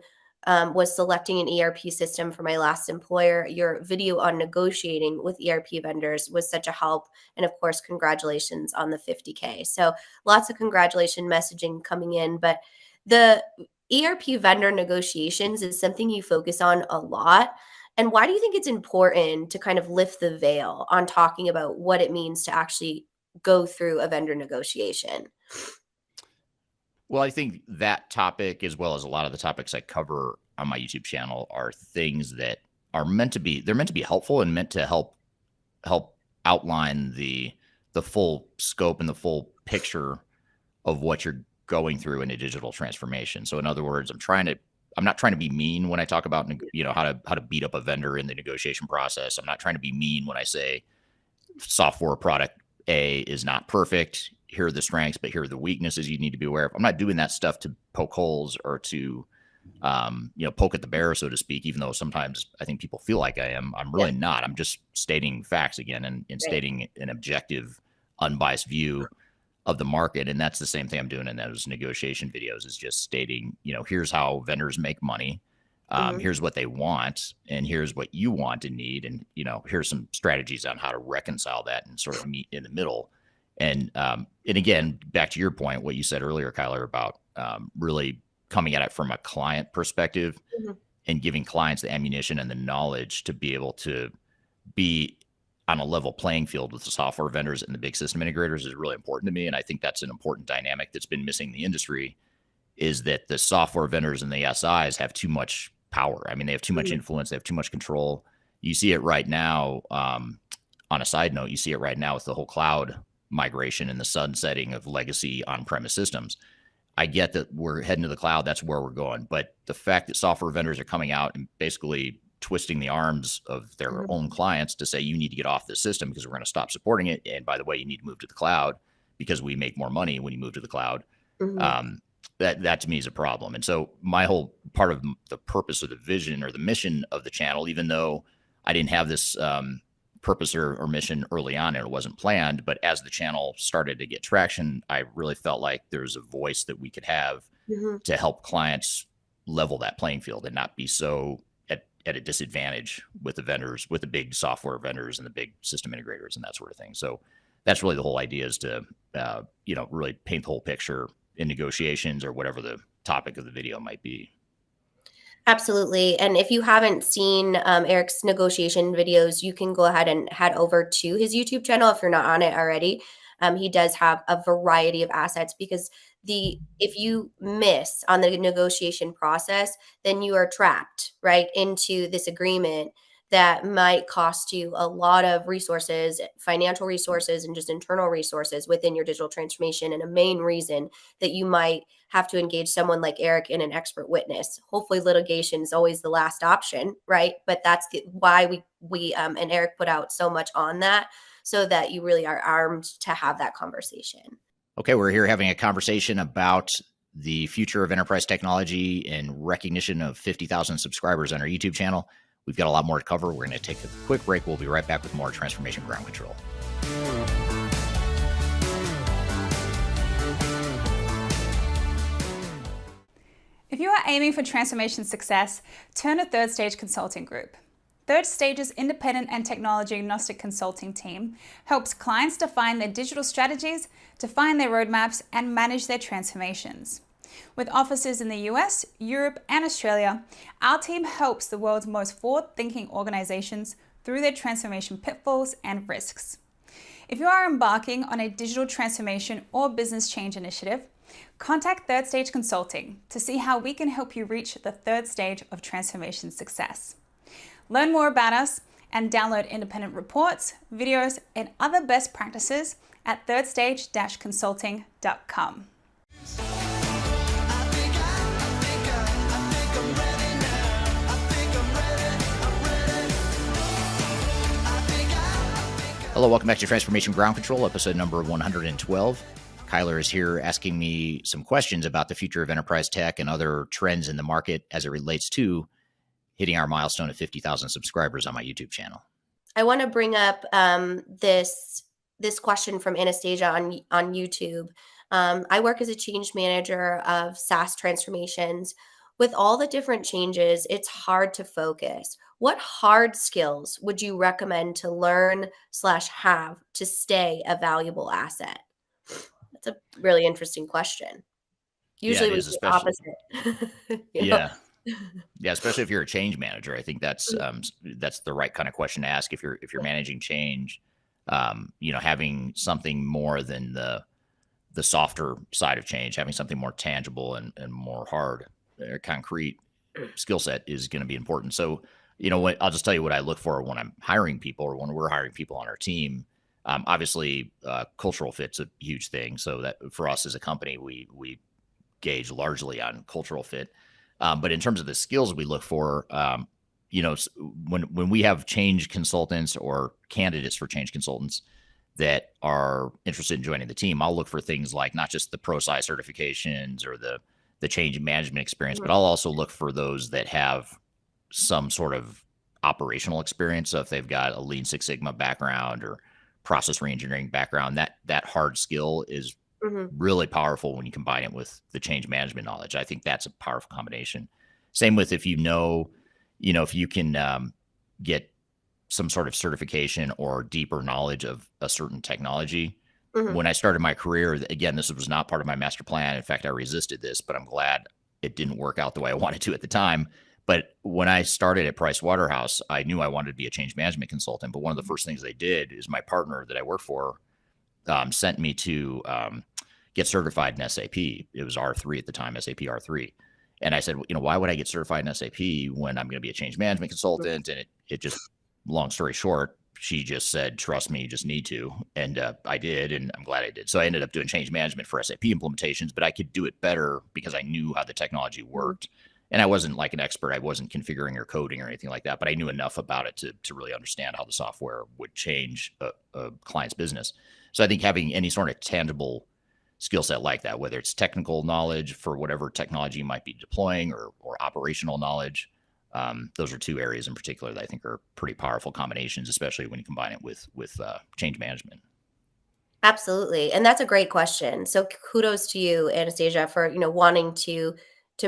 was selecting an ERP system for my last employer. Your video on negotiating with ERP vendors was such a help. And of course, congratulations on the 50K. So lots of congratulation messaging coming in. But the ERP vendor negotiations is something you focus on a lot. And why do you think it's important to kind of lift the veil on talking about what it means to actually go through a vendor negotiation? Well, I think that topic, as well as a lot of the topics I cover on my YouTube channel, are things that are meant to be helpful and meant to help outline the full scope and the full picture of what you're going through in a digital transformation. So in other words, I'm not trying to be mean when I talk about, how to beat up a vendor in the negotiation process. I'm not trying to be mean when I say software product A is not perfect. Here are the strengths, but here are the weaknesses you need to be aware of. I'm not doing that stuff to poke holes or to, poke at the bear, so to speak, even though sometimes I think people feel like I am. I'm really not. I'm just stating facts again and stating an objective, unbiased view of the market. And that's the same thing I'm doing in those negotiation videos, is just stating, here's how vendors make money. Here's what they want, and here's what you want and need. And, here's some strategies on how to reconcile that and sort of meet in the middle. And again, back to your point, what you said earlier, Kyler, about really coming at it from a client perspective and giving clients the ammunition and the knowledge to be able to be on a level playing field with the software vendors and the big system integrators is really important to me. And I think that's an important dynamic that's been missing in the industry, is that the software vendors and the SIs have too much power. I mean, they have too much influence. They have too much control. You see it right now. On a side note, you see it right now with the whole cloud migration and the sunsetting of legacy on-premise systems. I get that we're heading to the cloud. That's where we're going. But the fact that software vendors are coming out and basically twisting the arms of their own clients to say, you need to get off this system because we're going to stop supporting it. And by the way, you need to move to the cloud because we make more money when you move to the cloud. That to me is a problem. And so my whole part of the purpose or the vision or the mission of the channel, even though I didn't have this purpose or mission early on and it wasn't planned, but as the channel started to get traction, I really felt like there's a voice that we could have to help clients level that playing field and not be so at a disadvantage with the vendors, with the big software vendors and the big system integrators and that sort of thing. So that's really the whole idea, is to, really paint the whole picture in negotiations or whatever the topic of the video might be. Absolutely. And if you haven't seen Eric's negotiation videos, you can go ahead and head over to his YouTube channel if you're not on it already. He does have a variety of assets, because if you miss on the negotiation process, then you are trapped right into this agreement that might cost you a lot of resources, financial resources, and just internal resources within your digital transformation. And a main reason that you might have to engage someone like Eric in an expert witness. Hopefully litigation is always the last option, right? But that's why we and Eric put out so much on that, so that you really are armed to have that conversation. Okay, we're here having a conversation about the future of enterprise technology in recognition of 50,000 subscribers on our YouTube channel. We've got a lot more to cover. We're going to take a quick break. We'll be right back with more Transformation Ground Control. If you are aiming for transformation success, turn to Third Stage Consulting Group. Third Stage's independent and technology agnostic consulting team helps clients define their digital strategies, define their roadmaps, and manage their transformations. With offices in the US, Europe, and Australia, our team helps the world's most forward-thinking organizations through their transformation pitfalls and risks. If you are embarking on a digital transformation or business change initiative, contact Third Stage Consulting to see how we can help you reach the third stage of transformation success. Learn more about us and download independent reports, videos, and other best practices at thirdstage-consulting.com. Hello, welcome back to Transformation Ground Control, episode number 112. Kyler is here asking me some questions about the future of enterprise tech and other trends in the market as it relates to hitting our milestone of 50,000 subscribers on my YouTube channel. I want to bring up this question from Anastasia on YouTube. I work as a change manager of SaaS transformations. With all the different changes, it's hard to focus. What hard skills would you recommend to learn/have to stay a valuable asset? That's a really interesting question. Usually we do the opposite. Yeah. Yeah, especially if you're a change manager. I think that's the right kind of question to ask if you're managing change. Having something more than the softer side of change, having something more tangible and more hard, concrete skill set is going to be important. So, I'll just tell you what I look for when I'm hiring people or when we're hiring people on our team. Obviously, cultural fit's a huge thing. So that for us as a company, we gauge largely on cultural fit. But in terms of the skills we look for, when we have change consultants or candidates for change consultants that are interested in joining the team, I'll look for things like not just the ProSci certifications or the change management experience, but I'll also look for those that have some sort of operational experience. So if they've got a Lean Six Sigma background or process reengineering background, that hard skill is really powerful when you combine it with the change management knowledge. I think that's a powerful combination. Same with if if you can get some sort of certification or deeper knowledge of a certain technology. When I started my career, again, this was not part of my master plan. In fact, I resisted this, but I'm glad it didn't work out the way I wanted to at the time. But when I started at Price Waterhouse, I knew I wanted to be a change management consultant. But one of the first things they did is my partner that I work for sent me to get certified in SAP. It was R3 at the time, SAP R3. And I said, why would I get certified in SAP when I'm going to be a change management consultant? And it just, long story short, she just said, trust me, you just need to. And I did, and I'm glad I did. So I ended up doing change management for SAP implementations, but I could do it better because I knew how the technology worked. And I wasn't like an expert. I wasn't configuring or coding or anything like that, but I knew enough about it to really understand how the software would change a client's business. So I think having any sort of tangible skill set like that, whether it's technical knowledge for whatever technology you might be deploying or operational knowledge, those are two areas in particular that I think are pretty powerful combinations, especially when you combine it with change management. Absolutely. And that's a great question. So kudos to you, Anastasia, for, wanting to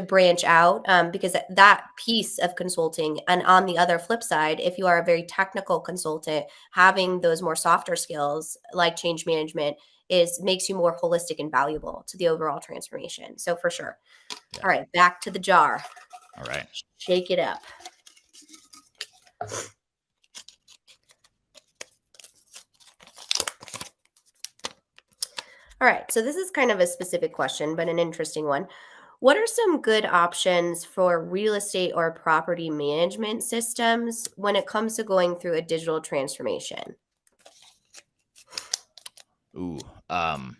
branch out, because that piece of consulting, and on the other flip side, if you are a very technical consultant, having those more softer skills like change management makes you more holistic and valuable to the overall transformation. So for sure. Yeah. All right, back to the jar. All right. Shake it up. All right, so this is kind of a specific question, but an interesting one. What are some good options for real estate or property management systems when it comes to going through a digital transformation? Ooh, I'm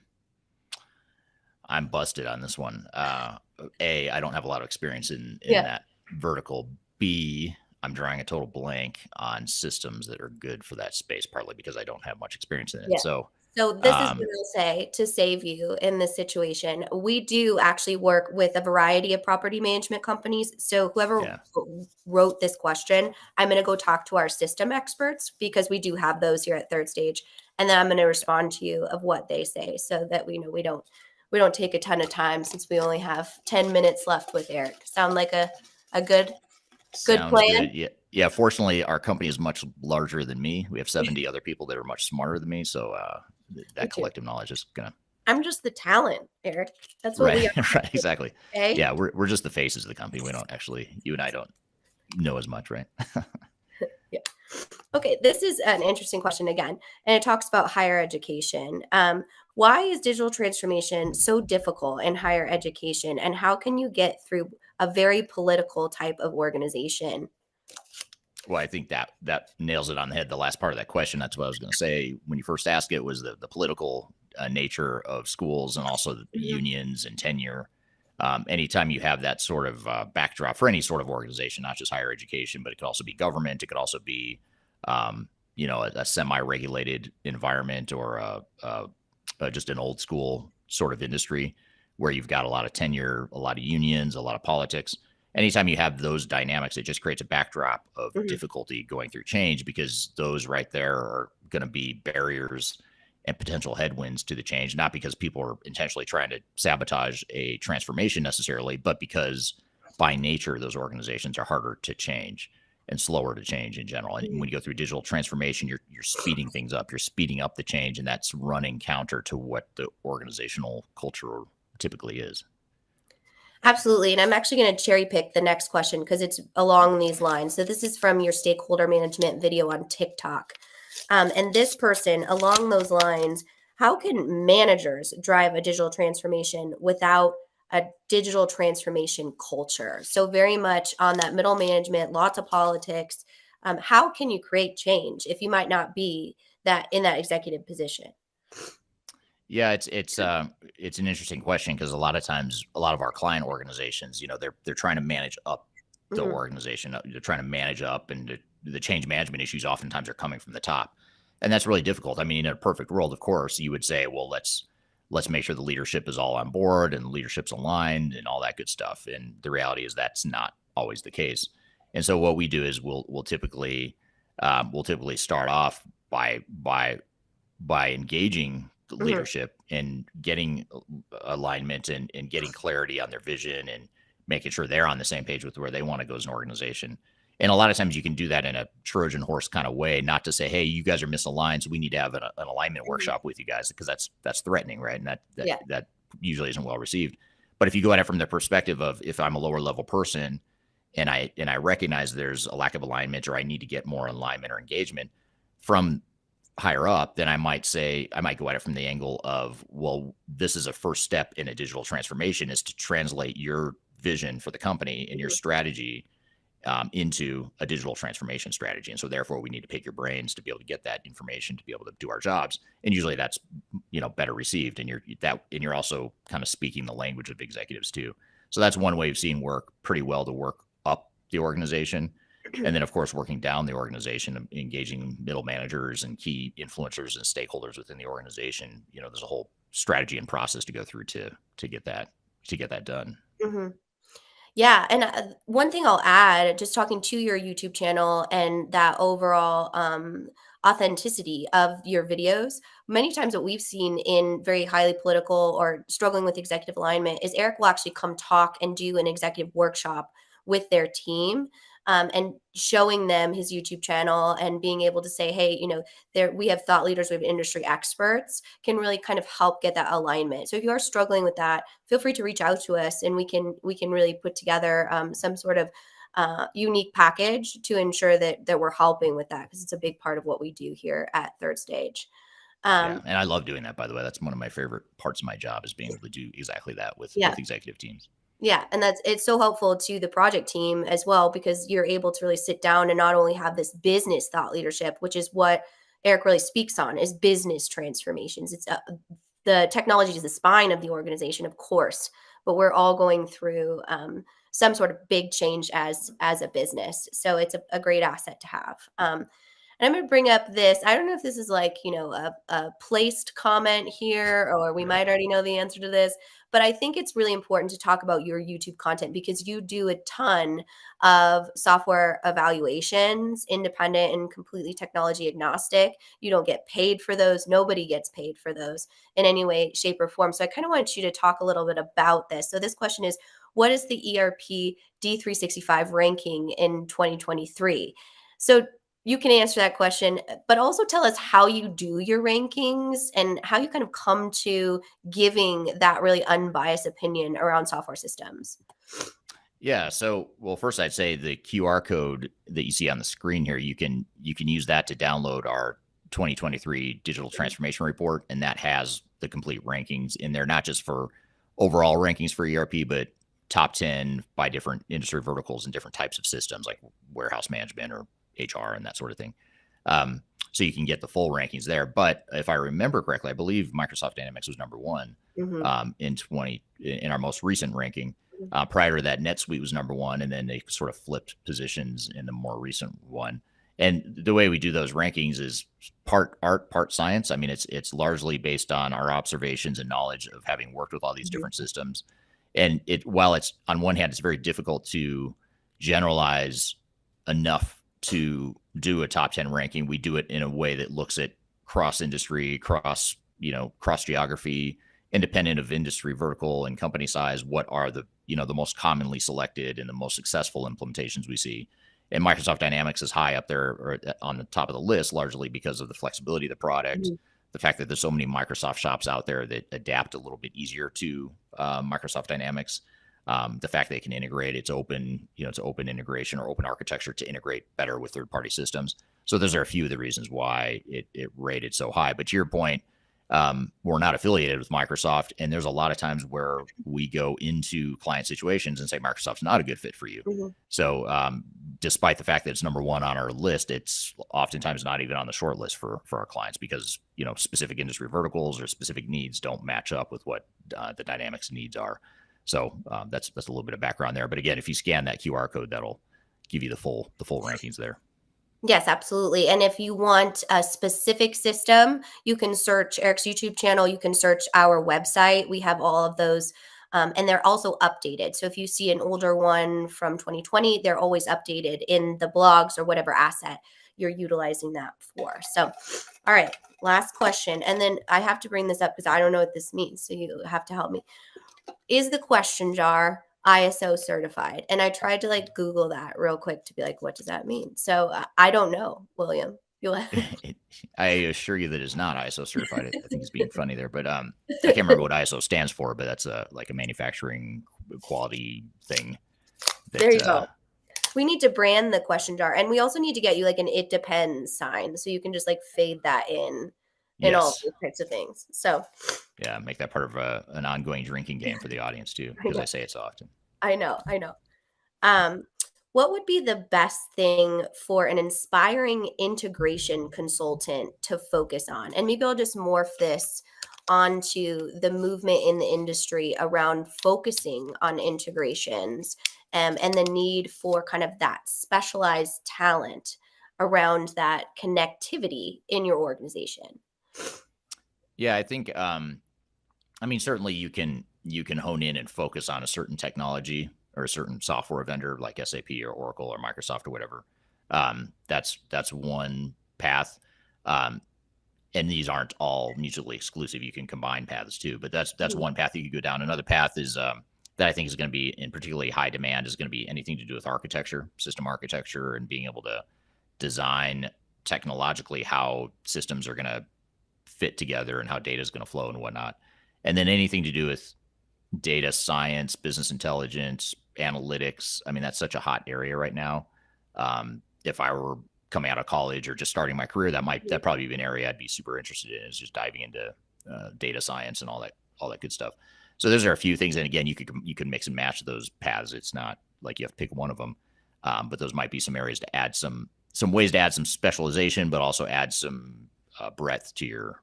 busted on this one. A, I don't have a lot of experience in that vertical. B, I'm drawing a total blank on systems that are good for that space, partly because I don't have much experience in it. Yeah. So this is what I'll say to save you in this situation. We do actually work with a variety of property management companies. So whoever wrote this question, I'm going to go talk to our system experts because we do have those here at Third Stage. And then I'm going to respond to you of what they say so that we know we don't take a ton of time since we only have 10 minutes left with Eric. Sound like a good plan? Good. Yeah. Fortunately, our company is much larger than me. We have 70 other people that are much smarter than me. So that collective knowledge is gonna. I'm just the talent, Eric. That's what we are. Right. Exactly. Okay? Yeah. We're just the faces of the company. We don't actually. You and I don't know as much, right? Yeah. Okay. This is an interesting question again, and it talks about higher education. Why is digital transformation so difficult in higher education, and how can you get through a very political type of organization? Well, I think that nails it on the head. The last part of that question, that's what I was going to say when you first asked it, was the political nature of schools and also the unions and tenure. Anytime you have that sort of backdrop for any sort of organization, not just higher education, but it could also be government. It could also be, a semi-regulated environment or just an old school sort of industry where you've got a lot of tenure, a lot of unions, a lot of politics. Anytime you have those dynamics, it just creates a backdrop of difficulty going through change because those right there are going to be barriers and potential headwinds to the change, not because people are intentionally trying to sabotage a transformation necessarily, but because by nature, those organizations are harder to change and slower to change in general. And when you go through digital transformation, you're speeding things up, you're speeding up the change, and that's running counter to what the organizational culture typically is. Absolutely. And I'm actually going to cherry pick the next question because it's along these lines. So this is from your stakeholder management video on TikTok. And this person, along those lines, how can managers drive a digital transformation without a digital transformation culture? So very much on that middle management, lots of politics. How can you create change if you might not be in that executive position? Yeah, it's an interesting question because a lot of times, a lot of our client organizations, they're trying to manage up the Mhm. organization. They're trying to manage up, and the change management issues oftentimes are coming from the top, and that's really difficult. I mean, in a perfect world, of course, you would say, well, let's make sure the leadership is all on board and the leadership's aligned and all that good stuff. And the reality is that's not always the case. And so what we do is we'll typically start off by engaging the Mhm. leadership and getting alignment and getting clarity on their vision and making sure they're on the same page with where they want to go as an organization. And a lot of times you can do that in a Trojan horse kind of way, not to say, hey, you guys are misaligned, so we need to have an alignment Mhm. workshop with you guys, because that's threatening, right? And Yeah. that usually isn't well received. But if you go at it from the perspective of, if I'm a lower level person and I recognize there's a lack of alignment, or I need to get more alignment or engagement from higher up, then I might go at it from the angle of, well, this is a first step in a digital transformation, is to translate your vision for the company and your Mhm. strategy into a digital transformation strategy. And so therefore we need to pick your brains to be able to get that information to be able to do our jobs. And usually that's, better received. And you're also kind of speaking the language of executives too. So that's one way of seeing work pretty well, to work up the organization. And then, of course, working down the organization, engaging middle managers and key influencers and stakeholders within the organization. There's a whole strategy and process to go through to get that done. Mhm. Yeah, and one thing I'll add, just talking to your YouTube channel and that overall authenticity of your videos, many times what we've seen in very highly political or struggling with executive alignment is Eric will actually come talk and do an executive workshop with their team. And showing them his YouTube channel and being able to say, hey, there we have thought leaders, we have industry experts, can really kind of help get that alignment. So if you are struggling with that, feel free to reach out to us, and we can really put together some sort of unique package to ensure that we're helping with that, because it's a big part of what we do here at Third Stage. Yeah, Um, and I love doing that. By the way, that's one of my favorite parts of my job, is being able to do exactly that with yeah, executive teams. yeah, and it's so helpful to the project team as well, because you're able to really sit down and not only have this business thought leadership, which is what Eric really speaks on, is business transformations. It's the technology is the spine of the organization, of course, but we're all going through some sort of big change as a business. So it's a great asset to have. And I'm going to bring up this. I don't know if this is like, a placed comment here, or we might already know the answer to this, but I think it's really important to talk about your YouTube content, because you do a ton of software evaluations, independent and completely technology agnostic. You don't get paid for those. Nobody gets paid for those in any way, shape, or form. So I kind of want you to talk a little bit about this. So this question is, what is the ERP D365 ranking in 2023? So you can answer that question, but also tell us how you do your rankings and how you kind of come to giving that really unbiased opinion around software systems. Yeah. So, well, first I'd say the QR code that you see on the screen here, you can use that to download our 2023 digital transformation report, and that has the complete rankings in there, not just for overall rankings for ERP, but top 10 by different industry verticals and different types of systems like warehouse management or HR and that sort of thing. So you can get the full rankings there. But if I remember correctly, I believe Microsoft Dynamics was number one Mhm. in our most recent ranking. Prior to that, NetSuite was number one, and then they sort of flipped positions in the more recent one. And the way we do those rankings is part art, part science. I mean, it's largely based on our observations and knowledge of having worked with all these Mhm. different systems. And while it's on one hand, it's very difficult to generalize enough to do a top 10 ranking. We do it in a way that looks at cross industry, cross geography, independent of industry vertical and company size. What are the most commonly selected and the most successful implementations we see? And Microsoft Dynamics is high up there, or on the top of the list, largely because of the flexibility of the product, Mhm. the fact that there's so many Microsoft shops out there that adapt a little bit easier to Microsoft Dynamics. The fact they can integrate, it's open, it's open integration or open architecture to integrate better with third-party systems. So those are a few of the reasons why it rated so high. But to your point, we're not affiliated with Microsoft. And there's a lot of times where we go into client situations and say, Microsoft's not a good fit for you. Mm-hmm. So despite the fact that it's number one on our list, it's oftentimes not even on the short list for our clients because, specific industry verticals or specific needs don't match up with what the Dynamics needs are. So that's a little bit of background there. But again, if you scan that QR code, that'll give you the full rankings there. Yes, absolutely. And if you want a specific system, you can search Eric's YouTube channel. You can search our website. We have all of those. And they're also updated. So if you see an older one from 2020, they're always updated in the blogs or whatever asset you're utilizing that for. So, all right, last question. And then I have to bring this up because I don't know what this means. So you have to help me. Is the question jar ISO certified? And I tried to Google that real quick to be like, what does that mean? So I don't know, William. I assure you that it's not ISO certified. I think he's being funny there, but I can't remember what ISO stands for, but that's a manufacturing quality thing. There you go. We need to brand the question jar, and we also need to get you an "it depends" sign, so you can just fade that in all those types of things. So yeah, make that part of an ongoing drinking game for the audience too, because I say it so often. I know. What would be the best thing for an inspiring integration consultant to focus on? And maybe I'll just morph this onto the movement in the industry around focusing on integrations and the need for kind of that specialized talent around that connectivity in your organization. Yeah, I think, certainly you can hone in and focus on a certain technology or a certain software vendor like SAP or Oracle or Microsoft or whatever. That's one path. And these aren't all mutually exclusive. You can combine paths too, but that's one path you could go down. Another path is that I think is going to be in particularly high demand is going to be anything to do with architecture, system architecture, and being able to design technologically how systems are going to fit together and how data is going to flow and whatnot. And then anything to do with data science, business intelligence, analytics. That's such a hot area right now. If I were coming out of college or just starting my career, that probably be an area I'd be super interested in, is just diving into data science and all that good stuff. So those are a few things. And again, you could mix and match those paths. It's not like you have to pick one of them, but those might be some areas to add some ways to add some specialization, but also add some breadth to your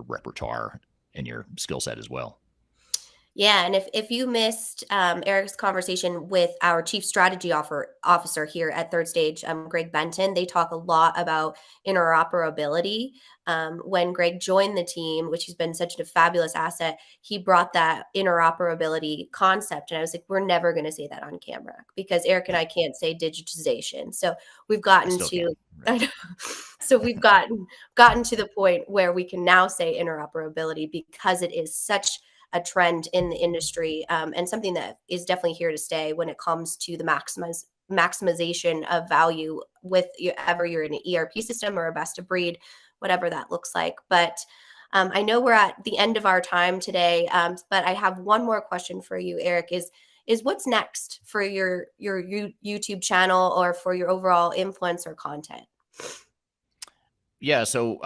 repertoire and your skill set as well. Yeah, and if you missed Eric's conversation with our Chief Strategy Officer here at Third Stage, Greg Benton, they talk a lot about interoperability. When Greg joined the team, which has been such a fabulous asset, he brought that interoperability concept. And I was like, we're never going to say that on camera because Eric and I can't say digitization. So we've gotten to, right. So we've gotten to the point where we can now say interoperability because it is such a trend in the industry and something that is definitely here to stay when it comes to the maximization of value with ever you're in an ERP system or a best of breed, whatever that looks like. But I know we're at the end of our time today, but I have one more question for you, Eric, is what's next for your YouTube channel or for your overall influencer content? Yeah, so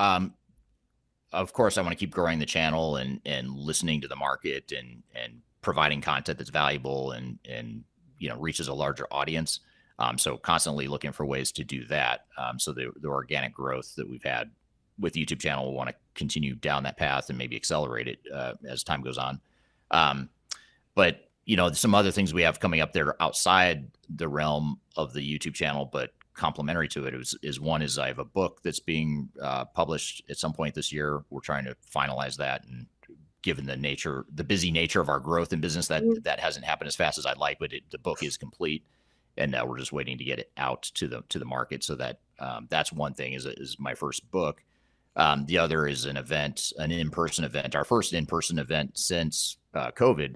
of course, I want to keep growing the channel and listening to the market and providing content that's valuable and reaches a larger audience. So constantly looking for ways to do that. So the organic growth that we've had with the YouTube channel, we'll want to continue down that path and maybe accelerate it as time goes on. But some other things we have coming up there outside the realm of the YouTube channel, but complementary to it is I have a book that's being published at some point this year. We're trying to finalize that, and given the busy nature of our growth in business, that hasn't happened as fast as I'd like, but the book is complete, and we're just waiting to get it out to the market. So that's one thing is my first book. The other is an in-person event, our first in-person event since COVID,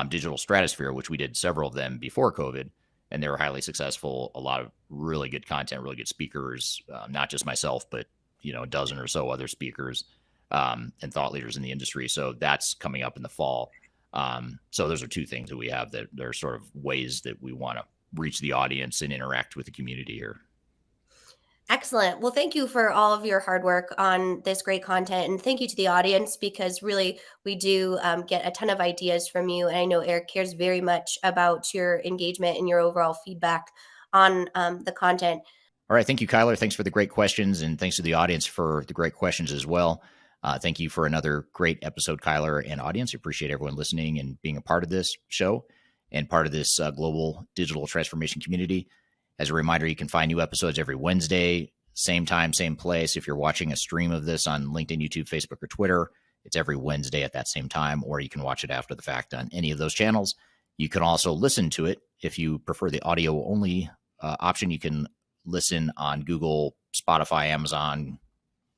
Digital Stratosphere, which we did several of them before COVID. And they were highly successful. A lot of really good content, really good speakers, not just myself, but a dozen or so other speakers and thought leaders in the industry. So that's coming up in the fall. So those are two things that we have that are sort of ways that we want to reach the audience and interact with the community here. Excellent. Well, thank you for all of your hard work on this great content. And thank you to the audience, because really we do get a ton of ideas from you. And I know Eric cares very much about your engagement and your overall feedback on the content. All right. Thank you, Kyler. Thanks for the great questions. And thanks to the audience for the great questions as well. Thank you for another great episode, Kyler and audience. I appreciate everyone listening and being a part of this show and part of this global digital transformation community. As a reminder, you can find new episodes every Wednesday, same time, same place. If you're watching a stream of this on LinkedIn, YouTube, Facebook, or Twitter, it's every Wednesday at that same time, or you can watch it after the fact on any of those channels. You can also listen to it if you prefer the audio only option. You can listen on Google, Spotify, Amazon,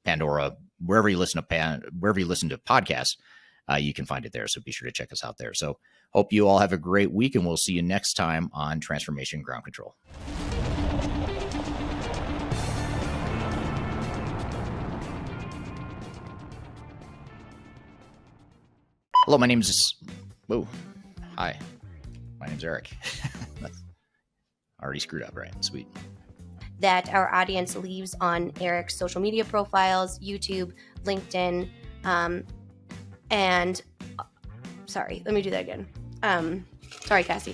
Pandora, wherever you listen to podcasts. You can find it there. So be sure to check us out there. So hope you all have a great week, and we'll see you next time on Transformation Ground Control. Hello, my name is... Whoa. Hi. My name's Eric. Already screwed up, right? Sweet. That our audience leaves on Eric's social media profiles, YouTube, LinkedIn, and... Sorry, let me do that again. Sorry, Cassie.